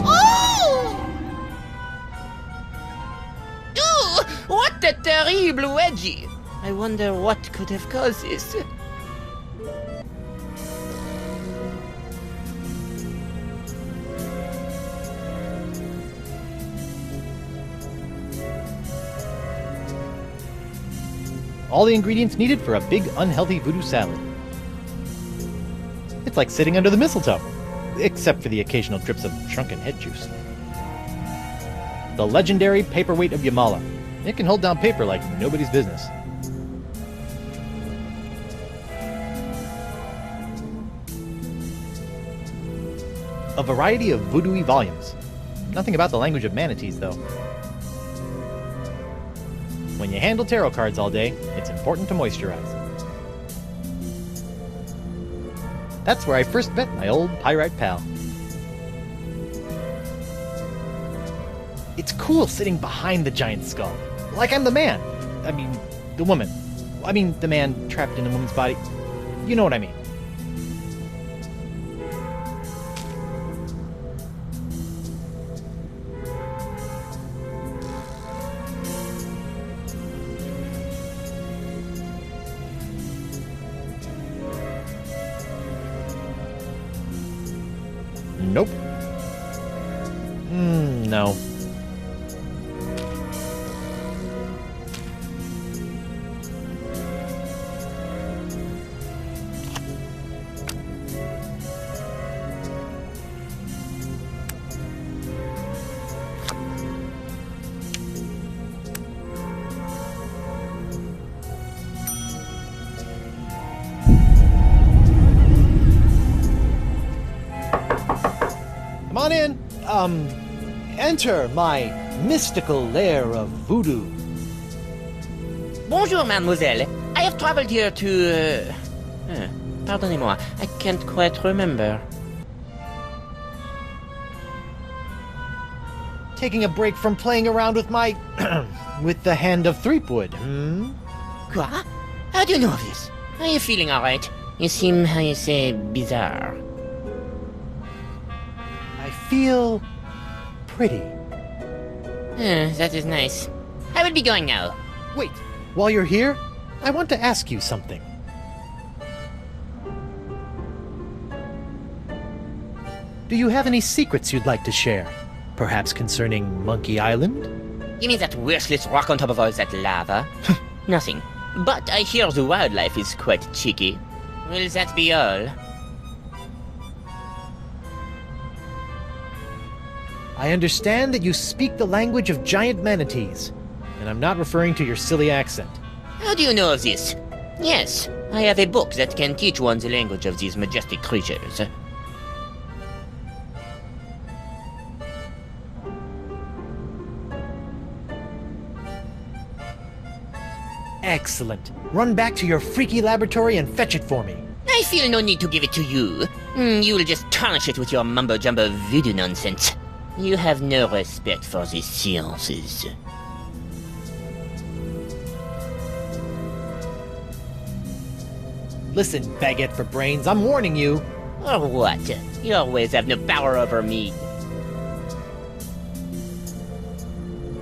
Oh! Ooh, what a terrible wedgie! I wonder what could have caused this. All the ingredients needed for a big, unhealthy voodoo salad. It's like sitting under the mistletoe, except for the occasional drips of shrunken head juice. The legendary paperweight of Yamala. It can hold down paper like nobody's business. A variety of voodoo-y volumes. Nothing about the language of manatees, though. When you handle tarot cards all day, it's important to moisturize. That's where I first met my old pyrite pal. It's cool sitting behind the giant skull. Like I'm the man. I mean, the woman. I mean, the man trapped in a woman's body. You know what I mean. Nope. No. Come on in. Enter my mystical lair of voodoo. Bonjour, mademoiselle. I have traveled here to... pardonnez-moi, I can't quite remember. Taking a break from playing around with my... with the hand of Threepwood, Quoi? How do you know this? Are you feeling alright? You seem, how you say, bizarre. I feel... pretty. That is nice. will be going now. Wait, while you're here, I want to ask you something. Do you have any secrets you'd like to share? Perhaps concerning Monkey Island? You mean that worthless rock on top of all that lava? Nothing. But I hear the wildlife is quite cheeky. Will that be all? I understand that you speak the language of giant manatees, and I'm not referring to your silly accent. How do you know of this? Yes, I have a book that can teach one the language of these majestic creatures. Excellent. Run back to your freaky laboratory and fetch it for me. I feel no need to give it to you. You'll just tarnish it with your mumbo-jumbo voodoo nonsense. You have no respect for the sciences. Listen, baguette for brains, I'm warning you. Or what? You always have no power over me.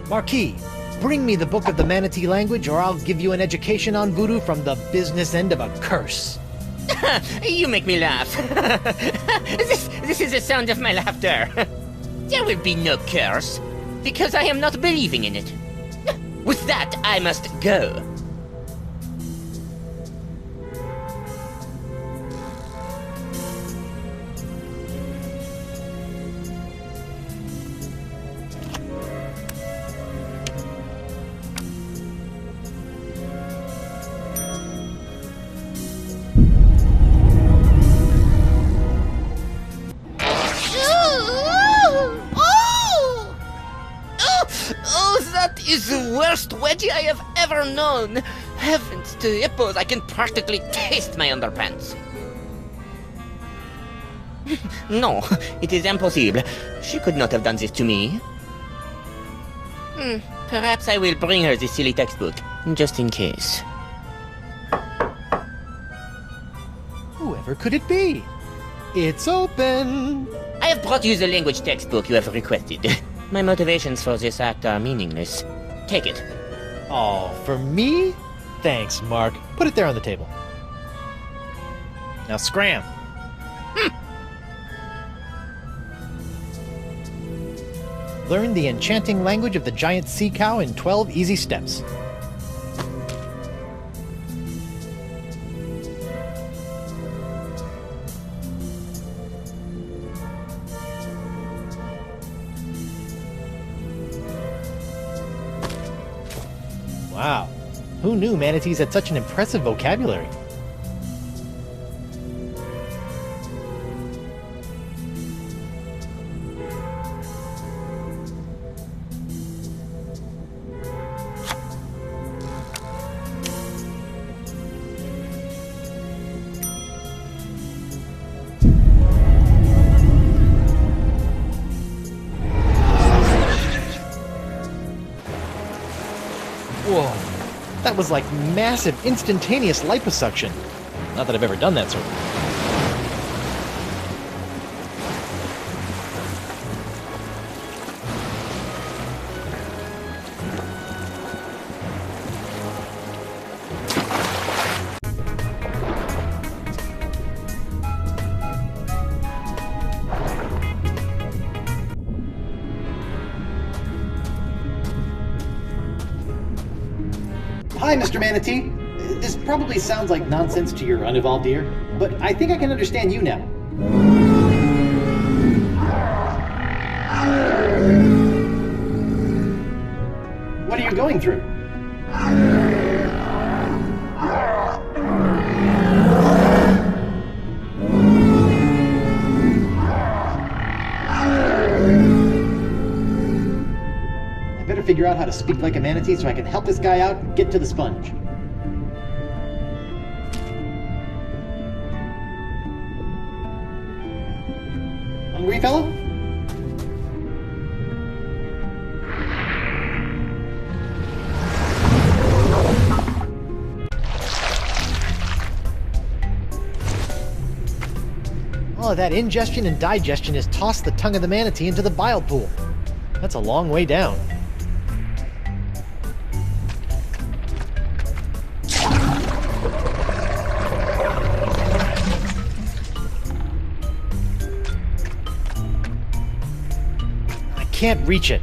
Marquis, bring me the book of the manatee language or I'll give you an education on voodoo from the business end of a curse. You make me laugh. This is the sound of my laughter. There will be no curse, because I am not believing in it. With that, I must go. Is the worst wedgie I have ever known. Heavens to hippos, I can practically taste my underpants. No, it is impossible. She could not have done this to me. Perhaps I will bring her the silly textbook, just in case. Whoever could it be? It's open! I have brought you the language textbook you have requested. My motivations for this act are meaningless. Take it. Oh, for me? Thanks, Mark. Put it there on the table. Now scram. Learn the enchanting language of the giant sea cow in 12 easy steps. Wow, who knew manatees had such an impressive vocabulary? Whoa, that was like massive, instantaneous liposuction. Not that I've ever done that sort of thing. Hi, Mr. Manatee. This probably sounds like nonsense to your unevolved ear, but I think I can understand you now. What are you going through? Figure out how to speak like a manatee so I can help this guy out and get to the sponge. Hungry, fella? All of that ingestion and digestion has tossed the tongue of the manatee into the bile pool. That's a long way down. can't reach it.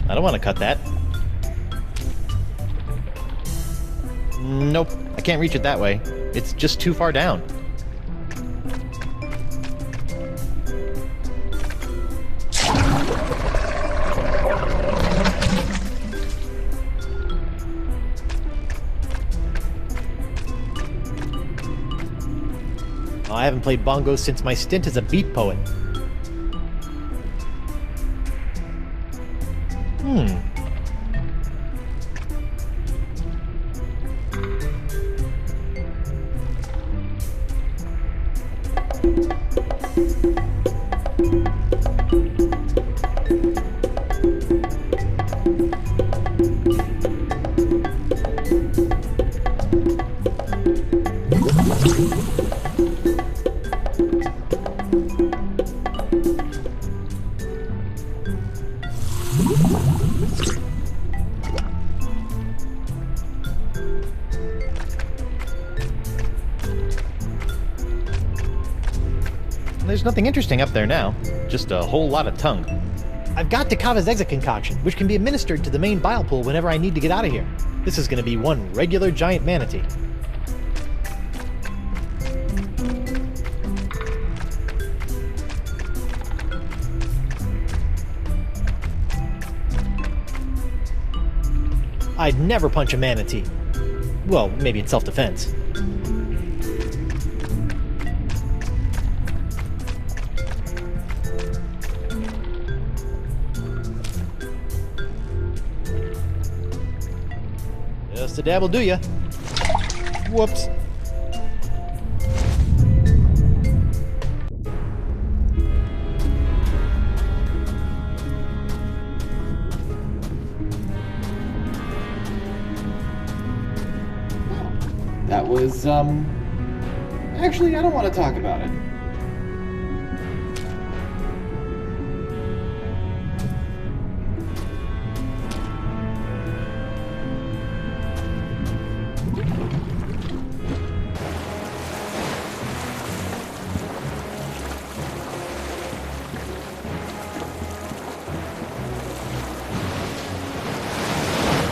I don't want to cut that. Nope, I can't reach it that way. It's just too far down. Oh, I haven't played bongos since my stint as a beat poet. There's nothing interesting up there now, just a whole lot of tongue. I've got Takava's exit concoction, which can be administered to the main bile pool whenever I need to get out of here. This is going to be one regular giant manatee. I'd never punch a manatee. Well, maybe in self-defense. Just a dab will do ya. Whoops. That was, actually, I don't want to talk about it.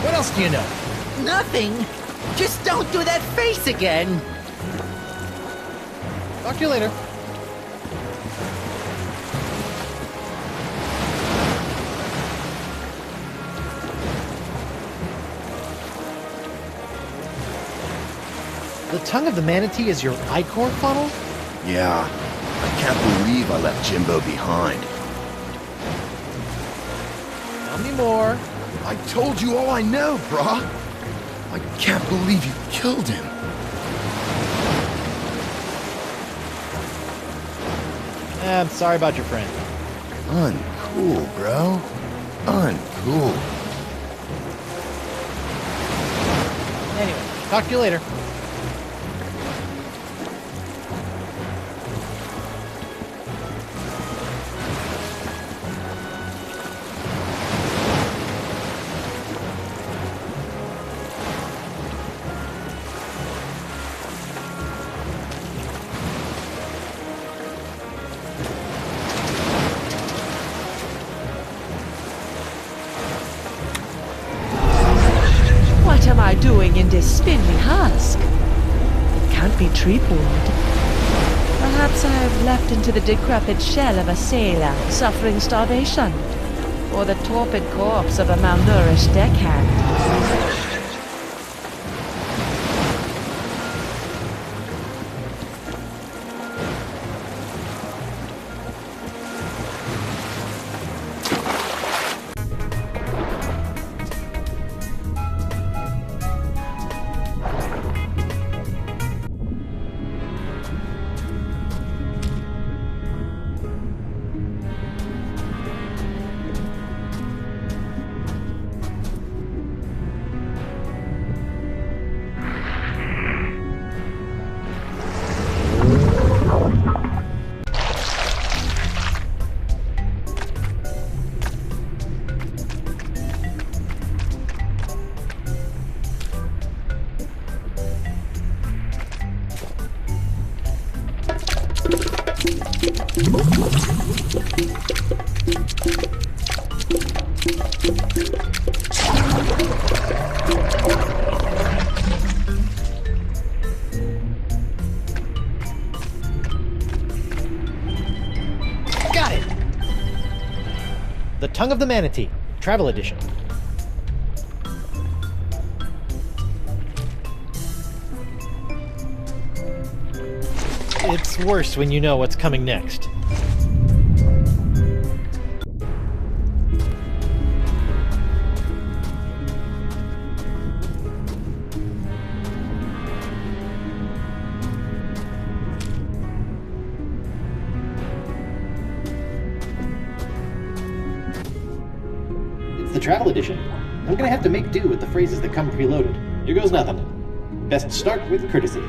What else do you know? Nothing. Just don't do that face again. Talk to you later. The tongue of the manatee is your ichor funnel? Yeah, I can't believe I left Jimbo behind. Tell me more. I told you all I know, brah. I can't believe you killed him. I'm sorry about your friend. Uncool, bro. Uncool. Anyway, talk to you later. What am I doing in this spindly husk? It can't be treacle-wood. Perhaps I have leapt into the decrepit shell of a sailor suffering starvation, or the torpid corpse of a malnourished deckhand. Got it! The Tongue of the Manatee, Travel Edition. It's worse when you know what's coming next. It's the travel edition. I'm gonna have to make do with the phrases that come preloaded. Here goes nothing. Best start with courtesy.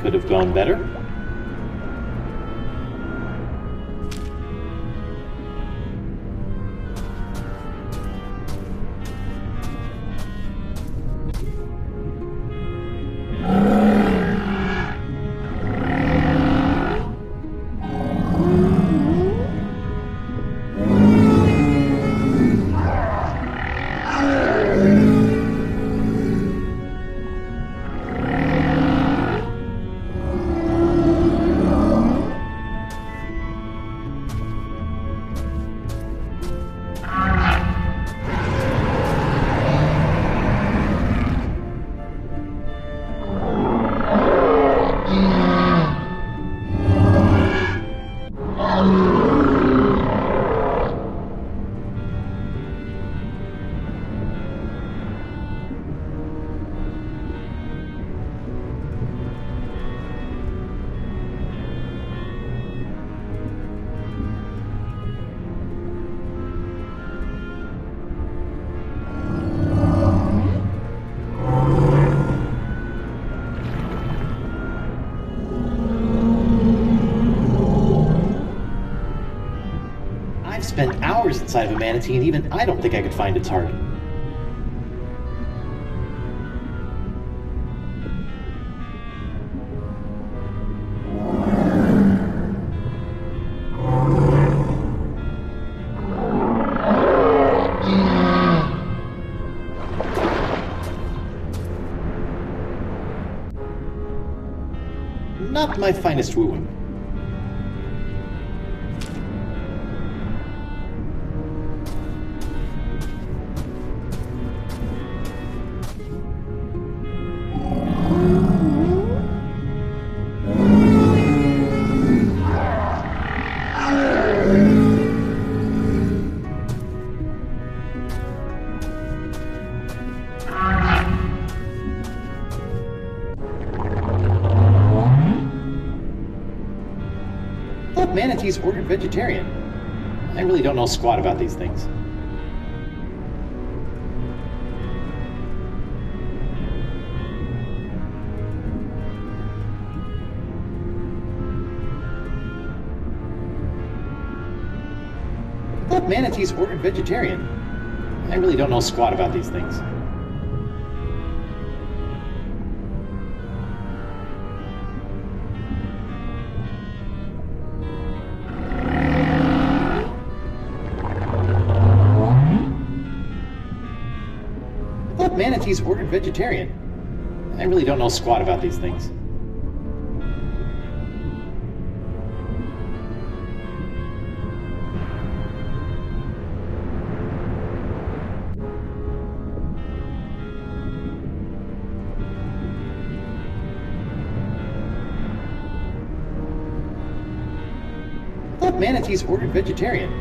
Could have gone better. Spent hours inside of a manatee, and even I don't think I could find its heart. Not my finest wooing. Manatees ordered vegetarian. I really don't know squat about these things. I thought manatees ordered vegetarian. I really don't know squat about these things. Manatees ordered vegetarian. I really don't know squat about these things. I thought manatees ordered vegetarian.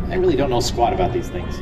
I really don't know squat about these things.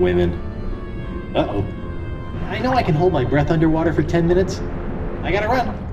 women. Uh-oh. I know I can hold my breath underwater for 10 minutes. I gotta run.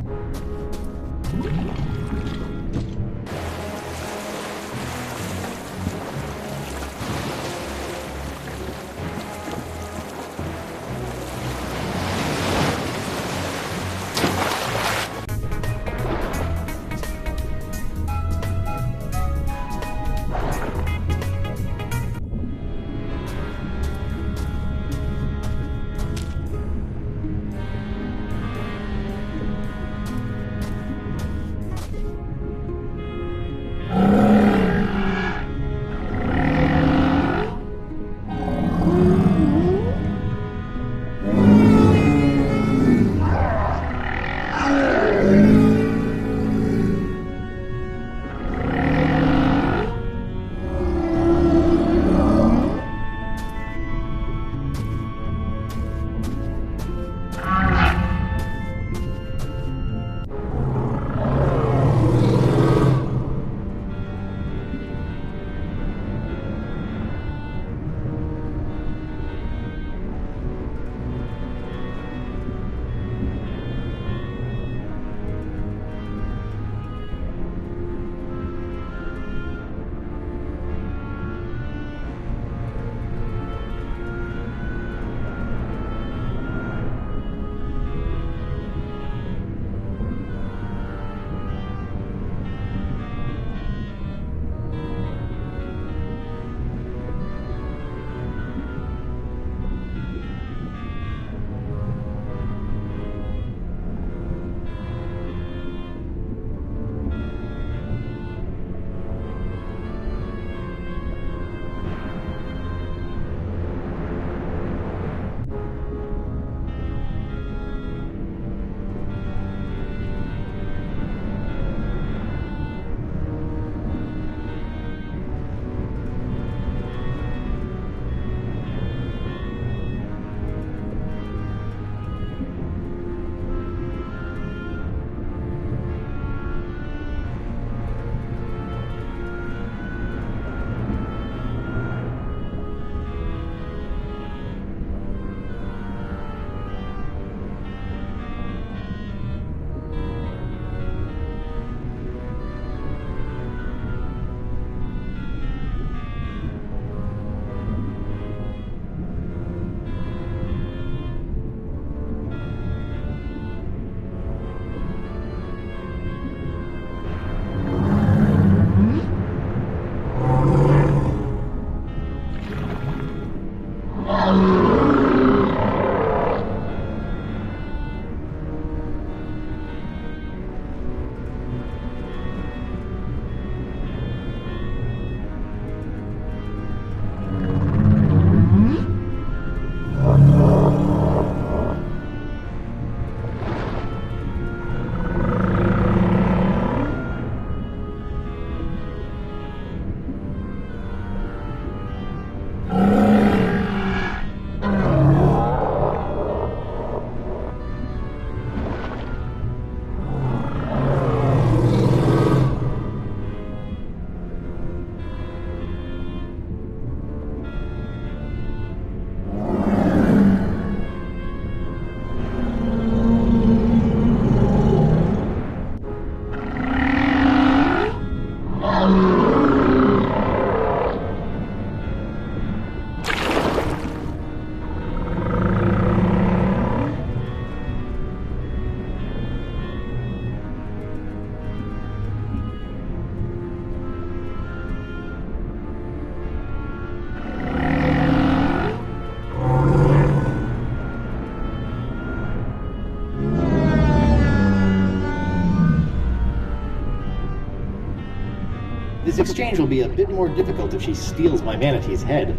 This exchange will be a bit more difficult if she steals my manatee's head.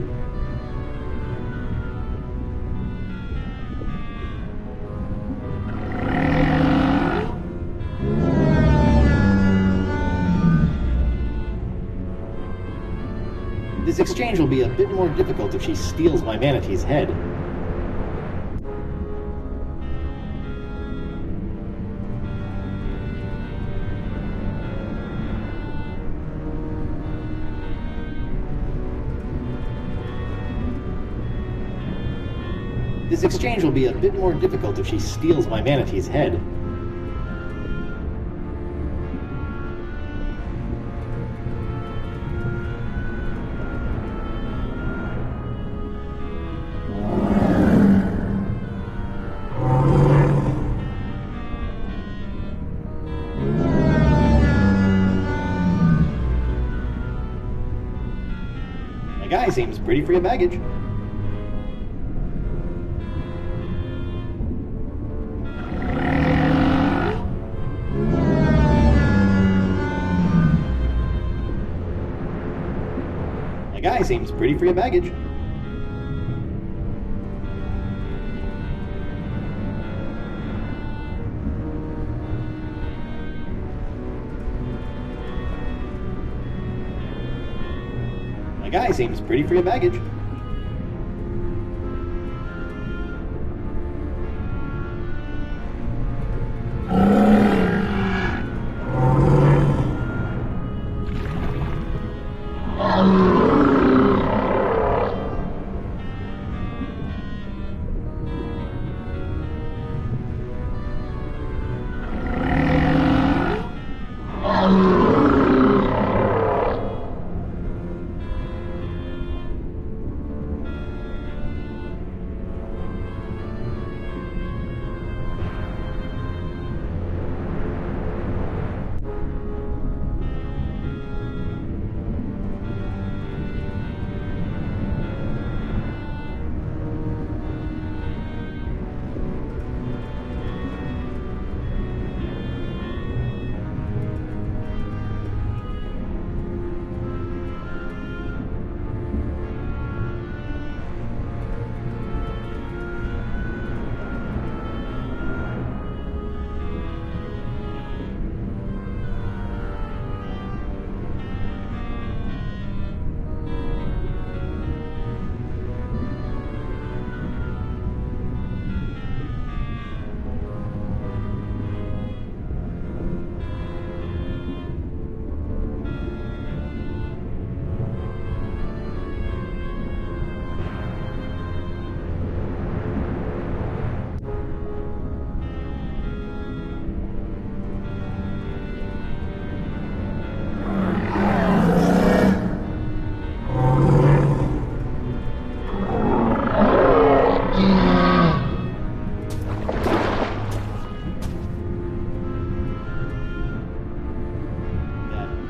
This exchange will be a bit more difficult if she steals my manatee's head. This exchange will be a bit more difficult if she steals my manatee's head. The guy seems pretty free of baggage. The guy seems pretty free of baggage. The guy seems pretty free of baggage.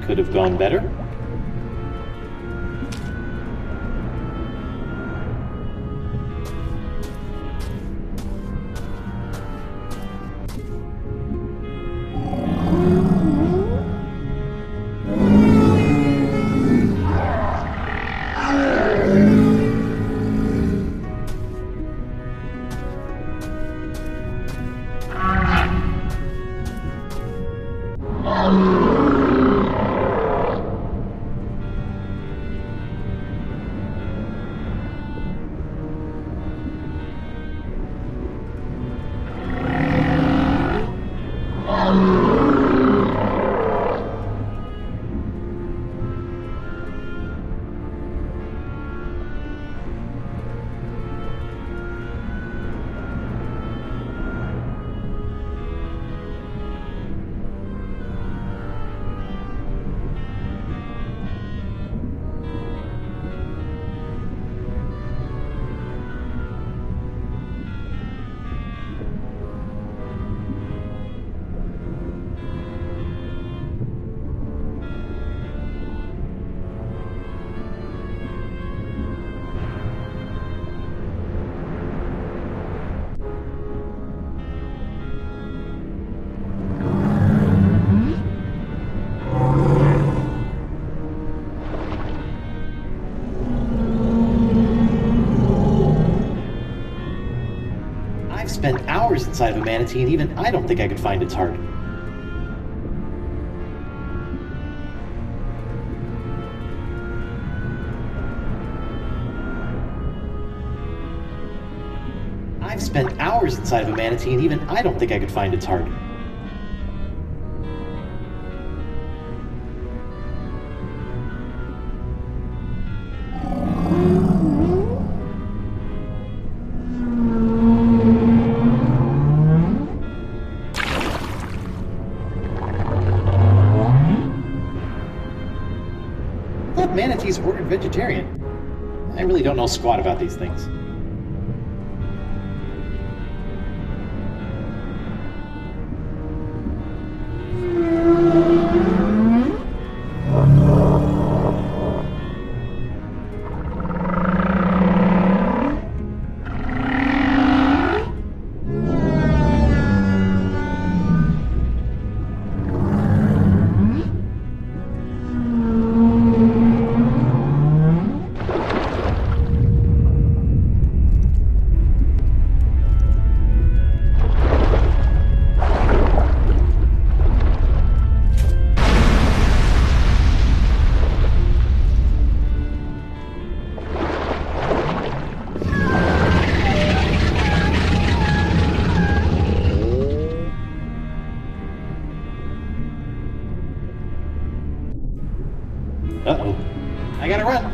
Could have gone better. Spent hours inside of a manatee, and even I don't think I could find its heart. I've spent hours inside of a manatee, and even I don't think I could find its heart. of manatees ordered vegetarian. I really don't know squat about these things. Uh-oh. I gotta run.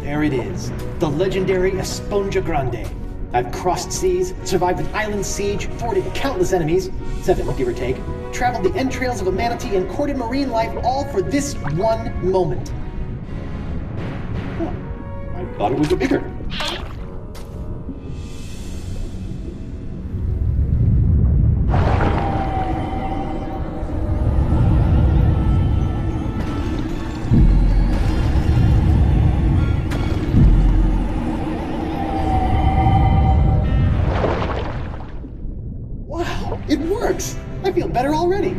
There it is, the legendary Esponja Grande. I've crossed seas, survived an island siege, thwarted countless enemies, 7 give or take, traveled the entrails of a manatee, and courted marine life, all for this one moment. Huh. I thought it would be bigger. It works! I feel better already.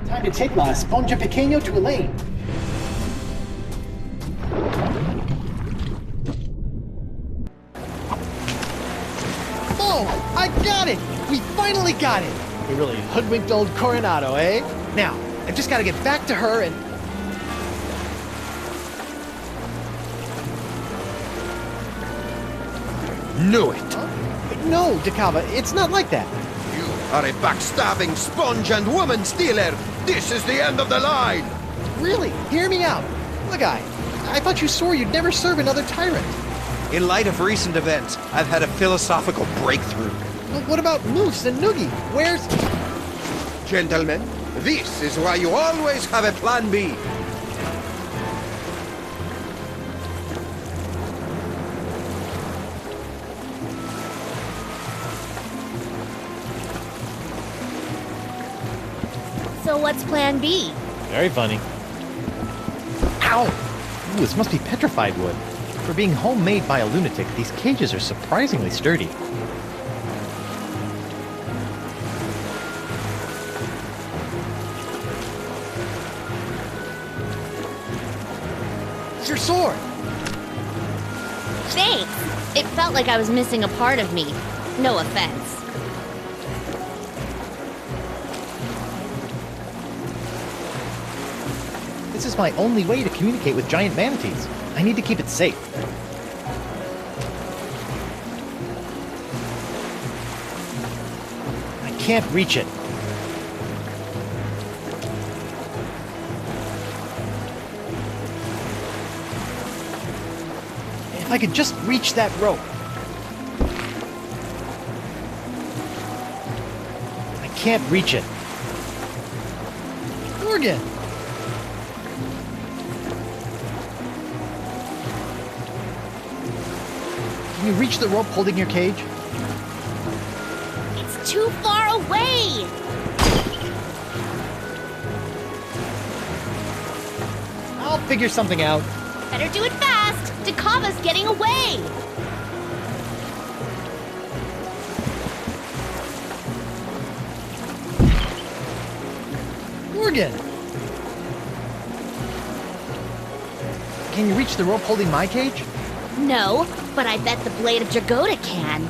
Time to take La Esponja Pequeño to Elaine. Oh, I got it! We finally got it! We really hoodwinked old Coronado, eh? Now, I've just got to get back to her and... Knew it! No, Dakava, it's not like that. You are a backstabbing sponge and woman stealer! This is the end of the line! Really, hear me out. Look, I thought you swore you'd never serve another tyrant. In light of recent events, I've had a philosophical breakthrough. Well, what about Moose and Noogie? Where's... Gentlemen, this is why you always have a plan B. So what's plan B? Very funny. Ow! Ooh, this must be petrified wood. For being homemade by a lunatic, these cages are surprisingly sturdy. It's your sword! Thanks! It felt like I was missing a part of me. No offense. This is my only way to communicate with giant manatees. I need to keep it safe. I can't reach it. If I could just reach that rope. I can't reach it. Morgan! Can you reach the rope holding your cage? It's too far away! I'll figure something out. Better do it fast! Dakava's getting away! Morgan! Can you reach the rope holding my cage? No, but I bet the blade of Jagoda can.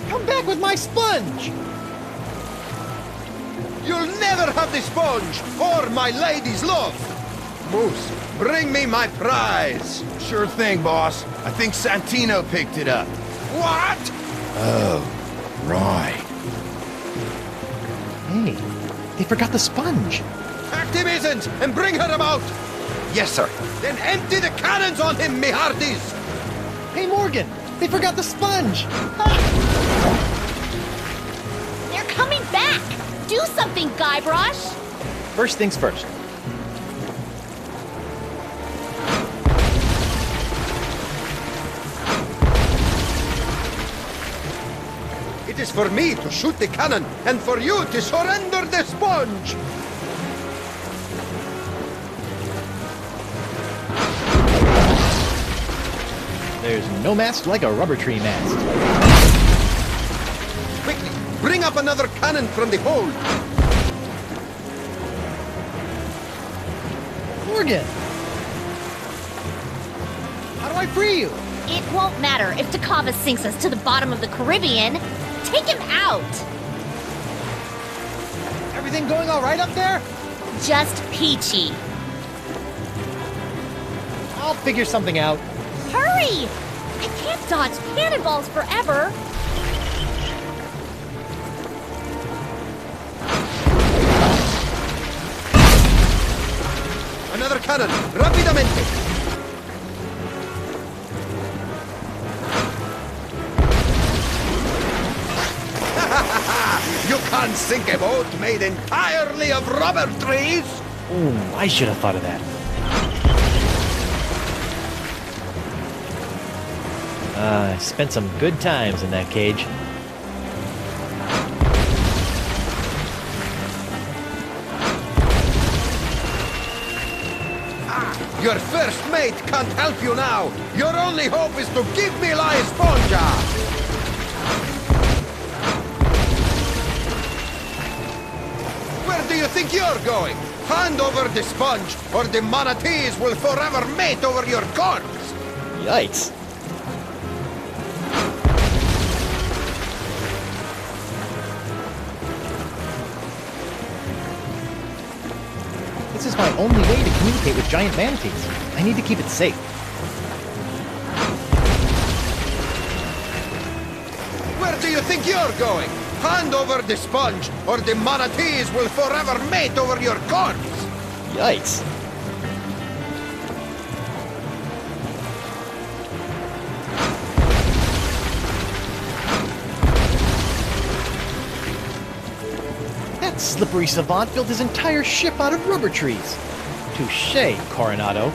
Come back with my sponge! You'll never have the sponge or my lady's love. Moose, bring me my prize. Sure thing, boss. I think Santino picked it up. What? Oh, right. Hey, they forgot the sponge. Pack him isn't and bring her about. Yes, sir. Then empty the cannons on him, me hearties. Hey, Morgan, they forgot the sponge. They're coming back! Do something, Guybrush! First things first. It is for me to shoot the cannon and for you to surrender the sponge. There's no mast like a rubber tree mast. Quickly, bring up another cannon from the hold. Morgan! How do I free you? It won't matter if Takava sinks us to the bottom of the Caribbean. Take him out! Everything going all right up there? Just peachy. I'll figure something out. Hurry! I can't dodge cannonballs forever. Another cannon, rapidamente. You can't sink a boat made entirely of rubber trees. Ooh, I should have thought of that. I spent some good times in that cage. Your first mate can't help you now. Your only hope is to give me La Esponja. Where do you think you're going? Hand over the sponge, or the manatees will forever mate over your corpse. Yikes. This is my only way to communicate with giant manatees. I need to keep it safe. Where do you think you're going? Hand over the sponge, or the manatees will forever mate over your corpse. Yikes. That slippery savant built his entire ship out of rubber trees. Touché, Coronado.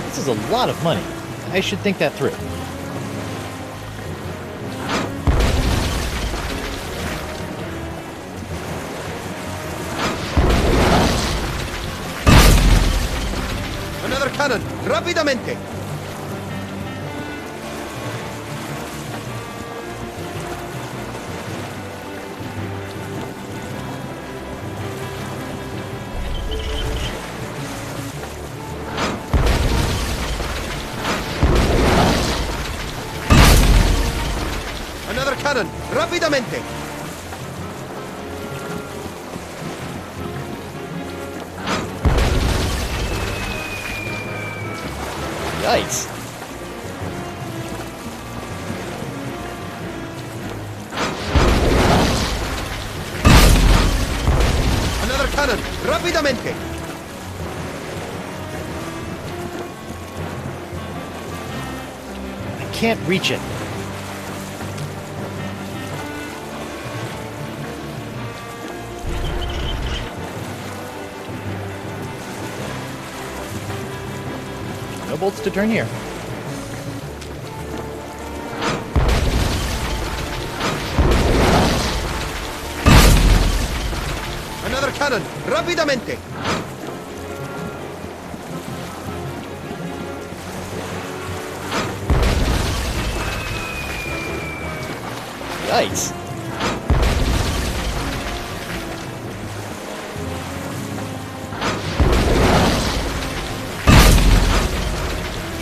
This is a lot of money. I should think that through. Another cannon, rapidamente. Another cannon, rapidamente. Yikes. Another cannon, rapidamente. I can't reach it. No bolts to turn here. cannon! Rapidamente! Yikes.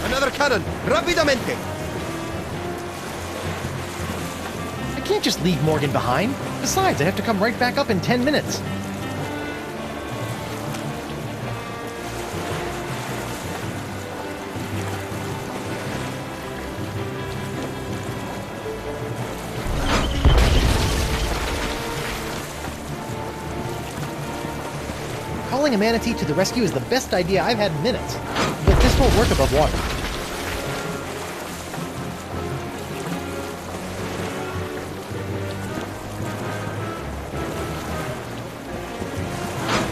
Another cannon! Rapidamente! I can't just leave Morgan behind. Besides, I have to come right back up in 10 minutes. Calling a manatee to the rescue is the best idea I've had in minutes, but this won't work above water.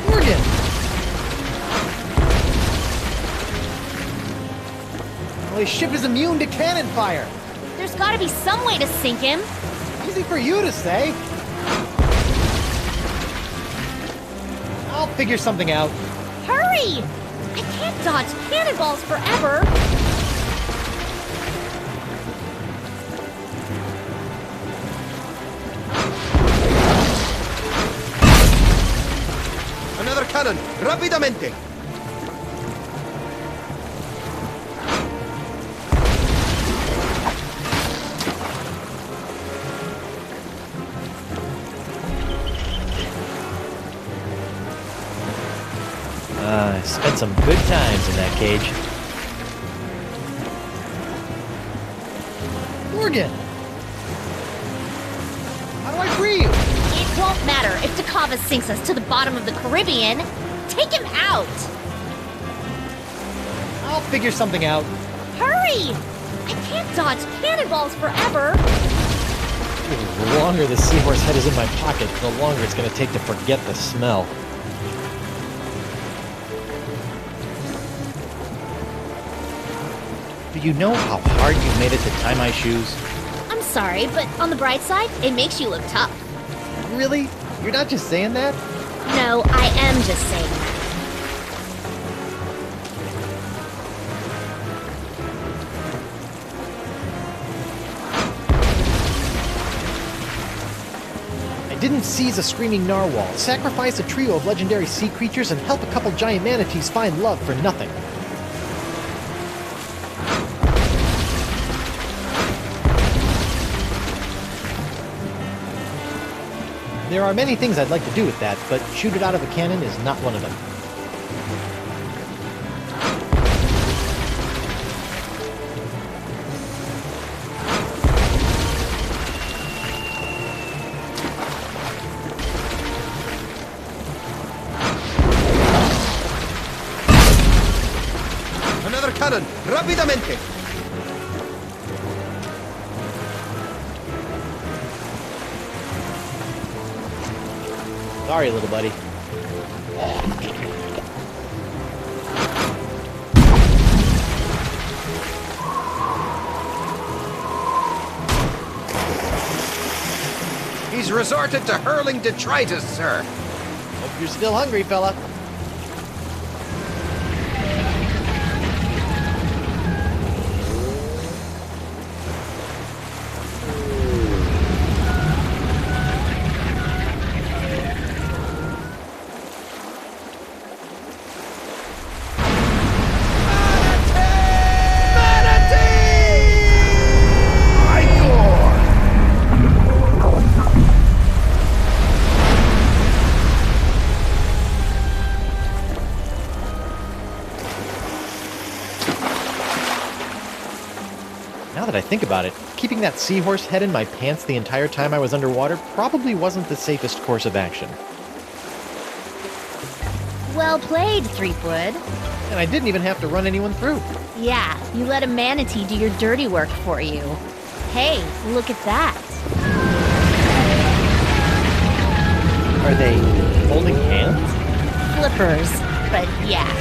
Morgan! Well, his ship is immune to cannon fire. There's gotta be some way to sink him. Easy for you to say. I'll figure something out. Hurry! I can't dodge cannonballs forever. Another cannon! Rapidamente! I spent some good times in that cage. Morgan! How do I free you? It won't matter if Takava sinks us to the bottom of the Caribbean. Take him out! I'll figure something out. Hurry! I can't dodge cannonballs forever. The longer the seahorse head is in my pocket, the longer it's gonna take to forget the smell. Do you know how hard you made it to tie my shoes? I'm sorry, but on the bright side, it makes you look tough. Really? You're not just saying that? No, I am just saying that. I didn't seize a screaming narwhal, sacrifice a trio of legendary sea creatures, and help a couple giant manatees find love for nothing. There are many things I'd like to do with that, but shoot it out of a cannon is not one of them. Another cannon! Rapidamente! Sorry, little buddy. He's resorted to hurling detritus, sir. Hope you're still hungry, fella. Now that I think about it, keeping that seahorse head in my pants the entire time I was underwater probably wasn't the safest course of action. Well played, Threepwood. And I didn't even have to run anyone through. Yeah, you let a manatee do your dirty work for you. Hey, look at that. Are they holding hands? Flippers, but yeah.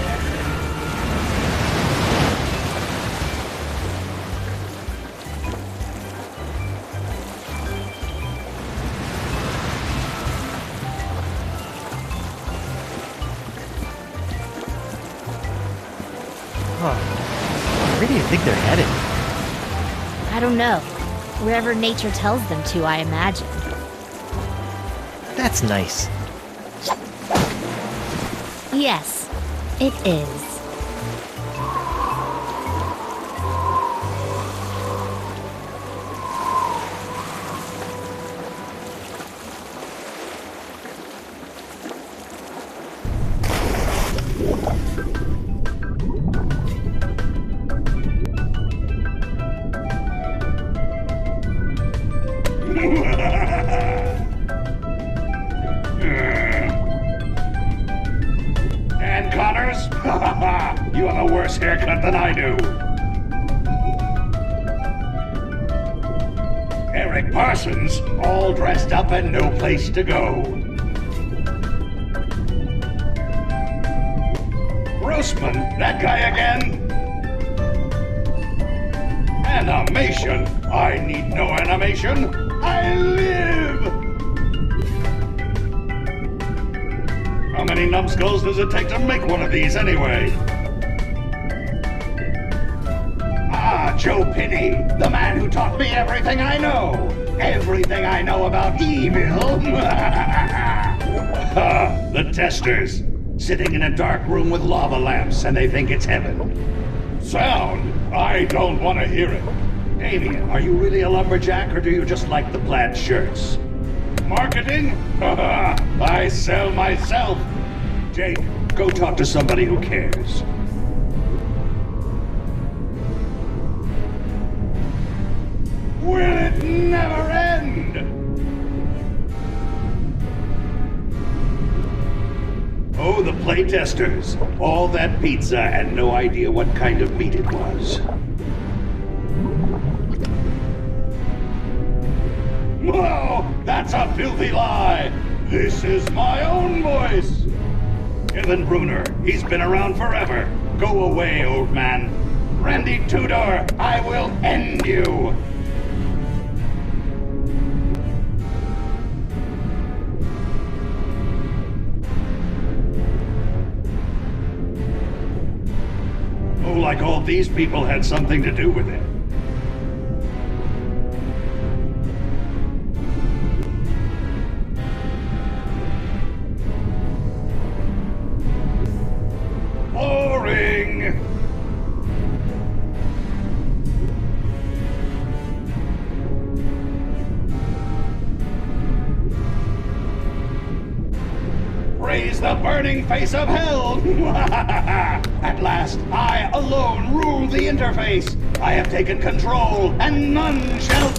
Where do you think they're headed? I don't know. Wherever nature tells them to, I imagine. That's nice. Yes, it is. Dan Connors? You have a worse haircut than I do. Eric Parsons, all dressed up and no place to go. Grossman, that guy again? Animation? I need no animation. I live! How many numbskulls does it take to make one of these anyway? Ah, Joe Pinney, the man who taught me everything I know. Everything I know about evil. The testers, sitting in a dark room with lava lamps, and they think it's heaven. Sound? I don't want to hear it. Damien, are you really a lumberjack, or do you just like the plaid shirts? Marketing? I sell myself. Jake, go talk to somebody who cares. Will it never end? Oh, the playtesters. All that pizza and no idea what kind of meat it was. Whoa! That's a filthy lie! This is my own voice! Kevin Bruner, he's been around forever. Go away, old man. Randy Tudor, I will end you! Oh, like all these people had something to do with it. Boring! Raise the burning face of hell! At last, I alone rule the interface! I have taken control, and none shall